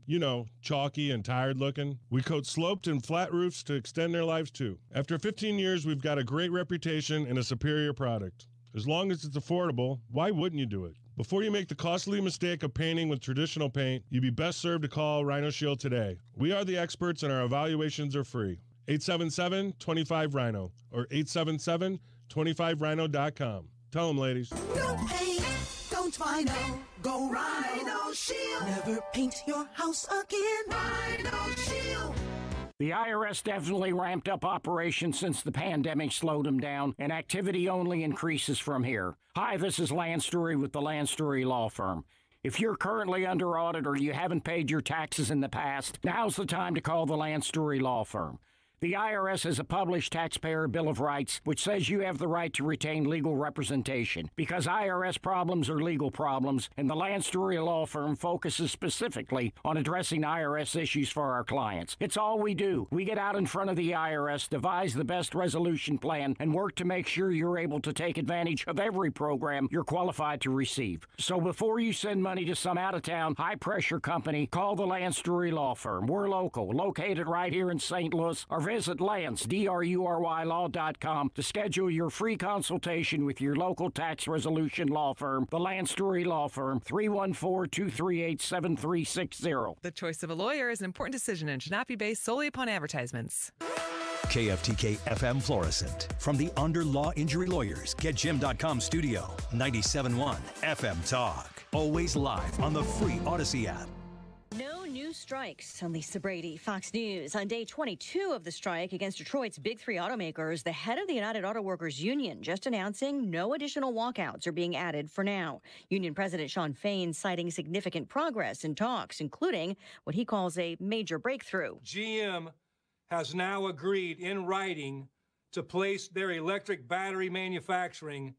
chalky and tired looking. We coat sloped and flat roofs to extend their lives too. After 15 years, we've got a great reputation and a superior product. As long as it's affordable, why wouldn't you do it? Before you make the costly mistake of painting with traditional paint, you'd be best served to call Rhino Shield today. We are the experts and our evaluations are free. 877-25-RHINO or 877-25rhino.com. Tell them, ladies. No paint, don't Rhino. Go Rhino Shield. Never paint your house again. Rhino Shield. The IRS definitely ramped up operations since the pandemic slowed them down, and activity only increases from here. Hi, this is Lance Story with the Lance Story Law Firm. If you're currently under audit or you haven't paid your taxes in the past, now's the time to call the Lance Story Law Firm. The IRS has a published Taxpayer Bill of Rights, which says you have the right to retain legal representation, because IRS problems are legal problems, and the Lance Story Law Firm focuses specifically on addressing IRS issues for our clients. It's all we do. We get out in front of the IRS, devise the best resolution plan, and work to make sure you're able to take advantage of every program you're qualified to receive. So before you send money to some out-of-town, high-pressure company, call the Lance Story Law Firm. We're local, located right here in St. Louis, or visit Lance, DRURYlaw.com to schedule your free consultation with your local tax resolution law firm, the Lance Story Law Firm, 314-238-7360. The choice of a lawyer is an important decision and should not be based solely upon advertisements. KFTK FM Florissant. From the Under Law Injury Lawyers, GetJim.com studio. 97.1 FM Talk. Always live on the free Odyssey app. No new strikes. I'm Lisa Brady, Fox News. On day 22 of the strike against Detroit's big three automakers, the head of the United Auto Workers Union just announcing no additional walkouts are being added for now. Union President Shawn Fain citing significant progress in talks, including what he calls a major breakthrough. GM has now agreed in writing to place their electric battery manufacturing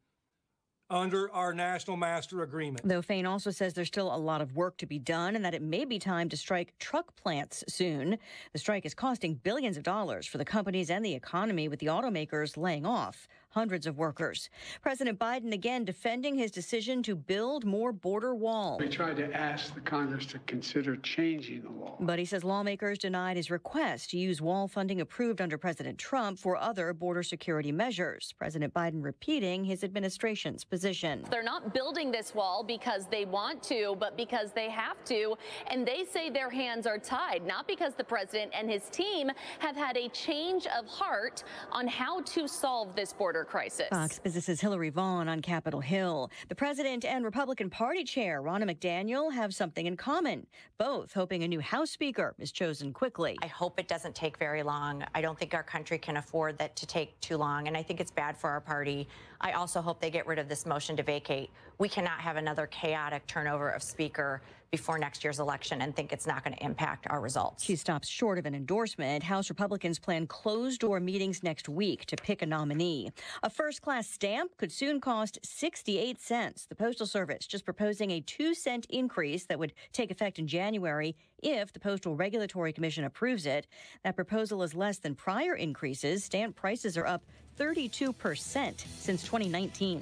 under our National Master Agreement. Though Fain also says there's still a lot of work to be done and that it may be time to strike truck plants soon. The strike is costing billions of dollars for the companies and the economy, with the automakers laying off hundreds of workers. President Biden again defending his decision to build more border wall. We tried to ask the Congress to consider changing the law. But he says lawmakers denied his request to use wall funding approved under President Trump for other border security measures. President Biden repeating his administration's position. They're not building this wall because they want to, but because they have to. And they say their hands are tied, not because the president and his team have had a change of heart on how to solve this border crisis. Fox Business's Hillary Vaughn on Capitol Hill. The president and Republican Party chair, Ronna McDaniel, have something in common, both hoping a new House Speaker is chosen quickly. I hope it doesn't take very long. I don't think our country can afford that to take too long, and I think it's bad for our party. I also hope they get rid of this motion to vacate. We cannot have another chaotic turnover of Speaker before next year's election and think it's not going to impact our results. She stops short of an endorsement. House Republicans plan closed-door meetings next week to pick a nominee. A first-class stamp could soon cost 68 cents. The Postal Service just proposing a 2-cent increase that would take effect in January if the Postal Regulatory Commission approves it. That proposal is less than prior increases. Stamp prices are up 32% since 2019.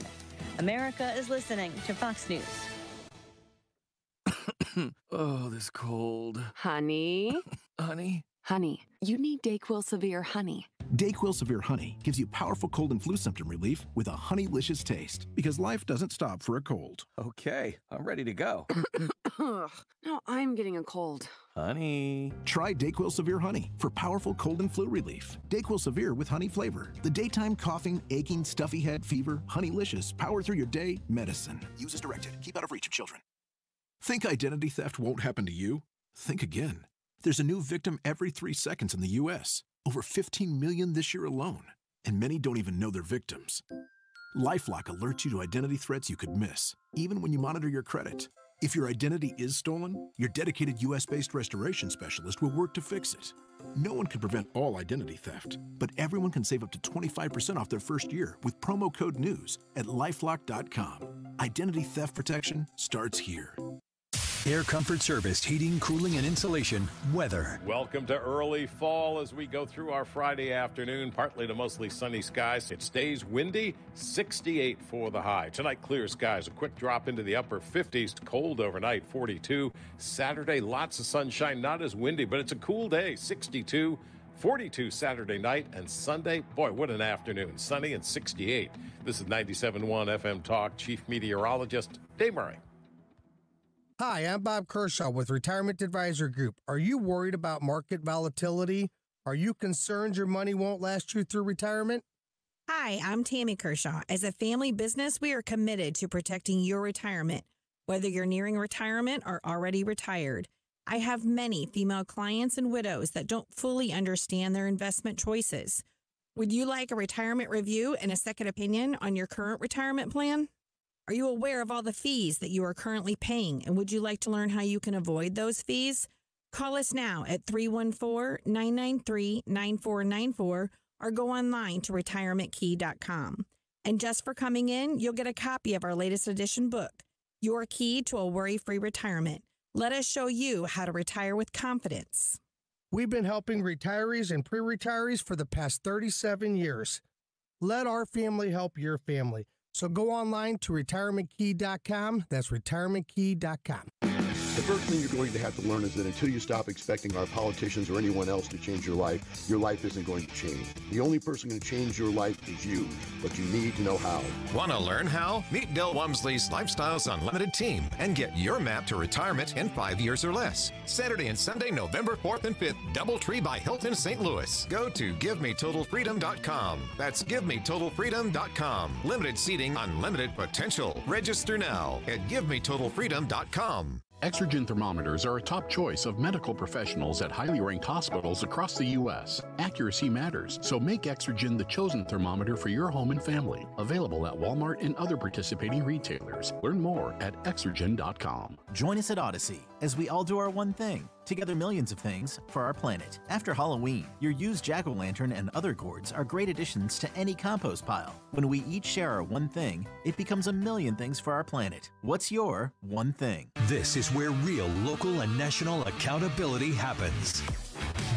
America is listening to Fox News. Oh, this cold. Honey? Honey? Honey, you need DayQuil Severe Honey. DayQuil Severe Honey gives you powerful cold and flu symptom relief with a honeylicious taste, because life doesn't stop for a cold. Okay, I'm ready to go. No, I'm getting a cold. Honey. Try DayQuil Severe Honey for powerful cold and flu relief. DayQuil Severe with honey flavor. The daytime coughing, aching, stuffy head, fever, honeylicious, power through your day medicine. Use as directed. Keep out of reach of children. Think identity theft won't happen to you? Think again. There's a new victim every 3 seconds in the U.S. Over 15 million this year alone. And many don't even know they're victims. LifeLock alerts you to identity threats you could miss, even when you monitor your credit. If your identity is stolen, your dedicated U.S.-based restoration specialist will work to fix it. No one can prevent all identity theft, but everyone can save up to 25% off their first year with promo code NEWS at LifeLock.com. Identity theft protection starts here. Air Comfort Service, heating, cooling, and insulation, weather. Welcome to early fall as we go through our Friday afternoon. Partly to mostly sunny skies. It stays windy, 68 for the high. Tonight, clear skies. A quick drop into the upper 50s. Cold overnight, 42. Saturday, lots of sunshine. Not as windy, but it's a cool day, 62. 42 Saturday night, and Sunday, boy, what an afternoon. Sunny and 68. This is 97.1 FM Talk. Chief Meteorologist Dave Murray. Hi, I'm Bob Kershaw with Retirement Advisor Group. Are you worried about market volatility? Are you concerned your money won't last you through retirement? Hi, I'm Tammy Kershaw. As a family business, we are committed to protecting your retirement. Whether you're nearing retirement or already retired, I have many female clients and widows that don't fully understand their investment choices. Would you like a retirement review and a second opinion on your current retirement plan? Are you aware of all the fees that you are currently paying, and would you like to learn how you can avoid those fees? Call us now at 314-993-9494 or go online to retirementkey.com. And just for coming in, you'll get a copy of our latest edition book, Your Key to a Worry-Free Retirement. Let us show you how to retire with confidence. We've been helping retirees and pre-retirees for the past 37 years. Let our family help your family. So go online to retirementkey.com. That's retirementkey.com. The first thing you're going to have to learn is that until you stop expecting our politicians or anyone else to change your life isn't going to change. The only person going to change your life is you, but you need to know how. Want to learn how? Meet Del Wamsley's Lifestyles Unlimited team and get your map to retirement in 5 years or less. Saturday and Sunday, November 4th and 5th, Doubletree by Hilton, St. Louis. Go to GiveMeTotalFreedom.com. That's GiveMeTotalFreedom.com. Limited seating, unlimited potential. Register now at GiveMeTotalFreedom.com. Exergen thermometers are a top choice of medical professionals at highly ranked hospitals across the U.S. Accuracy matters, so make Exergen the chosen thermometer for your home and family. Available at Walmart and other participating retailers. Learn more at Exergen.com. Join us at Odyssey as we all do our one thing. Together millions of things for our planet. After Halloween, your used jack-o'-lantern and other gourds are great additions to any compost pile. When we each share our one thing, it becomes a million things for our planet. What's your one thing? This is where real local and national accountability happens.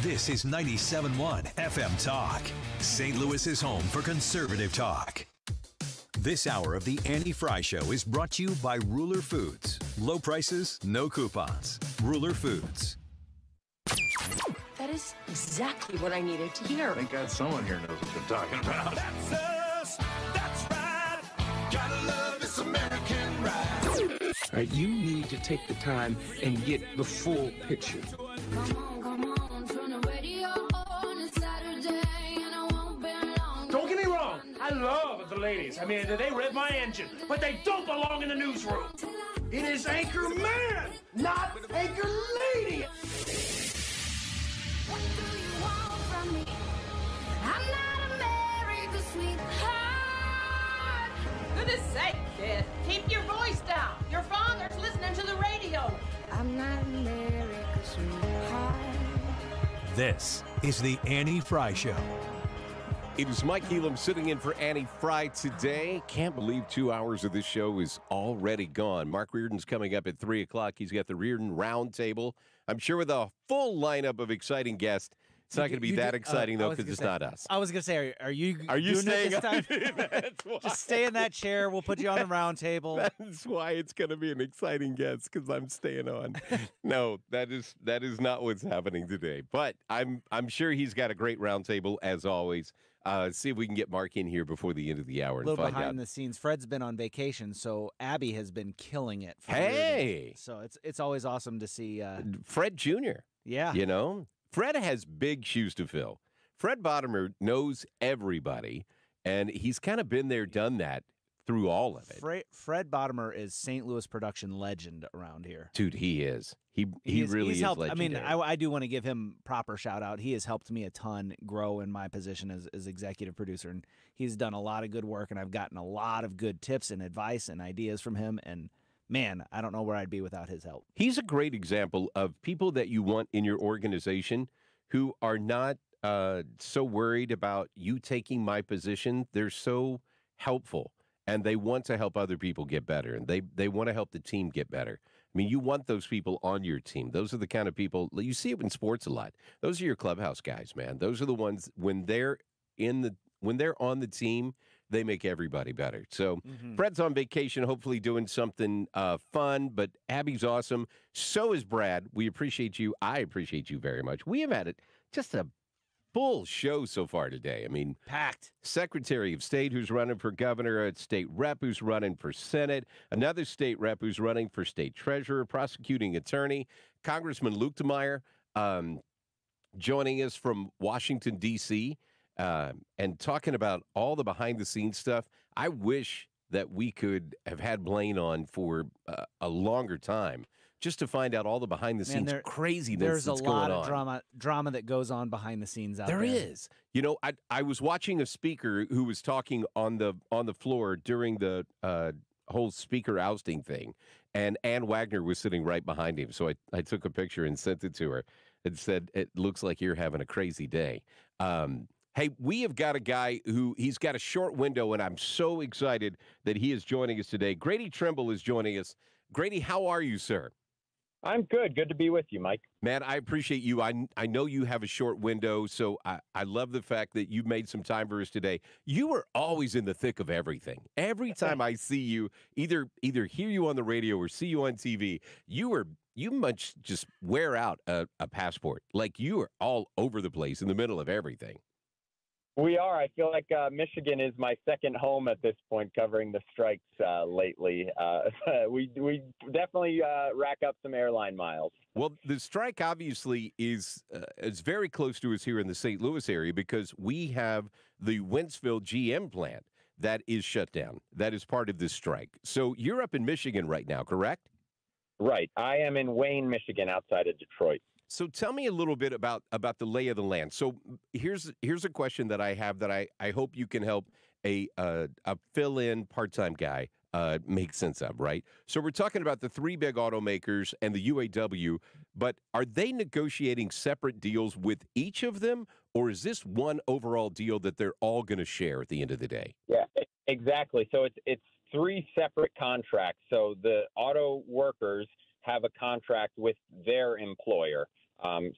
This is 97.1 FM Talk, St. Louis's home for conservative talk. This hour of the Annie Frey Show is brought to you by Ruler Foods. Low prices, no coupons. Ruler Foods. That is exactly what I needed to hear. Thank God someone here knows what they're talking about. That's us. That's right. Gotta love this American ride. All right, you need to take the time and get the full picture. Come on, turn the radio on. It's Saturday and I won't be long. Don't get me wrong. I love the ladies. I mean, they rev my engine, but they don't belong in the newsroom. It is Anchor Man, not Anchor Lady. What do you want from me? I'm not America's sweetheart. Goodness sake, kid. Keep your voice down. Your father's listening to the radio. I'm not America's sweetheart. This is the Annie Frey Show. It is Mike Elam sitting in for Annie Frey today. Can't believe 2 hours of this show is already gone. Mark Reardon's coming up at 3 o'clock. He's got the Reardon Roundtable. I'm sure with a full lineup of exciting guests. It's not going to be that exciting, though, because it's not us. I was going to say, are you doing staying it this time? That's why. Just stay in that chair. We'll put you on the round table. That's why it's going to be an exciting guest, because I'm staying on. No, that is not what's happening today. But I'm sure he's got a great roundtable, as always. See if we can get Mark in here before the end of the hour and A little find behind out. the scenes. Fred's been on vacation, so Abby has been killing it. Hey! So it's always awesome to see. Fred Jr. Yeah. You know? Fred has big shoes to fill. Fred Bottomer knows everybody, and he's kind of been there, done that through all of it. Fred Bottomer is St. Louis production legend around here. Dude, he is. He really is helped, legendary. I mean, I do want to give him proper shout out. He has helped me a ton grow in my position as executive producer, and he's done a lot of good work, and I've gotten a lot of good tips and advice and ideas from him, and man, I don't know where I'd be without his help. He's a great example of people that you want in your organization who are not so worried about you taking my position. They're so helpful, and they want to help other people get better, and they want to help the team get better. I mean, you want those people on your team. Those are the kind of people, you see it in sports a lot. Those are your clubhouse guys, man. Those are the ones, when they're on the team, they make everybody better. So Fred's on vacation, hopefully doing something fun, but Abby's awesome. So is Brad. We appreciate you. I appreciate you very much. We have had just a full show so far today. I mean, packed. Secretary of State who's running for governor, a state rep who's running for Senate, another state rep who's running for state treasurer, prosecuting attorney, Congressman Luetkemeyer joining us from Washington, D.C., and talking about all the behind-the-scenes stuff. I wish that we could have had Blaine on for a longer time, just to find out all the behind-the-scenes craziness there's that's a going lot on. of drama that goes on behind the scenes out there. There is. You know, I was watching a speaker who was talking on the floor during the whole speaker ousting thing, and Ann Wagner was sitting right behind him. So I took a picture and sent it to her and said, "It looks like you're having a crazy day." Hey, we have got a guy he's got a short window, and I'm so excited that he is joining us today. Grady Trimble is joining us. Grady, how are you, sir? I'm good. Good to be with you, Mike. Man, I appreciate you. I know you have a short window, so I love the fact that you made some time for us today. You are always in the thick of everything. Every time I see you, either hear you on the radio or see you on TV, you must just wear out a passport. Like you are all over the place in the middle of everything. We are. I feel like Michigan is my second home at this point, covering the strikes lately. We definitely rack up some airline miles. Well, the strike obviously is very close to us here in the St. Louis area because we have the Wentzville GM plant that is shut down. That is part of this strike. So you're up in Michigan right now, correct? Right. I am in Wayne, Michigan, outside of Detroit. So tell me a little bit about the lay of the land. So here's a question that I have that I hope you can help a fill-in part-time guy make sense of, right? So we're talking about the three big automakers and the UAW, but are they negotiating separate deals with each of them, or is this one overall deal that they're all going to share at the end of the day? Yeah, exactly. So it's three separate contracts. So the auto workers have a contract with their employer.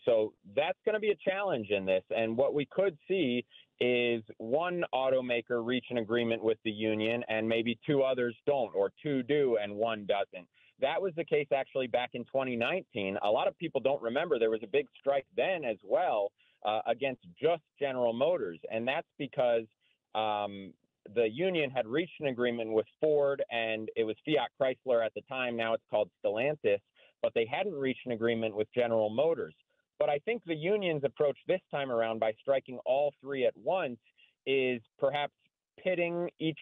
So that's going to be a challenge in this. And what we could see is one automaker reach an agreement with the union and maybe two others don't, or two do and one doesn't. That was the case actually back in 2019. A lot of people don't remember there was a big strike then as well against just General Motors. And that's because the union had reached an agreement with Ford, and it was Fiat Chrysler at the time. Now it's called Stellantis. But they hadn't reached an agreement with General Motors. But I think the union's approach this time around by striking all three at once is perhaps pitting each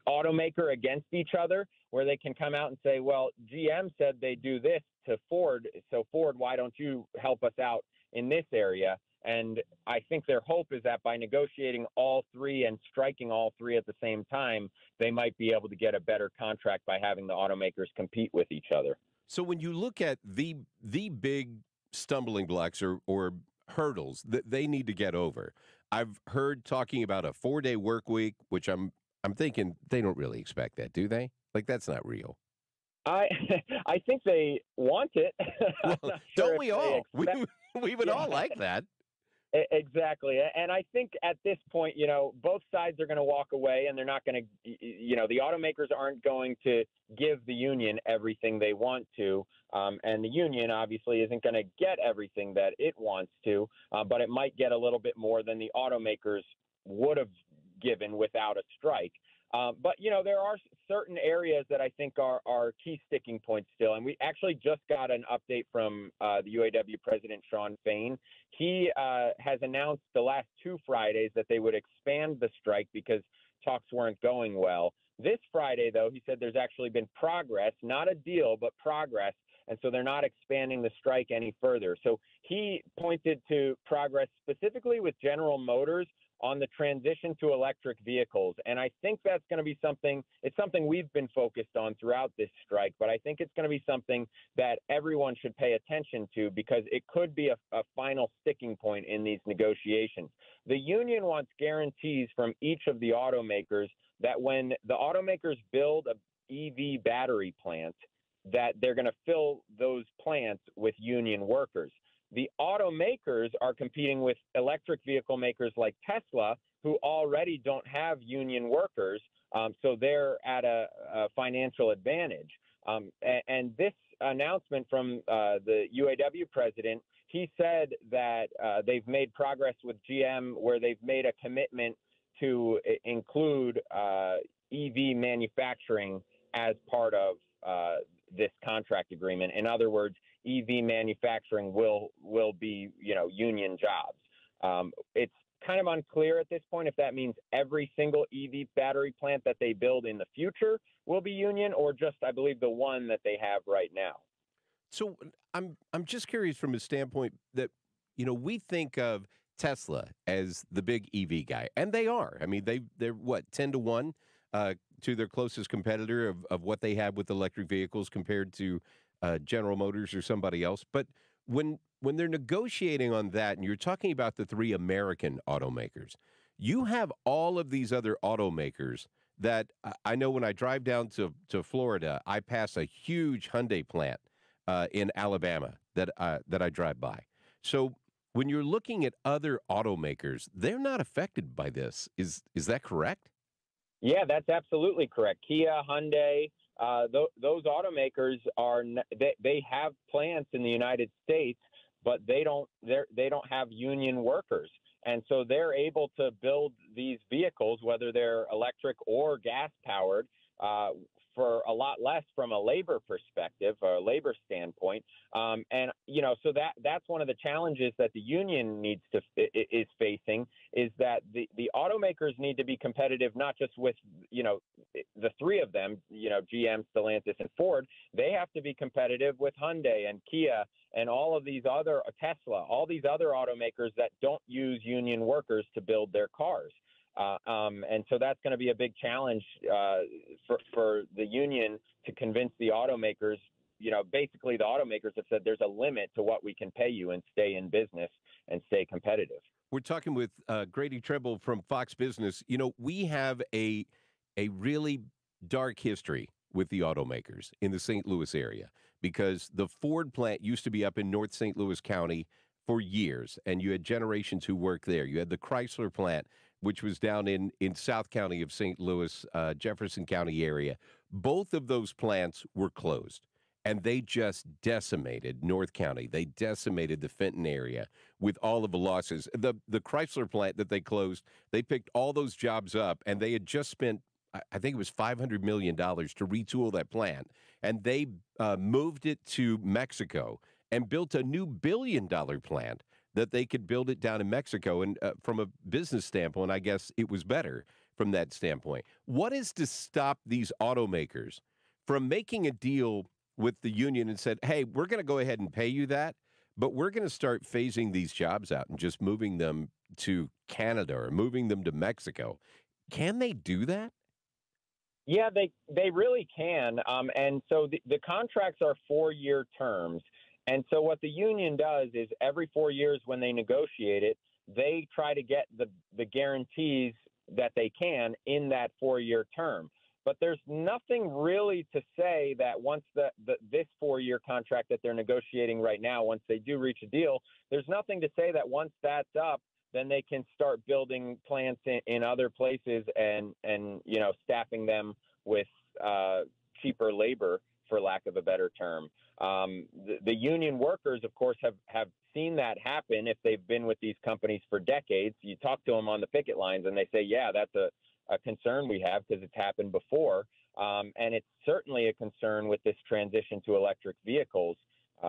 automaker against each other, where they can come out and say, well, GM said they do this to Ford, so Ford, why don't you help us out in this area? And I think their hope is that by negotiating all three and striking all three at the same time, they might be able to get a better contract by having the automakers compete with each other. So when you look at the big stumbling blocks or hurdles that they need to get over, I've heard talking about a 4-day work week, which I'm thinking they don't really expect that, do they? Like that's not real. I think they want it. Well, don't we all? We would all like that. Exactly. And I think at this point, both sides are going to walk away, and they're not going to, the automakers aren't going to give the union everything they want to. And the union obviously isn't going to get everything that it wants to, but it might get a little bit more than the automakers would have given without a strike. But, there are certain areas that I think are key sticking points still. And we actually just got an update from the UAW president, Shawn Fain. He has announced the last 2 Fridays that they would expand the strike because talks weren't going well. This Friday, though, he said there's actually been progress, not a deal, but progress. And so they're not expanding the strike any further. So he pointed to progress specifically with General Motors on the transition to electric vehicles. And I think that's going to be something we've been focused on throughout this strike, but I think it's going to be something that everyone should pay attention to because it could be a final sticking point in these negotiations. The union wants guarantees from each of the automakers that when the automakers build a EV battery plant, that they're going to fill those plants with union workers. The automakers are competing with electric vehicle makers like Tesla, who already don't have union workers, so they're at a financial advantage. And this announcement from the UAW president, he said that they've made progress with GM where they've made a commitment to include EV manufacturing as part of this contract agreement. In other words, EV manufacturing will be, union jobs. It's kind of unclear at this point if that means every single EV battery plant that they build in the future will be union or just, I believe, the one that they have right now. So I'm just curious from a standpoint that, we think of Tesla as the big EV guy, and they are. I mean, they're what, 10-1 to their closest competitor of what they have with electric vehicles compared to General Motors or somebody else. But when they're negotiating on that, and you're talking about the three American automakers, you have all of these other automakers that I know when I drive down to Florida, I pass a huge Hyundai plant in Alabama that I drive by. So when you're looking at other automakers, they're not affected by this. Is that correct? Yeah, that's absolutely correct. Kia, Hyundai, those automakers they have plants in the United States, but they don't have union workers. And so they're able to build these vehicles, whether they're electric or gas powered, for a lot less from a labor perspective, or a labor standpoint. So that's one of the challenges that the union is facing, is that the automakers need to be competitive, not just with, the three of them, GM, Stellantis, and Ford. They have to be competitive with Hyundai and Kia and all of these other, Tesla, all these other automakers that don't use union workers to build their cars. And so that's going to be a big challenge for the union to convince the automakers. Basically the automakers have said there's a limit to what we can pay you and stay in business and stay competitive. We're talking with Grady Trimble from Fox Business. We have a really dark history with the automakers in the St. Louis area, because the Ford plant used to be up in North St. Louis County for years, and you had generations who worked there. You had the Chrysler plant, which was down in South County of St. Louis, Jefferson County area. Both of those plants were closed, and they just decimated North County. They decimated the Fenton area with all of the losses. The Chrysler plant that they closed, they picked all those jobs up, and they had just spent, I think it was $500 million to retool that plant, and they moved it to Mexico and built a new $1 billion plant that they could build it down in Mexico. And from a business standpoint, I guess it was better from that standpoint. What is to stop these automakers from making a deal with the union and said, hey, we're going to go ahead and pay you that, but we're going to start phasing these jobs out and just moving them to Canada or moving them to Mexico? Can they do that? Yeah, they really can. And so the contracts are 4-year terms. And so what the union does is every 4 years when they negotiate it, they try to get the guarantees that they can in that 4-year term. But there's nothing really to say that once this 4-year contract that they're negotiating right now, once they do reach a deal, there's nothing to say that once that's up, then they can start building plants in other places and staffing them with cheaper labor, for lack of a better term. The union workers, of course, have seen that happen if they've been with these companies for decades. You talk to them on the picket lines and they say, yeah, that's a concern we have because it's happened before. And it's certainly a concern with this transition to electric vehicles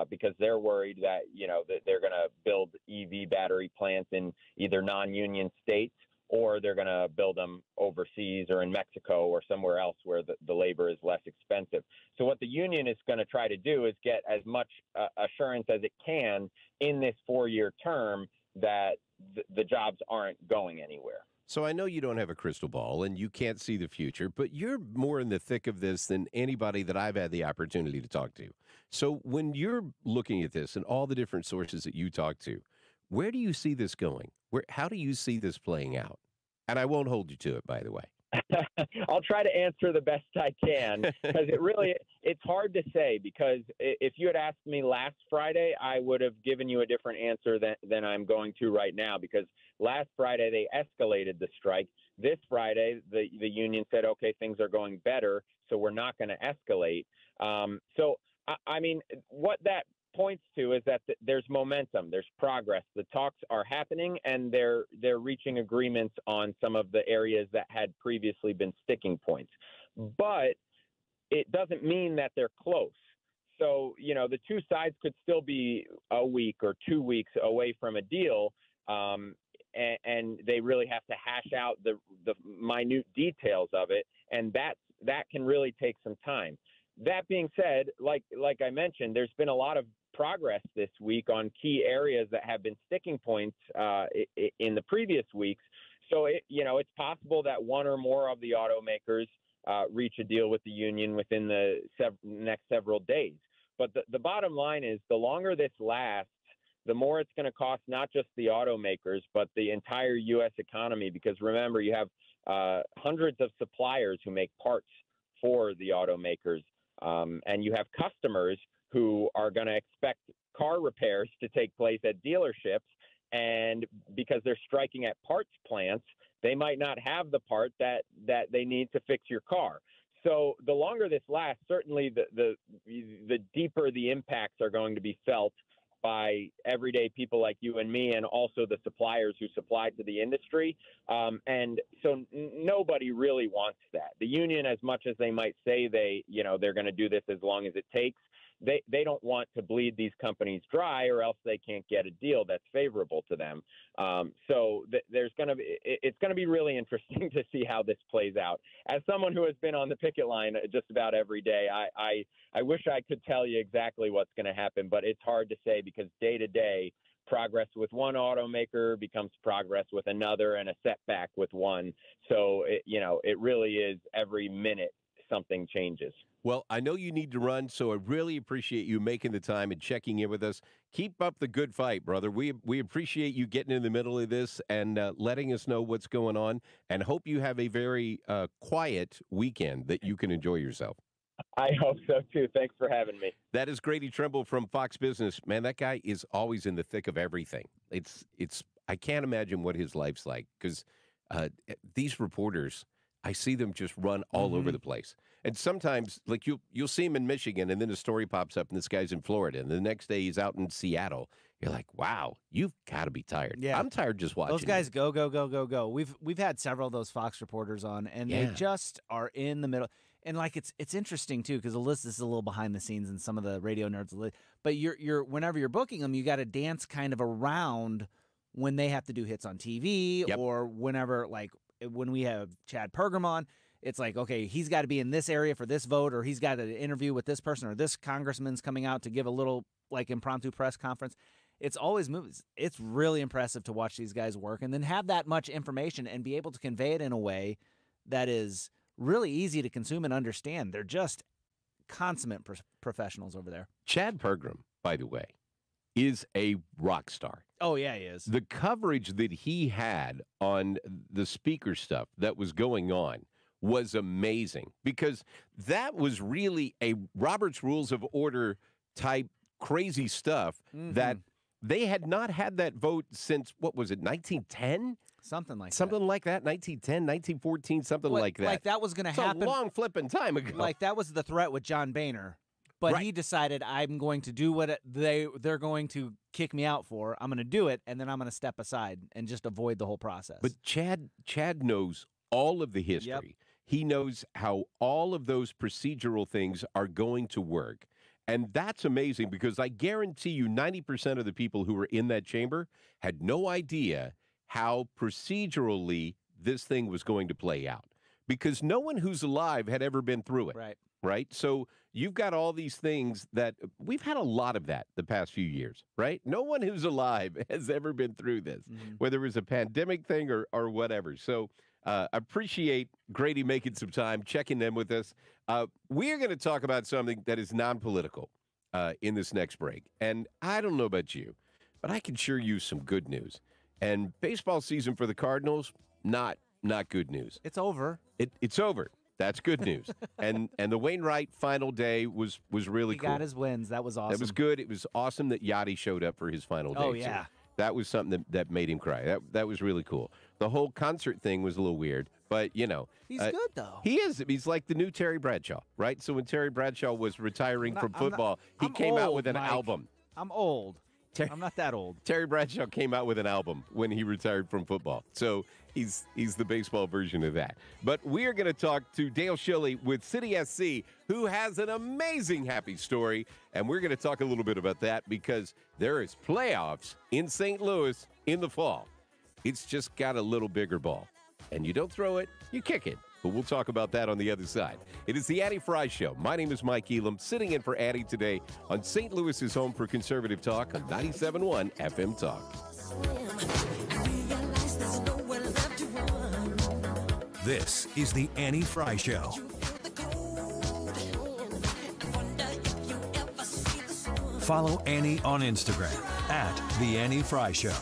because they're worried that, that they're going to build EV battery plants in either non-union states, or they're going to build them overseas or in Mexico or somewhere else where the labor is less expensive. So what the union is going to try to do is get as much assurance as it can in this 4-year term that the jobs aren't going anywhere. So I know you don't have a crystal ball and you can't see the future, but you're more in the thick of this than anybody that I've had the opportunity to talk to. So when you're looking at this and all the different sources that you talk to, where do you see this going? How do you see this playing out? And I won't hold you to it, by the way. I'll try to answer the best I can because it's hard to say, because if you had asked me last Friday, I would have given you a different answer than I'm going to right now, because last Friday they escalated the strike. This Friday, the union said, okay, things are going better, so we're not going to escalate. I mean, what that points to is that there's momentum, there's progress. The talks are happening, and they're reaching agreements on some of the areas that had previously been sticking points. But it doesn't mean that they're close. So, the two sides could still be a week or 2 weeks away from a deal, and they really have to hash out the minute details of it, and that can really take some time. That being said, like I mentioned, there's been a lot of progress this week on key areas that have been sticking points in the previous weeks. So it's possible that one or more of the automakers reach a deal with the union within the next several days. But the bottom line is, the longer this lasts, the more it's going to cost not just the automakers, but the entire U.S. economy. Because remember, you have hundreds of suppliers who make parts for the automakers, and you have customers who are going to expect car repairs to take place at dealerships. And because they're striking at parts plants, they might not have the part that they need to fix your car. So the longer this lasts, certainly the deeper the impacts are going to be felt by everyday people like you and me, and also the suppliers who supply to the industry. And so nobody really wants that. The union, as much as they might say they're going to do this as long as it takes, they don't want to bleed these companies dry, or else they can't get a deal that's favorable to them. It's going to be really interesting to see how this plays out. As someone who has been on the picket line just about every day, I wish I could tell you exactly what's going to happen, but it's hard to say, because day to day, progress with one automaker becomes progress with another, and a setback with one. So it really is every minute something changes. Well, I know you need to run, so I really appreciate you making the time and checking in with us. Keep up the good fight, brother. We appreciate you getting in the middle of this and letting us know what's going on, and hope you have a very quiet weekend that you can enjoy yourself. I hope so, too. Thanks for having me. That is Grady Trimble from Fox Business. Man, that guy is always in the thick of everything. I can't imagine what his life's like, because these reporters, I see them just run all over the place. And sometimes, like, you'll see him in Michigan, and then a story pops up, and this guy's in Florida, and the next day he's out in Seattle. You're like, wow, you've got to be tired. Yeah. I'm tired just watching. Those guys go, go, go, go, go. We've had several of those Fox reporters on, and they just are in the middle. And like it's interesting too, because this is a little behind the scenes, and some of the radio nerds. But you're whenever you're booking them, you got to dance kind of around when they have to do hits on TV, or whenever, like when we have Chad Pergram on, it's like, okay, he's got to be in this area for this vote, or he's got an interview with this person, or this congressman's coming out to give a little like impromptu press conference. It's always moves. It's really impressive to watch these guys work, and then have that much information and be able to convey it in a way that is really easy to consume and understand. They're just consummate professionals over there. Chad Pergram, by the way, is a rock star. Oh, yeah, he is. The coverage that he had on the speaker stuff that was going on was amazing, because that was really a Robert's Rules of Order type crazy stuff that they had not had that vote since, what was it, 1910? Something like that, 1910, 1914, something like that. Like that was going to happen. A long flipping time ago. Like that was the threat with John Boehner. But he decided, I'm going to do what they're going to kick me out for. I'm going to do it, and then I'm going to step aside and just avoid the whole process. But Chad knows all of the history. Yep. He knows how all of those procedural things are going to work. And that's amazing, because I guarantee you 90% of the people who were in that chamber had no idea how procedurally this thing was going to play out, because no one who's alive had ever been through it. Right? So you've got all these things that we've had a lot of that the past few years, right? No one who's alive has ever been through this, whether it was a pandemic thing or whatever. So appreciate Grady making some time, checking in with us. We are going to talk about something that is non-political in this next break. And I don't know about you, but I can sure use some good news. And baseball season for the Cardinals, not good news. It's over. It's over. That's good news. and the Wainwright final day was really cool. He got his wins. That was awesome. That was good. It was awesome that Yachty showed up for his final day. Oh, yeah. Too. That was something that made him cry. That was really cool. The whole concert thing was a little weird, but, you know. He's good, though. He is. He's like the new Terry Bradshaw, right? So when Terry Bradshaw was retiring from football, he came out with an album. I'm old. I'm not that old. Terry Bradshaw came out with an album when he retired from football. So he's the baseball version of that. But we are going to talk to Dale Shilley with City SC, who has an amazing happy story. And we're going to talk a little bit about that, because there is playoffs in St. Louis in the fall. It's just got a little bigger ball. And you don't throw it, you kick it. But we'll talk about that on the other side. It is the Addie Fry Show. My name is Mike Elam, sitting in for Addie today on St. Louis's home for conservative talk on 97.1 FM Talk. This is the Annie Fry Show. Follow Annie on Instagram at The Annie Fry Show.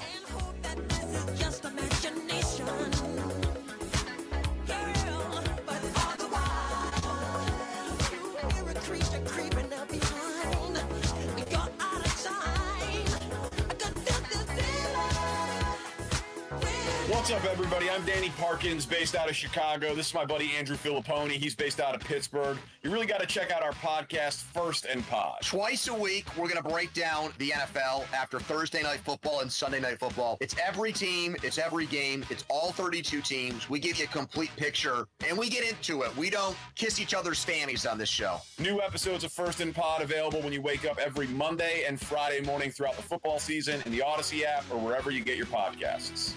What's up, everybody? I'm Danny Parkins, based out of Chicago. This is my buddy Andrew Filipponi. He's based out of Pittsburgh. You really got to check out our podcast, First and Pod. Twice a week, we're going to break down the NFL after Thursday Night Football and Sunday Night Football. It's every team. It's every game. It's all 32 teams. We give you a complete picture, and we get into it. We don't kiss each other's fannies on this show. New episodes of First and Pod available when you wake up every Monday and Friday morning throughout the football season in the Odyssey app or wherever you get your podcasts.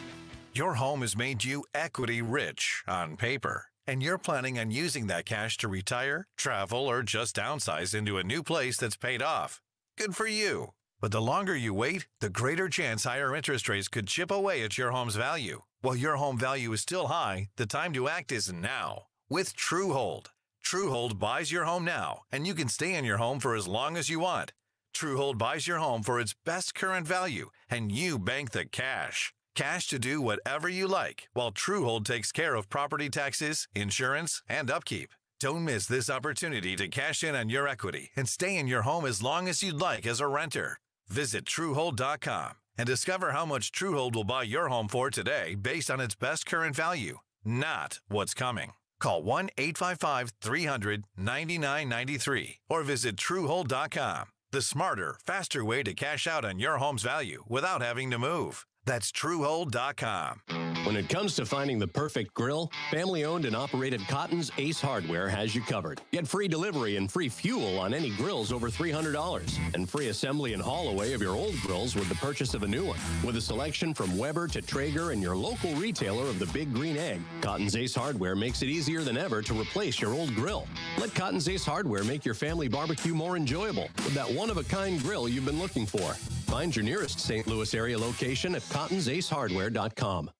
Your home has made you equity rich on paper, and you're planning on using that cash to retire, travel, or just downsize into a new place that's paid off. Good for you. But the longer you wait, the greater chance higher interest rates could chip away at your home's value. While your home value is still high, the time to act is now. With TrueHold. TrueHold buys your home now, and you can stay in your home for as long as you want. TrueHold buys your home for its best current value, and you bank the cash. Cash to do whatever you like, while TrueHold takes care of property taxes, insurance, and upkeep. Don't miss this opportunity to cash in on your equity and stay in your home as long as you'd like as a renter. Visit TrueHold.com and discover how much TrueHold will buy your home for today based on its best current value, not what's coming. Call 1-855-300-9993 or visit TrueHold.com. The smarter, faster way to cash out on your home's value without having to move. That's TrueHold.com. When it comes to finding the perfect grill, family-owned and operated Cotton's Ace Hardware has you covered. Get free delivery and free fuel on any grills over $300, and free assembly and haul away of your old grills with the purchase of a new one. With a selection from Weber to Traeger and your local retailer of the Big Green Egg, Cotton's Ace Hardware makes it easier than ever to replace your old grill. Let Cotton's Ace Hardware make your family barbecue more enjoyable with that one-of-a-kind grill you've been looking for. Find your nearest St. Louis area location at cottonsace.hardware.com.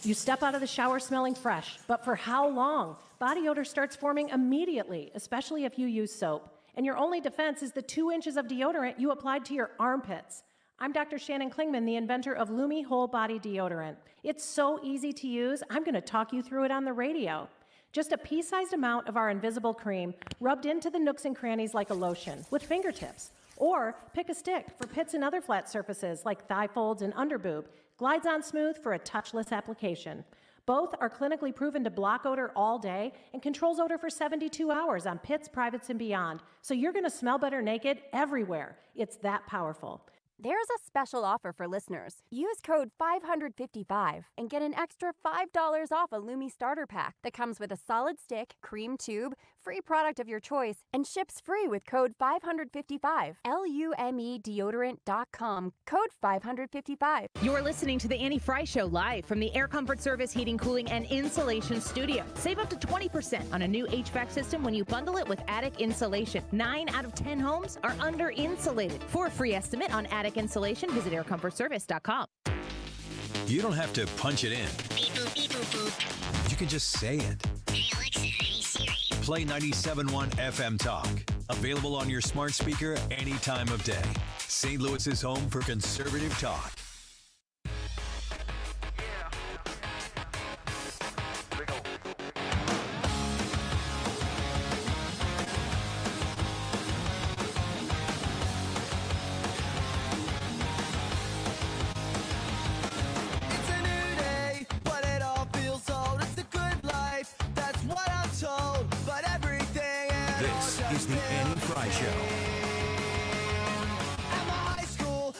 You step out of the shower smelling fresh, but for how long? Body odor starts forming immediately, especially if you use soap. And your only defense is the 2 inches of deodorant you applied to your armpits. I'm Dr. Shannon Klingman, the inventor of Lumi Whole Body Deodorant. It's so easy to use, I'm going to talk you through it on the radio. Just a pea-sized amount of our invisible cream rubbed into the nooks and crannies like a lotion with fingertips. Or pick a stick for pits and other flat surfaces like thigh folds and underboob. Glides on smooth for a touchless application. Both are clinically proven to block odor all day and controls odor for 72 hours on pits, privates, and beyond. So you're going to smell better naked everywhere. It's that powerful. There's a special offer for listeners. Use code 555 and get an extra $5 off a Lumi starter pack that comes with a solid stick, cream tube, free product of your choice, and ships free with code 555. LUMEdeodorant.com, code 555. You're listening to the Annie Fry Show live from the Air Comfort Service Heating, Cooling, and Insulation Studio. Save up to 20% on a new HVAC system when you bundle it with attic insulation. 9 out of 10 homes are under insulated. For a free estimate on attic insulation, visit aircomfortservice.com. You don't have to punch it in. You can just say it. Play 97.1 FM Talk. Available on your smart speaker any time of day. St. Louis's home for conservative talk.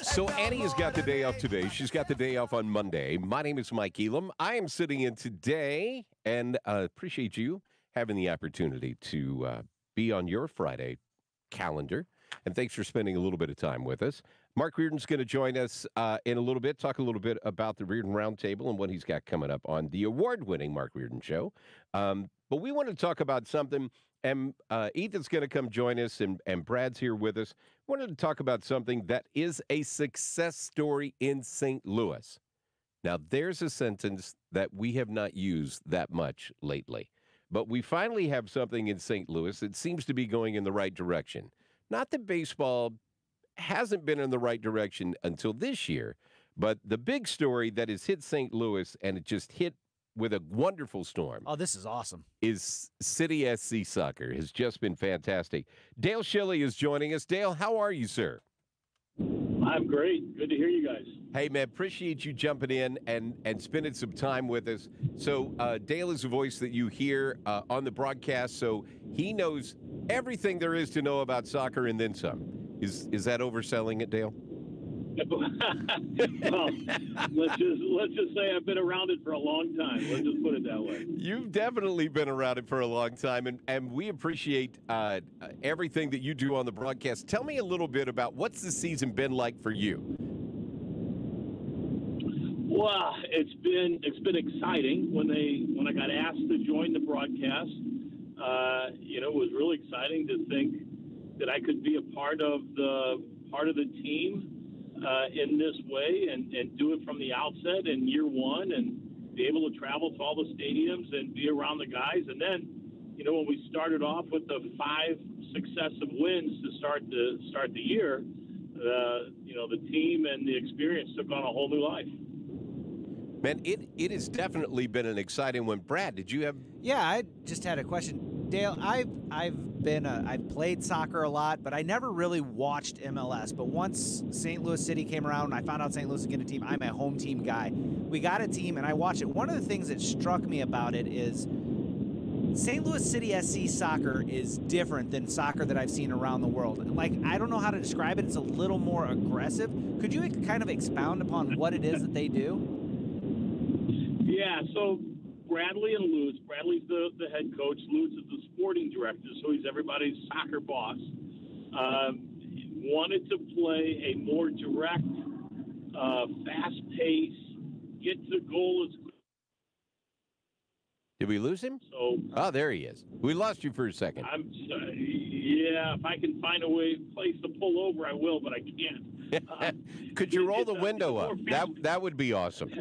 So Annie has got the day off today. She's got the day off on Monday. My name is Mike Elam. I am sitting in today and appreciate you having the opportunity to be on your Friday calendar. And thanks for spending a little bit of time with us. Mark Reardon's going to join us in a little bit, talk a little bit about the Reardon Roundtable and what he's got coming up on the award-winning Mark Reardon Show. But we want to talk about something, and Ethan's going to come join us, and Brad's here with us. We wanted to talk about something that is a success story in St. Louis. Now, there's a sentence that we have not used that much lately, but we finally have something in St. Louis that seems to be going in the right direction. Not that baseball hasn't been in the right direction until this year, but the big story that has hit St. Louis, and it just hit with a wonderful storm. Oh, this is awesome. Is City SC soccer has just been fantastic. Dale Shilley is joining us. Dale, how are you, sir? I'm great. Good to hear you guys. Hey, man, appreciate you jumping in and spending some time with us. So Dale is a voice that you hear on the broadcast, so he knows everything there is to know about soccer and then some. Is that overselling it, Dale? Well, let's just say I've been around it for a long time. Let's just put it that way. You've definitely been around it for a long time, and we appreciate everything that you do on the broadcast. Tell me a little bit about what's the season been like for you. Well, it's been exciting when I got asked to join the broadcast. It was really exciting to think that I could be a part of the team in this way and do it from the outset in year one and be able to travel to all the stadiums and be around the guys. And then, when we started off with the 5 successive wins to start the year, the team and the experience took on a whole new life. Man, it has definitely been an exciting one. Brad, did you have? Yeah, I just had a question. Dale, I've played soccer a lot, but I never really watched MLS. But once St. Louis City came around and I found out St. Louis was getting a team, I'm a home team guy. We got a team and I watched it. One of the things that struck me about it is St. Louis City SC soccer is different than soccer that I've seen around the world. Like, I don't know how to describe it. It's a little more aggressive. Could you kind of expound upon what it is that they do? Yeah, so Bradley and Lutz. Bradley's the head coach. Lutz is the sporting director, so he's everybody's soccer boss. Wanted to play a more direct, fast-paced, get to goal as quick. Did we lose him? Oh, there he is. We lost you for a second. Yeah, if I can find a place to pull over, I will, but I can't. Could you roll the window up? That would be awesome.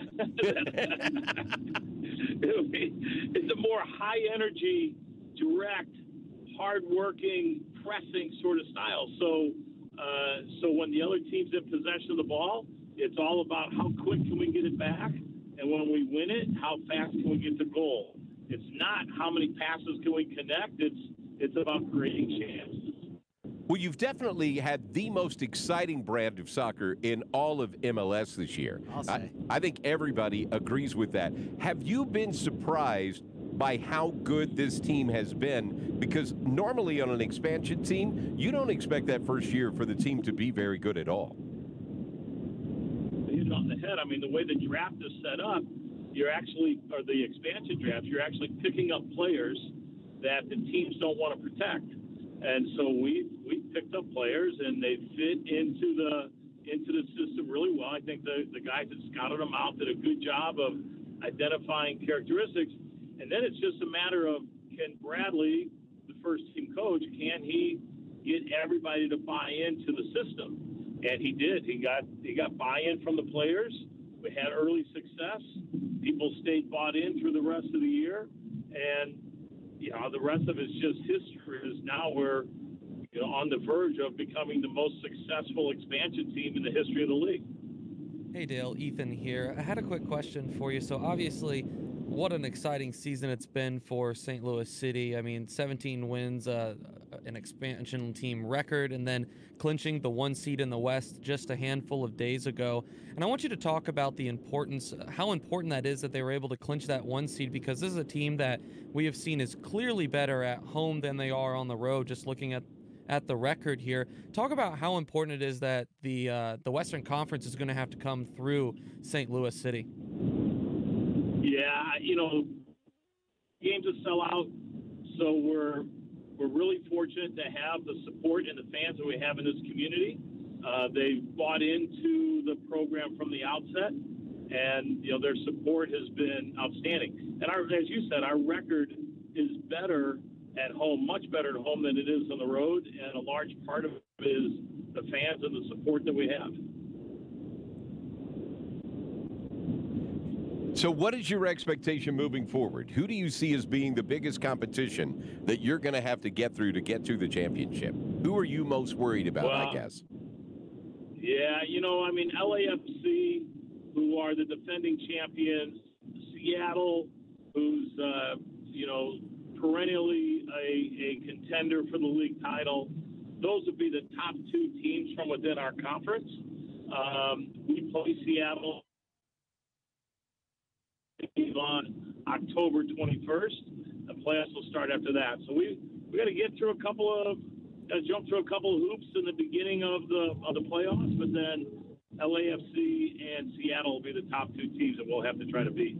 It's a more high-energy, direct, hard-working, pressing sort of style. So when the other team's in possession of the ball, it's all about how quick can we get it back, and when we win it, how fast can we get to goal. It's not how many passes can we connect. It's about creating chances. Well, you've definitely had the most exciting brand of soccer in all of MLS this year. I'll say. I think everybody agrees with that. Have you been surprised by how good this team has been? Because normally on an expansion team, you don't expect that first year for the team to be very good at all. You hit it on the head. I mean, the way the draft is set up, or the expansion draft, you're actually picking up players that the teams don't want to protect. And so we picked up players, and they fit into the system really well. I think the guys that scouted them out did a good job of identifying characteristics. And then it's just a matter of, can Bradley, the first team coach, can he get everybody to buy into the system? And he did. He got buy-in from the players. We had early success. People stayed bought in through the rest of the year, and the rest of it's just history. Is now we're on the verge of becoming the most successful expansion team in the history of the league. Hey Dale, Ethan here. I had a quick question for you. So obviously, what an exciting season it's been for St. Louis City. I mean, 17 wins, an expansion team record, and then clinching the 1 seed in the West just a handful of days ago. And I want you to talk about the importance, how important that is that they were able to clinch that 1 seed, because this is a team that we have seen is clearly better at home than they are on the road, just looking at the record here. Talk about how important it is that the Western Conference is going to have to come through St. Louis City. Yeah, games to sell out, so we're really fortunate to have the support and the fans that we have in this community. They've bought into the program from the outset, and their support has been outstanding. And as you said, our record is better at home, much better at home than it is on the road, and a large part of it is the fans and the support that we have. So what is your expectation moving forward? Who do you see as being the biggest competition that you're going to have to get through to get to the championship? Who are you most worried about, I guess? Yeah, LAFC, who are the defending champions, Seattle, who's, perennially a contender for the league title. Those would be the top two teams from within our conference. We play Seattle on October 21st. The playoffs will start after that. So we got to get through jump through a couple of hoops in the beginning of the playoffs, but then LAFC and Seattle will be the top two teams that we'll have to try to beat.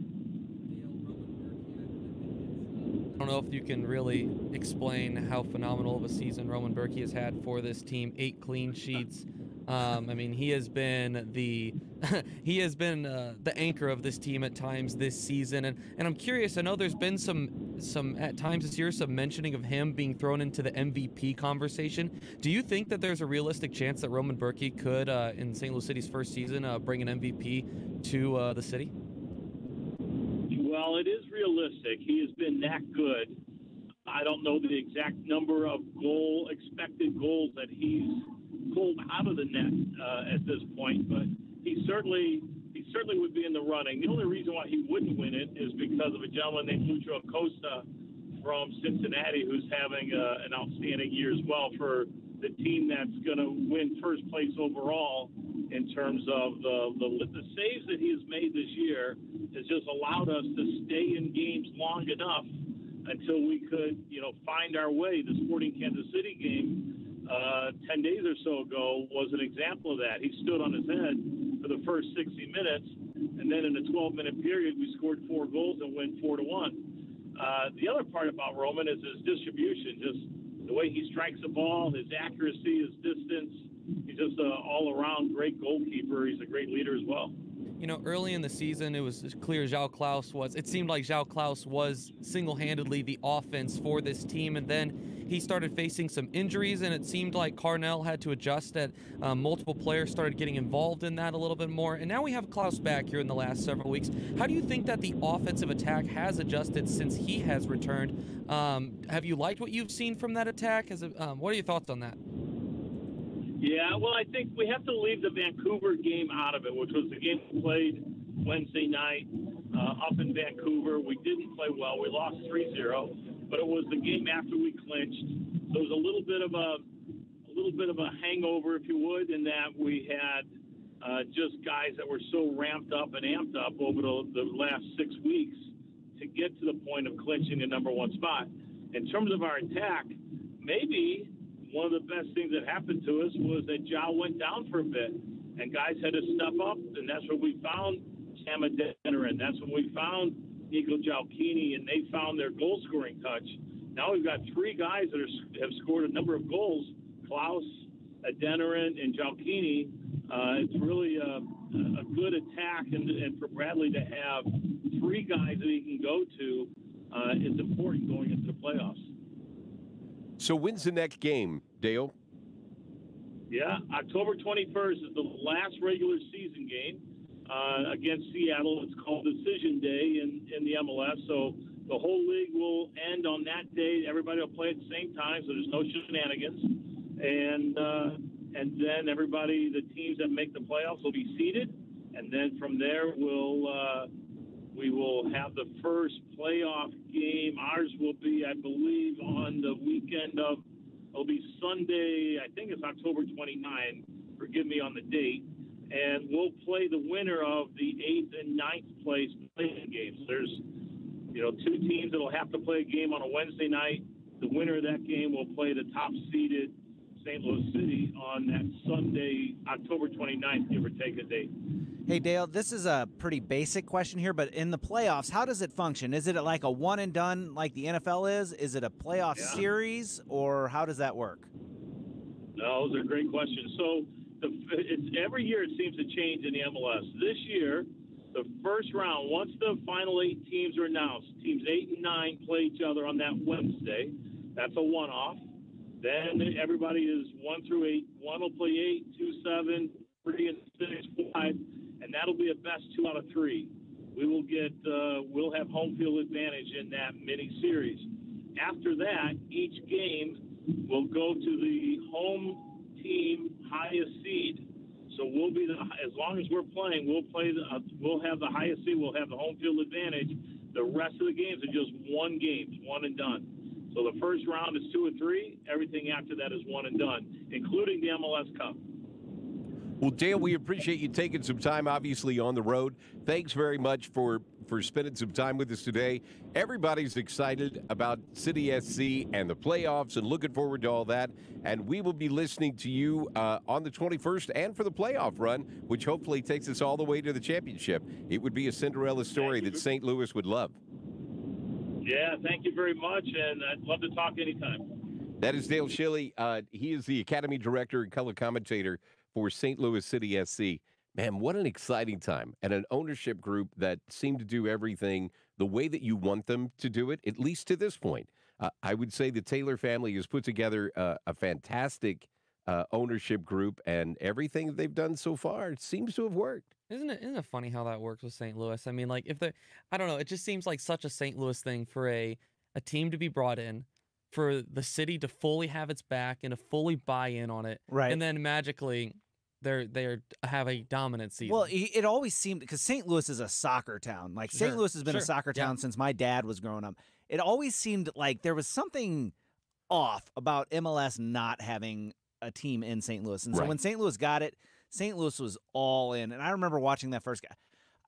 I don't know if you can really explain how phenomenal of a season Roman Berkey has had for this team. 8 clean sheets. He has been the anchor of this team at times this season, and I'm curious. I know there's been some at times this year some mentioning of him being thrown into the MVP conversation. Do you think that there's a realistic chance that Roman Berkey could, in St. Louis City's first season, bring an MVP to the city? Well, it is realistic. He has been that good. I don't know the exact number of expected goals that he's pulled out of the net at this point, but he certainly would be in the running. The only reason why he wouldn't win it is because of a gentleman named Lucho Acosta from Cincinnati, who's having an outstanding year as well for the team that's going to win first place overall in terms of the saves that he has made this year has just allowed us to stay in games long enough until we could, find our way. The Sporting Kansas City game 10 days or so ago was an example of that. He stood on his head for the first 60 minutes, and then in a 12-minute period, we scored 4 goals and went 4-1. The other part about Roman is his distribution, just the way he strikes the ball, his accuracy, his distance. He's just an all-around great goalkeeper. He's a great leader as well. Early in the season, it was clear it seemed like João Klaus was single-handedly the offense for this team, and then he started facing some injuries, and it seemed like Carnell had to adjust that. Multiple players started getting involved in that a little bit more, and now we have Klaus back here in the last several weeks. How do you think that the offensive attack has adjusted since he has returned? Have you liked what you've seen from that attack? What are your thoughts on that? Yeah, well, I think we have to leave the Vancouver game out of it, which was the game we played Wednesday night up in Vancouver. We didn't play well. We lost 3-0, but it was the game after we clinched. So it was a little bit of a hangover, if you would, in that we had just guys that were so ramped up and amped up over the last 6 weeks to get to the point of clinching the number 1 spot. In terms of our attack, maybe one of the best things that happened to us was that João went down for a bit, and guys had to step up, and that's when we found Sam Adeniran. That's when we found Nico Gialchini, and they found their goal-scoring touch. Now we've got 3 guys that have scored a number of goals, Klaus, Adeniran, and Gialchini. It's really a good attack, and for Bradley to have 3 guys that he can go to is important going into the playoffs. So when's the next game, Dale? Yeah, October 21st is the last regular season game against Seattle. It's called Decision Day in the MLS. So the whole league will end on that day. Everybody will play at the same time, so there's no shenanigans. And then the teams that make the playoffs will be seeded. And then from there, we will have the first playoff game. Ours will be, I believe, on the weekend of, it'll be Sunday, I think it's October 29. Forgive me on the date. And we'll play the winner of the 8th and 9th place playing games. There's, 2 teams that'll have to play a game on a Wednesday night. The winner of that game will play the top seeded St. Louis City on that Sunday, October 29th, give or take a date. Hey, Dale, this is a pretty basic question here, but in the playoffs, how does it function? Is it like a one and done like the NFL is? Is it a playoff series, or how does that work? No, those are great questions. So it's every year it seems to change in the MLS. This year, the first round, once the final 8 teams are announced, teams 8 and 9 play each other on that Wednesday. That's a one-off. Then everybody is 1 through 8. One will play 8, 2, 7, 3, and 6, 5, and that'll be a best 2 out of 3. We will we'll have home field advantage in that mini series. After that, each game will go to the home team highest seed. So we'll be as long as we're playing, we'll have the highest seed. We'll have the home field advantage. The rest of the games are just one and done. So the first round is 2 or 3. Everything after that is one and done, including the MLS Cup. Well, Dale, we appreciate you taking some time, obviously, on the road. Thanks very much for spending some time with us today. Everybody's excited about City SC and the playoffs and looking forward to all that. And we will be listening to you on the 21st and for the playoff run, which hopefully takes us all the way to the championship. It would be a Cinderella story that St. Louis would love. Yeah, thank you very much, and I'd love to talk anytime. That is Dale Schilly. He is the Academy Director and color commentator for St. Louis City SC. Man, what an exciting time. And an ownership group that seemed to do everything the way that you want them to do it, at least to this point. I would say the Taylor family has put together a fantastic ownership group, and everything they've done so far seems to have worked. Isn't it funny how that works with St. Louis? I mean, like, I don't know, it just seems like such a St. Louis thing for a team to be brought in, for the city to fully have its back and to fully buy in on it. Right. And then magically they have a dominant season. Well, it always seemed, because St. Louis is a soccer town. Like, St. Louis has been a soccer town since my dad was growing up. It always seemed like there was something off about MLS not having a team in St. Louis. And so when St. Louis got it, St. Louis was all in. And I remember watching that first guy.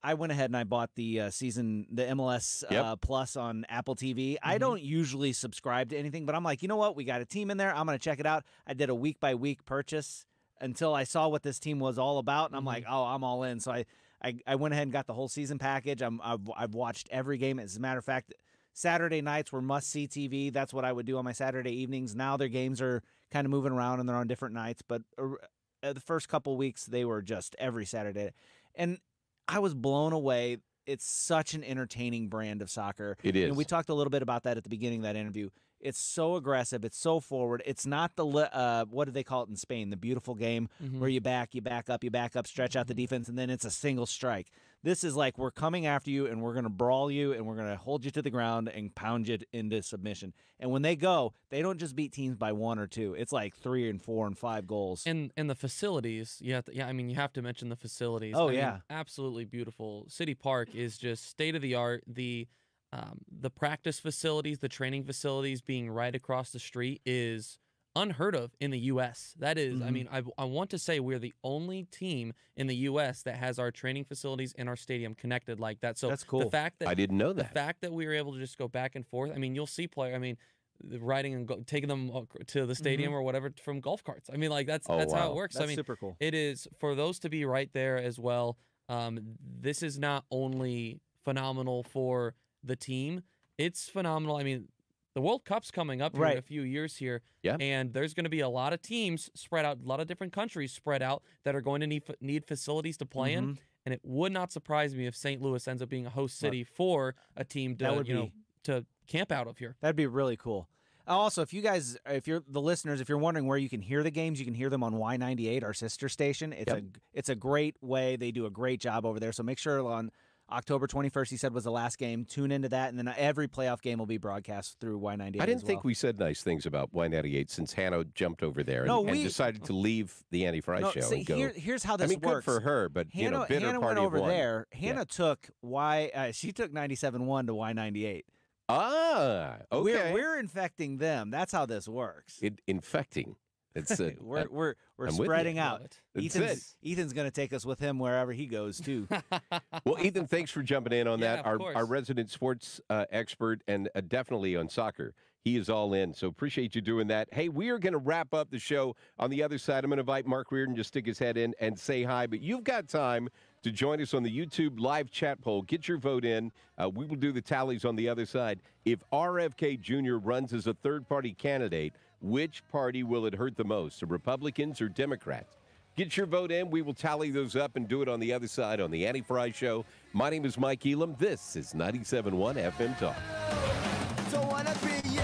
I went ahead and I bought the MLS Plus on Apple TV. I don't usually subscribe to anything, but I'm like, you know what? We got a team in there. I'm going to check it out. I did a week-by-week purchase until I saw what this team was all about, and I'm like, oh, I'm all in. So I went ahead and got the whole season package. I've watched every game. As a matter of fact, Saturday nights were must-see TV. That's what I would do on my Saturday evenings. Now their games are kind of moving around, and they're on different nights. But the first couple weeks, they were just every Saturday. And I was blown away. It's such an entertaining brand of soccer. It is. And we talked a little bit about that at the beginning of that interview. It's so aggressive. It's so forward. It's not the what do they call it in Spain? The beautiful game where you back up, stretch out the defense, and then it's a single strike. This is like, we're coming after you, and we're going to brawl you, and we're going to hold you to the ground and pound you into submission. And when they go, they don't just beat teams by 1 or 2. It's like 3 and 4 and 5 goals. And the facilities, you have to mention the facilities. Oh, I mean, yeah. Absolutely beautiful. City Park is just state of the art. The practice facilities, the training facilities being right across the street is unheard of in the U.S. That is, I mean, I want to say we're the only team in the U.S. that has our training facilities and our stadium connected like that. So that's cool. The fact that I didn't know that. The fact that we were able to just go back and forth. I mean, you'll see riding and taking them to the stadium or whatever from golf carts. I mean, like that's how it works. That's I mean, super cool. It is for those to be right there as well. This is not only phenomenal for the team, it's phenomenal. I mean, the World Cup's coming up here in a few years here, and there's going to be a lot of teams spread out, a lot of different countries spread out that are going to need facilities to play in, and it would not surprise me if St. Louis ends up being a host city for a team to to camp out of here. That'd be really cool. Also, if you're the listeners, if you're wondering where you can hear the games, you can hear them on Y98, our sister station. It's a great way. They do a great job over there. So make sure on October 21st, he said, was the last game. Tune into that, and then every playoff game will be broadcast through Y98. I didn't think we said nice things about Y98 since Hannah jumped over there and decided to leave the Andy Fry show and go. Here's how this works. Good for her, but Hannah, bitter Hannah party went over of one. there. Hannah took she took 97.1 to Y98. Ah, okay. We're infecting them. That's how this works. Infecting. It's we're spreading out. Ethan's going to take us with him wherever he goes too. Well, Ethan, thanks for jumping in on that. Our resident sports expert and definitely on soccer. He is all in, so appreciate you doing that. Hey, we are going to wrap up the show. On the other side, I'm going to invite Mark Reardon to stick his head in and say hi, but you've got time to join us on the YouTube live chat poll. Get your vote in. We will do the tallies on the other side. If RFK Jr. runs as a third-party candidate, which party will it hurt the most, the Republicans or Democrats? Get your vote in. We will tally those up and do it on the other side on the Annie Frey Show. My name is Mike Elam. This is 97.1 FM Talk. Don't wanna be you.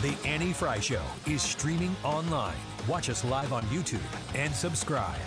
The Annie Frey Show is streaming online. Watch us live on YouTube and subscribe.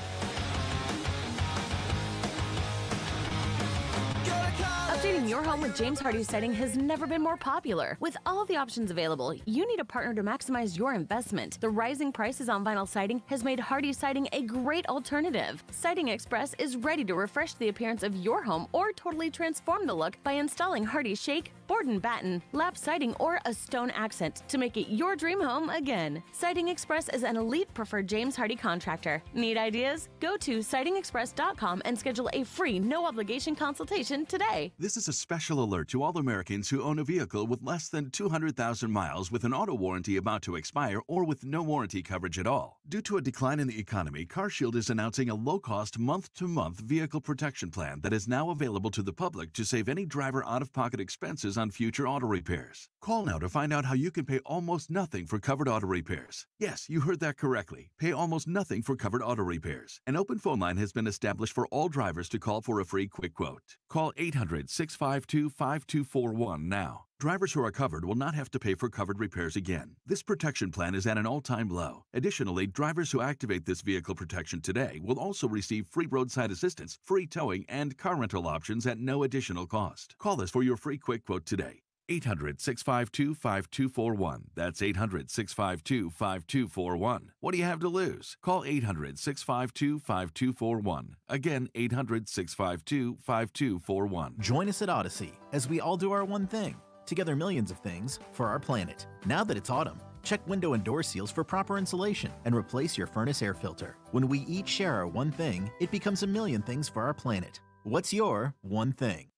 Updating your home with James Hardie Siding has never been more popular. With all the options available, you need a partner to maximize your investment. The rising prices on vinyl siding has made Hardie Siding a great alternative. Siding Express is ready to refresh the appearance of your home or totally transform the look by installing Hardie Shake, board and batten, lap siding, or a stone accent to make it your dream home again. Siding Express is an elite preferred James Hardie contractor. Need ideas? Go to sidingexpress.com and schedule a free, no-obligation consultation today. This is a special alert to all Americans who own a vehicle with less than 200,000 miles with an auto warranty about to expire or with no warranty coverage at all. Due to a decline in the economy, CarShield is announcing a low-cost month-to-month vehicle protection plan that is now available to the public to save any driver out-of-pocket expenses on future auto repairs. Call now to find out how you can pay almost nothing for covered auto repairs. Yes, you heard that correctly. Pay almost nothing for covered auto repairs. An open phone line has been established for all drivers to call for a free quick quote. Call 800-652-5241 now. Drivers who are covered will not have to pay for covered repairs again. This protection plan is at an all-time low. Additionally, drivers who activate this vehicle protection today will also receive free roadside assistance, free towing, and car rental options at no additional cost. Call us for your free quick quote today. 800-652-5241. That's 800-652-5241. What do you have to lose? Call 800-652-5241. Again, 800-652-5241. Join us at Odyssey as we all do our one thing. Together millions of things for our planet. Now that it's autumn, check window and door seals for proper insulation and replace your furnace air filter. When we each share our one thing, it becomes a million things for our planet. What's your one thing?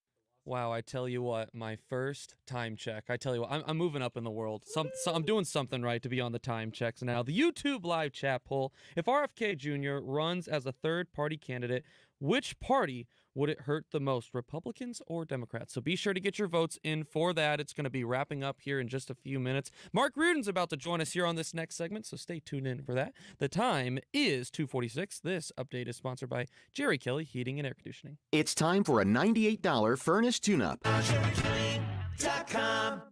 Wow, I tell you what, my first time check. I tell you what, I'm moving up in the world. So I'm doing something right to be on the time checks now. The YouTube live chat poll: if RFK Jr. runs as a third-party candidate, which party would it hurt the most, Republicans or Democrats? So be sure to get your votes in for that. It's going to be wrapping up here in just a few minutes. Mark Reardon's about to join us here on this next segment, so stay tuned in for that. The time is 2:46. This update is sponsored by Jerry Kelly Heating and Air Conditioning. It's time for a $98 furnace tune-up.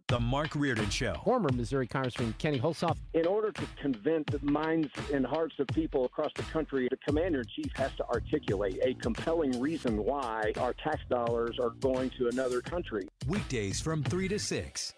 The Mark Reardon Show. Former Missouri Congressman Kenny Hulshoff. In order to convince the minds and hearts of people across the country, the commander-in-chief has to articulate a compelling reason why our tax dollars are going to another country. Weekdays from 3 to 6.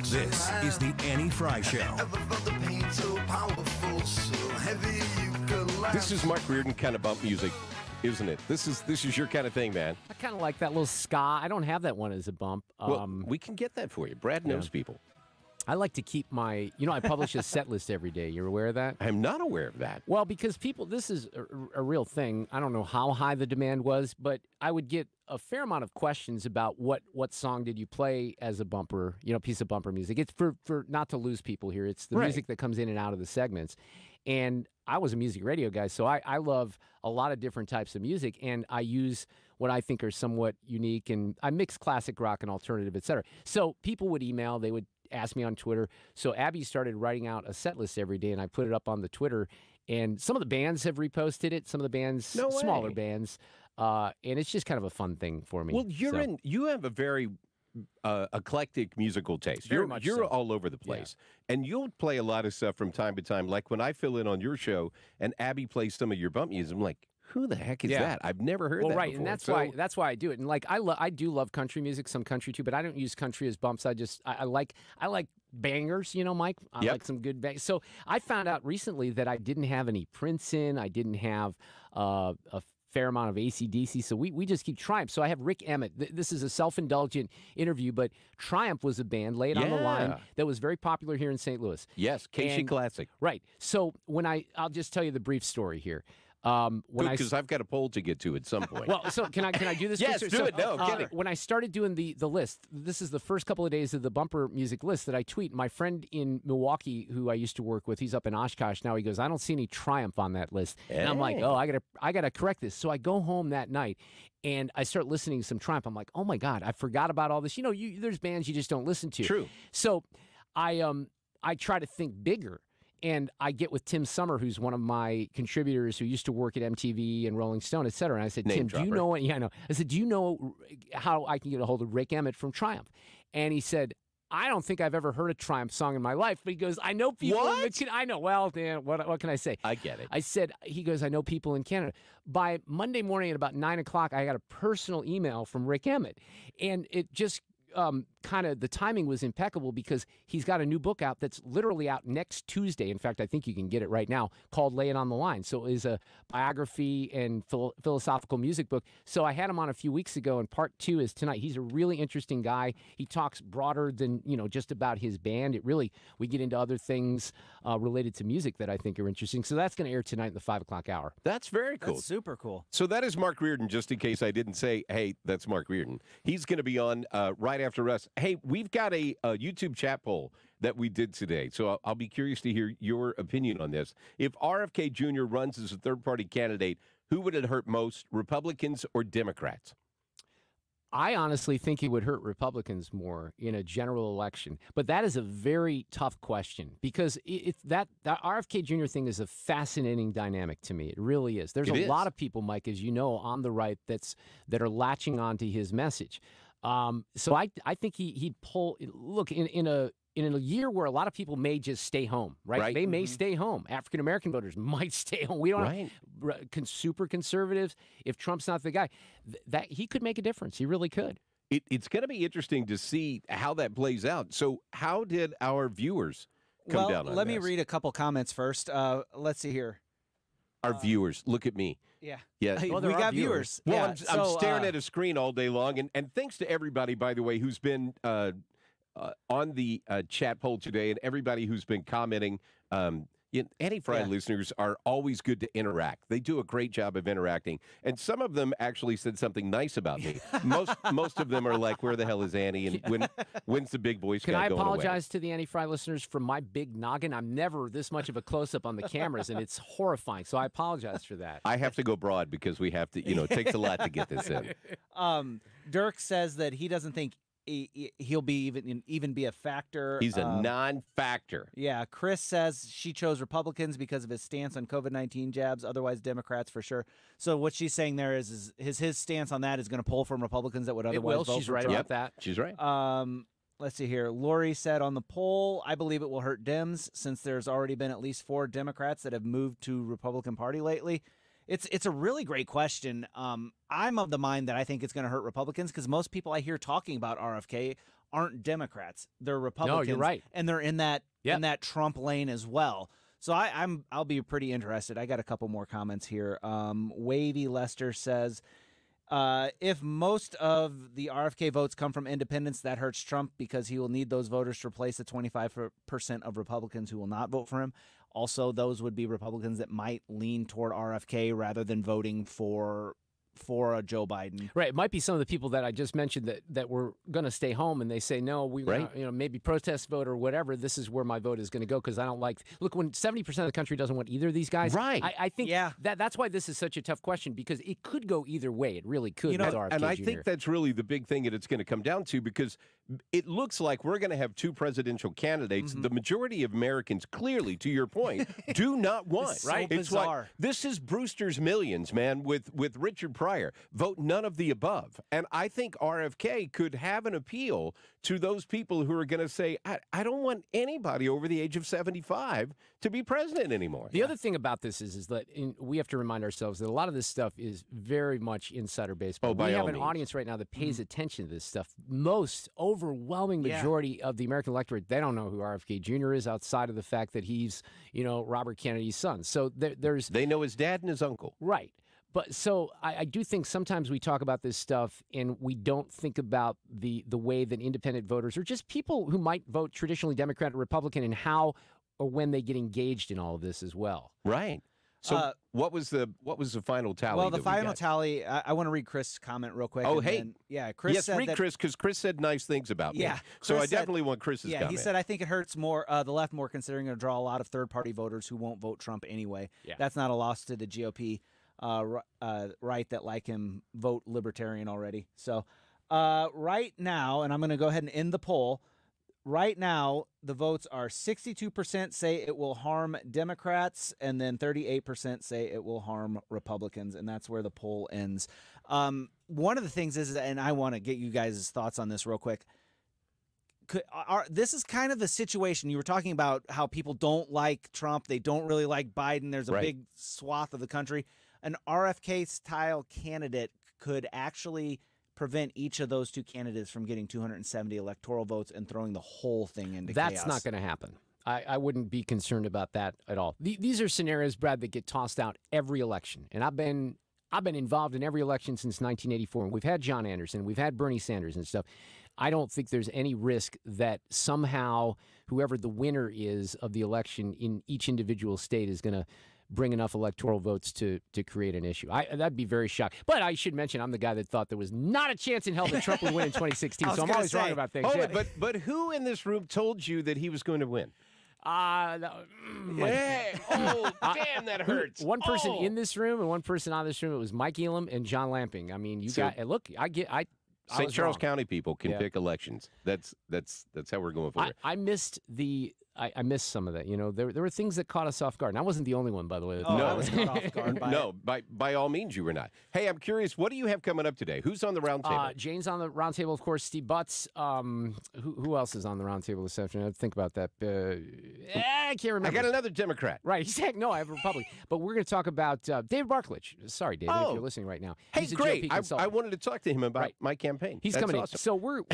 This is the Annie Frey Show. This is Mark Reardon kind of bump music, isn't it? This is your kind of thing, man. I kind of like that little ska. I don't have that one as a bump. Well, we can get that for you. Brad knows people. I like to keep my, I publish a set list every day. You're aware of that? I'm not aware of that. Well, because this is a real thing. I don't know how high the demand was, but I would get a fair amount of questions about what song did you play as a bumper, piece of bumper music. It's for not to lose people here. It's the music that comes in and out of the segments. And I was a music radio guy, so I love a lot of different types of music, and I use what I think are somewhat unique, and I mix classic rock and alternative, et cetera. So people would email, they would ask me on Twitter. So Abby started writing out a set list every day, and I put it up on the Twitter. And some of the bands have reposted it. Some of the bands, smaller bands, and it's just kind of a fun thing for me. Well, you have a very eclectic musical taste. You're all over the place, and you'll play a lot of stuff from time to time. Like when I fill in on your show, and Abby plays some of your bump music, I'm like, who the heck is that? I've never heard that before. And that's why I do it. And like I do love country music, some country too, but I don't use country as bumps. I like bangers, Mike. I like some good bangers. So I found out recently that I didn't have any Prince in. I didn't have a fair amount of AC/DC, so we just keep Triumph. So I have Rick Emmett. This is a self-indulgent interview, but Triumph was a band, Lay It on the Line, that was very popular here in St. Louis. Yes, Casey Classic. Right. So when I'll just tell you the brief story here. Because I've got a poll to get to at some point. Well, so can I do this? Yes, quick? do it. No, get it. When I started doing the list, this is the first couple of days of the bumper music list that I tweet. My friend in Milwaukee, who I used to work with, he's up in Oshkosh now. He goes, I don't see any Triumph on that list, and I'm like, oh, I gotta correct this. So I go home that night. And I start listening to some Triumph. I'm like, oh my God, I forgot about all this. There's bands you just don't listen to. True. So I try to think bigger. And I get with Tim Summer, who's one of my contributors who used to work at MTV and Rolling Stone, et cetera. And I said, Tim, do you know what? Yeah, I know. I said, do you know how I can get a hold of Rick Emmett from Triumph? And he said, I don't think I've ever heard a Triumph song in my life. But he goes, I know people. I know. Well, Dan, what can I say? I get it. I said, he goes, I know people in Canada. By Monday morning at about 9 o'clock, I got a personal email from Rick Emmett. And it just kind of the timing was impeccable because he's got a new book out that's literally out next Tuesday. In fact, I think you can get it right now, called Lay It on the Line. So it is a biography and philosophical music book. So I had him on a few weeks ago, and part 2 is tonight. He's a really interesting guy. He talks broader than, just about his band. We get into other things related to music that I think are interesting. So that's going to air tonight in the 5 o'clock hour. That's very cool. That's super cool. So that is Mark Reardon, just in case I didn't say, hey, that's Mark Reardon. He's going to be on right after us. Hey, we've got a YouTube chat poll that we did today, so I'll be curious to hear your opinion on this. If RFK Jr. runs as a third-party candidate, who would it hurt most, Republicans or Democrats? I honestly think it would hurt Republicans more in a general election. But that is a very tough question because that RFK Jr. thing is a fascinating dynamic to me. It really is. There's a lot of people, Mike, as you know, on the right that are latching onto his message. So I think he'd pull. Look, in a year where a lot of people may just stay home, right? They may stay home. African American voters might stay home. We don't have super conservatives. If Trump's not the guy, that he could make a difference. He really could. It's going to be interesting to see how that plays out. So how did our viewers come down on let this? me read a couple comments first. Let's see here. Our viewers, look at me. Yeah. Yeah. Well, we got viewers. Well, yeah. I'm staring at a screen all day long. And thanks to everybody, by the way, who's been on the chat poll today and everybody who's been commenting. Anti-Frey listeners are always good to interact. They do a great job of interacting. And some of them actually said something nice about me. Most of them are like, where the hell is Annie? And when's the big boy scout going away? Can I apologize to the Anti-Frey listeners for my big noggin? I'm never this much of a close-up on the cameras, and it's horrifying. So I apologize for that. I have to go broad because we have to, it takes a lot to get this in. Dirk says that he doesn't think he'll be even be a factor. He's a non-factor. Yeah, Chris says she chose Republicans because of his stance on COVID-19 jabs. Otherwise, Democrats for sure. So what she's saying there is his stance on that is going to pull from Republicans that would otherwise vote She's for right Trump. about that. She's right. Let's see here. Lori said on the poll, I believe it will hurt Dems since there's already been at least 4 Democrats that have moved to Republican Party lately. It's a really great question. I'm of the mind that I think it's going to hurt Republicans because most people I hear talking about RFK aren't Democrats. They're Republicans. No, you're right. And they're in that Trump lane as well. So I'll be pretty interested. I got a couple more comments here. Wavy Lester says, if most of the RFK votes come from independents, that hurts Trump because he will need those voters to replace the 25% of Republicans who will not vote for him. Also, those would be Republicans that might lean toward RFK rather than voting for a Joe Biden. Right. It might be some of the people that I just mentioned that were going to stay home and they say, no, we maybe protest vote or whatever. This is where my vote is going to go because I don't like. Look, when 70% of the country doesn't want either of these guys, right? I think that's why this is such a tough question because it could go either way. It really could. With RFK and I Jr. think that's really the big thing that it's going to come down to because it looks like we're going to have 2 presidential candidates. The majority of Americans, clearly, to your point, do not want. It's so bizarre. Like, this is Brewster's Millions, man, with Richard Pryor. Vote none of the above. And I think RFK could have an appeal to those people who are going to say, I don't want anybody over the age of 75 to be president anymore. The other thing about this is that we have to remind ourselves that a lot of this stuff is very much insider baseball. Oh, by we have all an means. audience right now that pays attention to this stuff. Most overwhelming majority of the American electorate, they don't know who RFK Jr. is outside of the fact that he's, Robert Kennedy's son. So they know his dad and his uncle. Right. But so I do think sometimes we talk about this stuff and we don't think about the way that independent voters or just people who might vote traditionally Democrat or Republican and how or when they get engaged in all of this as well. Right. So what was the final tally? Well, the final tally. I want to read Chris' comment real quick. Oh, and hey, then, yeah, Chris. Yes, said read that, Chris because Chris said nice things about me. So I definitely want Chris's comment. He said I think it hurts more the left more considering it'll draw a lot of third-party voters who won't vote Trump anyway. Yeah. That's not a loss to the GOP right that like him vote libertarian already. So right now, and I'm going to go ahead and end the poll. Right now, the votes are 62% say it will harm Democrats, and then 38% say it will harm Republicans, and that's where the poll ends. One of the things is, and I want to get you guys' thoughts on this real quick. This is kind of the situation. You were talking about how people don't like Trump. They don't really like Biden. There's a big swath of the country. An RFK-style candidate could actually prevent each of those two candidates from getting 270 electoral votes and throwing the whole thing into chaos. That's not going to happen. I wouldn't be concerned about that at all. These are scenarios, Brad, that get tossed out every election. And I've been involved in every election since 1984. And we've had John Anderson, we've had Bernie Sanders and stuff. I don't think there's any risk that somehow whoever the winner is of the election in each individual state is going to bring enough electoral votes to create an issue. That'd be very shocking. But I should mention I'm the guy that thought there was not a chance in hell that Trump would win in 2016. So I'm always wrong about things. Hold it, but who in this room told you that he was going to win? Damn, that hurts. One person in this room and one person out of this room. It was Mike Elam and John Lamping. I mean, look. St. Charles County people can pick elections. That's how we're going for it. I missed some of that. You know, there were things that caught us off guard. And I wasn't the only one, by the way. No, I was caught off guard by no, by all means you were not. Hey, I'm curious, what do you have coming up today? Who's on the round table? Jane's on the round table, of course. Steve Butts. Who else is on the round table this afternoon? I have to think about that. I can't remember. I got another Democrat. Right. Exactly. No, I have a Republican. But we're going to talk about David Barklage. Sorry, David, if you're listening right now. Hey, He's a great. GOP consultant. I wanted to talk to him about my campaign. He's That's coming awesome. in. So well,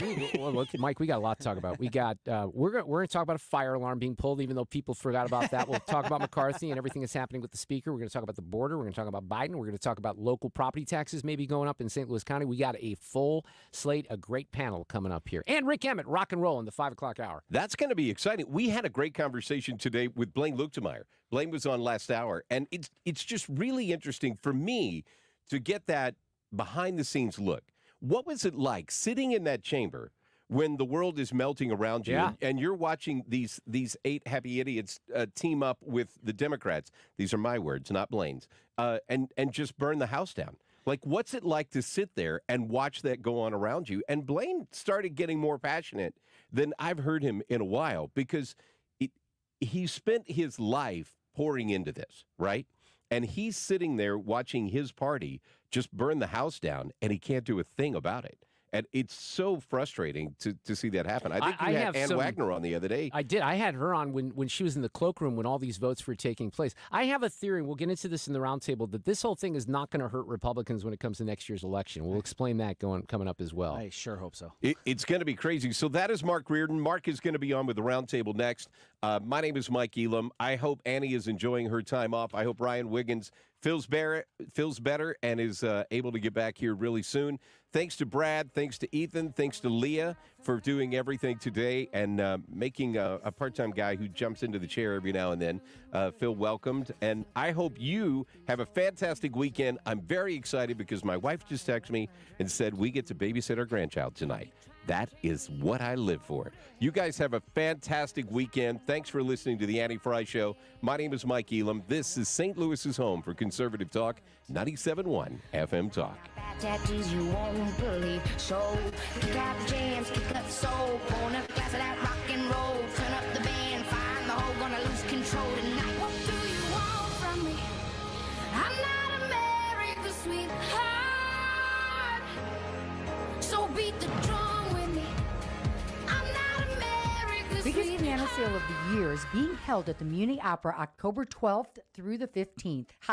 look, Mike, we got a lot to talk about. We got we're going to talk about a fire alarm being pulled, even though people forgot about that. We'll talk about McCarthy and everything that's happening with the speaker. We're going to talk about the border. We're going to talk about Biden. We're going to talk about local property taxes maybe going up in St. Louis County. We got a full slate, a great panel coming up here. And Rick Emmett, rock and roll in the 5 o'clock hour. That's going to be exciting. We had a great conversation today with Blaine Luetkemeyer. Blaine was on last hour, and it's just really interesting for me to get that behind-the-scenes look. What was it like sitting in that chamber when the world is melting around you and you're watching these 8 happy idiots team up with the Democrats? These are my words, not Blaine's, and just burn the house down. Like, what's it like to sit there and watch that go on around you? And Blaine started getting more passionate than I've heard him in a while because he spent his life pouring into this, right? And he's sitting there watching his party just burn the house down, and he can't do a thing about it. And it's so frustrating to see that happen. I think you had Ann Wagner on the other day. I did. I had her on when she was in the cloakroom when all these votes were taking place. I have a theory, and we'll get into this in the roundtable, that this whole thing is not going to hurt Republicans when it comes to next year's election. We'll explain that coming up as well. I sure hope so. It's going to be crazy. So that is Mark Reardon. Mark is going to be on with the roundtable next. My name is Mike Elam. I hope Annie is enjoying her time off. I hope Ryan Wiggins feels better and is able to get back here really soon. Thanks to Brad, thanks to Ethan, thanks to Leah for doing everything today and making a part-time guy who jumps into the chair every now and then feel welcomed. And I hope you have a fantastic weekend. I'm very excited because my wife just texted me and said we get to babysit our grandchild tonight. That is what I live for. You guys have a fantastic weekend. Thanks for listening to the Annie Frey Show. My name is Mike Elam. This is St. Louis's home for conservative talk, 97.1 FM Talk. Tattoos you won't believe. So kick out the jams, kick up the soul, pour up a glass of that rock and roll, turn up the band, find the hole, gonna lose control tonight. What do you want from me? I'm not America's sweetheart, so beat the drum with me. I'm not America's Biggest piano sale of the year is being held at the Muni Opera October 12th through the 15th. Hi.